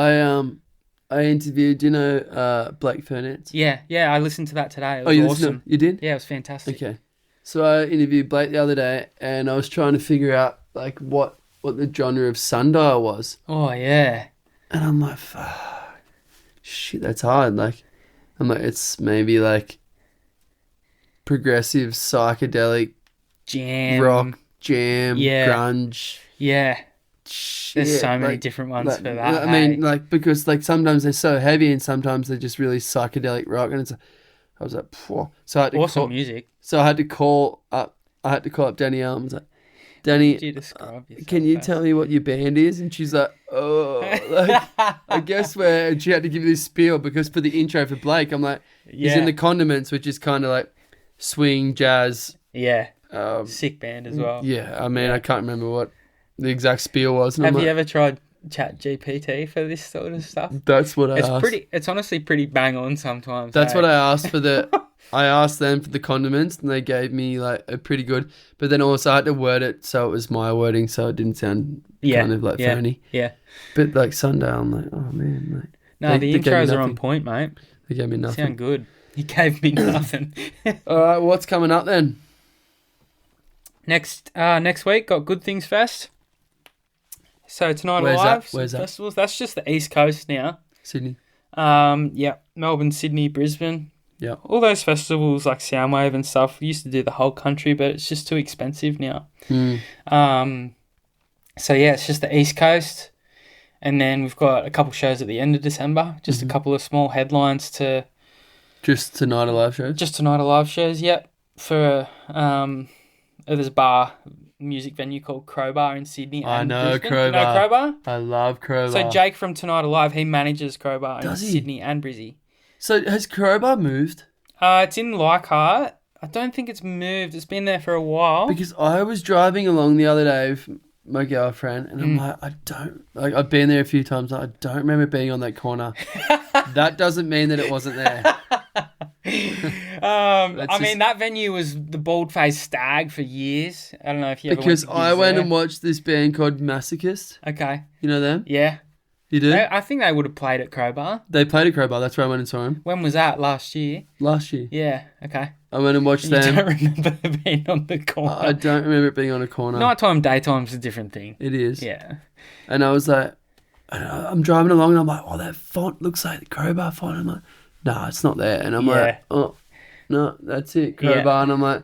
I interviewed, Blake Furness? Yeah, I listened to that today. It was awesome. You did? Yeah, it was fantastic. Okay. So I interviewed Blake the other day, and I was trying to figure out, like, what the genre of sundial was. Oh, yeah. And I'm like, fuck, shit, that's hard. Like, I'm like, it's maybe, like, progressive, psychedelic, rock, jam, grunge. Yeah. Shit. There's so many different ones for that. I mean, like, because like sometimes they're so heavy and sometimes they're just really psychedelic rock, and I was like, phew. So I had to awesome music. So I had to call up Danielle and was like, Danny, can you tell me what your band is? And she's like, oh, like, I guess and she had to give me this spiel because for the intro for Blake, I'm like, he's in the Condiments, which is kind of like swing, jazz. Yeah. Sick band as well. Yeah, I mean, I can't remember what the exact spiel was. Have you ever tried Chat GPT for this sort of stuff? That's what I asked. It's honestly pretty bang on sometimes. That's what I asked for I asked them for the Condiments, and they gave me like a pretty good. But then also I had to word it so it was my wording, so it didn't sound kind of like phony. Yeah. But like Sundial, I'm like, oh man, mate. No, the intros are on point, mate. They gave me nothing. Sound good. You gave me nothing. All right, what's coming up then? Next week, got Good Things Fest. So Tonight Alive. Where's that? Festivals. That's just the East Coast now. Sydney. Yeah. Melbourne, Sydney, Brisbane. Yeah. All those festivals like Soundwave and stuff. We used to do the whole country, but it's just too expensive now. So yeah, it's just the East Coast. And then we've got a couple shows at the end of December. Just a couple of small headlines to... Just Tonight Alive shows? Just Tonight Alive shows, yep. For... there's a bar, music venue called Crowbar in Sydney. I know Brisbane. Crowbar. You know Crowbar? I love Crowbar. So Jake from Tonight Alive, he manages Crowbar in Sydney and Brizzy. So has Crowbar moved? It's in Leichhardt. I don't think it's moved. It's been there for a while. Because I was driving along the other day with my girlfriend, and I'm like, I've been there a few times. I don't remember being on that corner. That doesn't mean that it wasn't there. I mean, that venue was the Bald-Faced Stag for years. I don't know if you ever Because went to I went there. and watched this band called Masochist. Okay. You know them? Yeah. You do? I think they would have played at Crowbar. They played at Crowbar. That's where I went and saw them. When was that? Last year? Last year. Yeah. Okay. I went and watched them. You don't remember being on the corner? I don't remember it being on a corner. Nighttime, daytime's a different thing. It is. Yeah. And I was like, I'm driving along and I'm like, oh, that font looks like the Crowbar font. I'm like, no, it's not there. And I'm like, oh, no, that's it, Crowbar. And I'm like,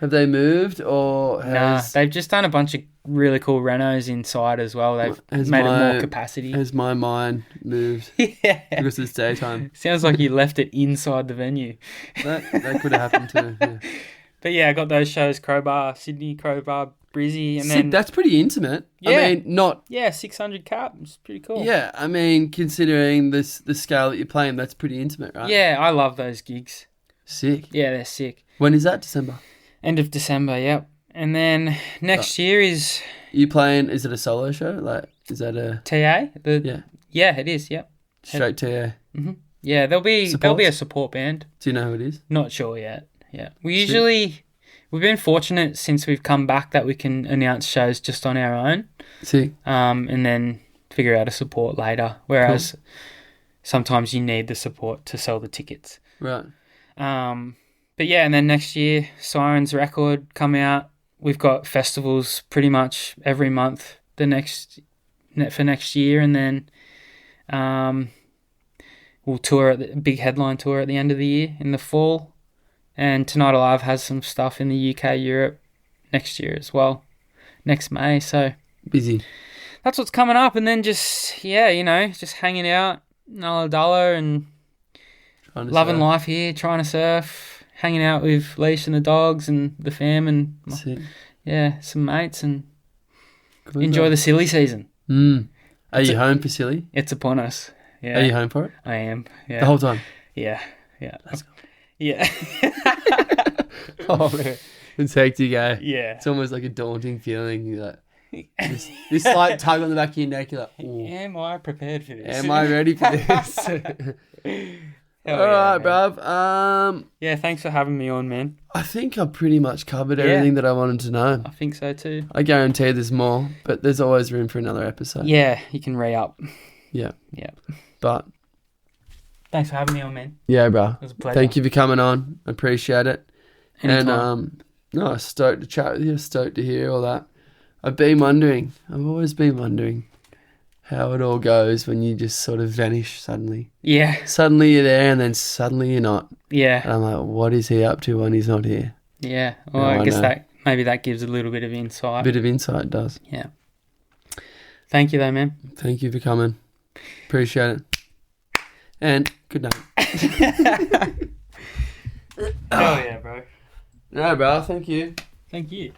have they moved or has... Nah, they've just done a bunch of really cool renos inside as well. They've made it more capacity. Has my mind moved? Yeah. Because it's daytime. Sounds like you left it inside the venue. That could have happened too, yeah. But yeah, I got those shows, Crowbar, Sydney, Crowbar, Brizzy, and then... That's pretty intimate. Yeah. I mean, not... Yeah, 600 cap. It's pretty cool. Yeah, I mean, considering the scale that you're playing, that's pretty intimate, right? Yeah, I love those gigs. Sick. Yeah, they're sick. When is that? December? End of December, yep. And then next year is... You playing... Is it a solo show? Like, is that a... TA? Yeah. Yeah, it is, yep. Straight TA. Mm-hmm. Yeah, there'll be a support band. Do you know who it is? Not sure yet. Yeah. We've been fortunate since we've come back that we can announce shows just on our own. See. And then figure out a support later. Whereas sometimes you need the support to sell the tickets. Right. But yeah, and then next year, Sirens record come out. We've got festivals pretty much every month for next year, and then we'll tour at the big headline tour at the end of the year in the fall. And Tonight Alive has some stuff in the UK, Europe next year as well, next May. So busy. That's what's coming up, and then just hanging out in Ulladulla and loving life here, trying to surf, hanging out with Leash and the dogs and the fam and some mates, and enjoy the silly season. Are you home for silly? It's upon us. Yeah. Are you home for it? I am. Yeah. The whole time? Yeah. Let's go. Yeah. Oh man, it's hectic, eh? Yeah. It's almost like a daunting feeling. You're like, this slight tug on the back of your neck. You're like, ooh, am I prepared for this? am I ready for this? All right, bruv. Yeah, thanks for having me on, man. I think I pretty much covered everything that I wanted to know. I think so too. I guarantee there's more, but there's always room for another episode. Yeah, you can re-up. Yeah. Yeah. But thanks for having me on, man. Yeah, bro. It was a pleasure. Thank you for coming on. I appreciate it. Anytime. And stoked to chat with you. Stoked to hear all that. I've always been wondering how it all goes when you just sort of vanish suddenly. Yeah. Suddenly you're there and then suddenly you're not. Yeah. And I'm like, what is he up to when he's not here? Yeah. Well, I guess maybe that gives a little bit of insight. A bit of insight does. Yeah. Thank you though, man. Thank you for coming. Appreciate it. And good night. Hell yeah, bro. No, bro. Thank you. Thank you.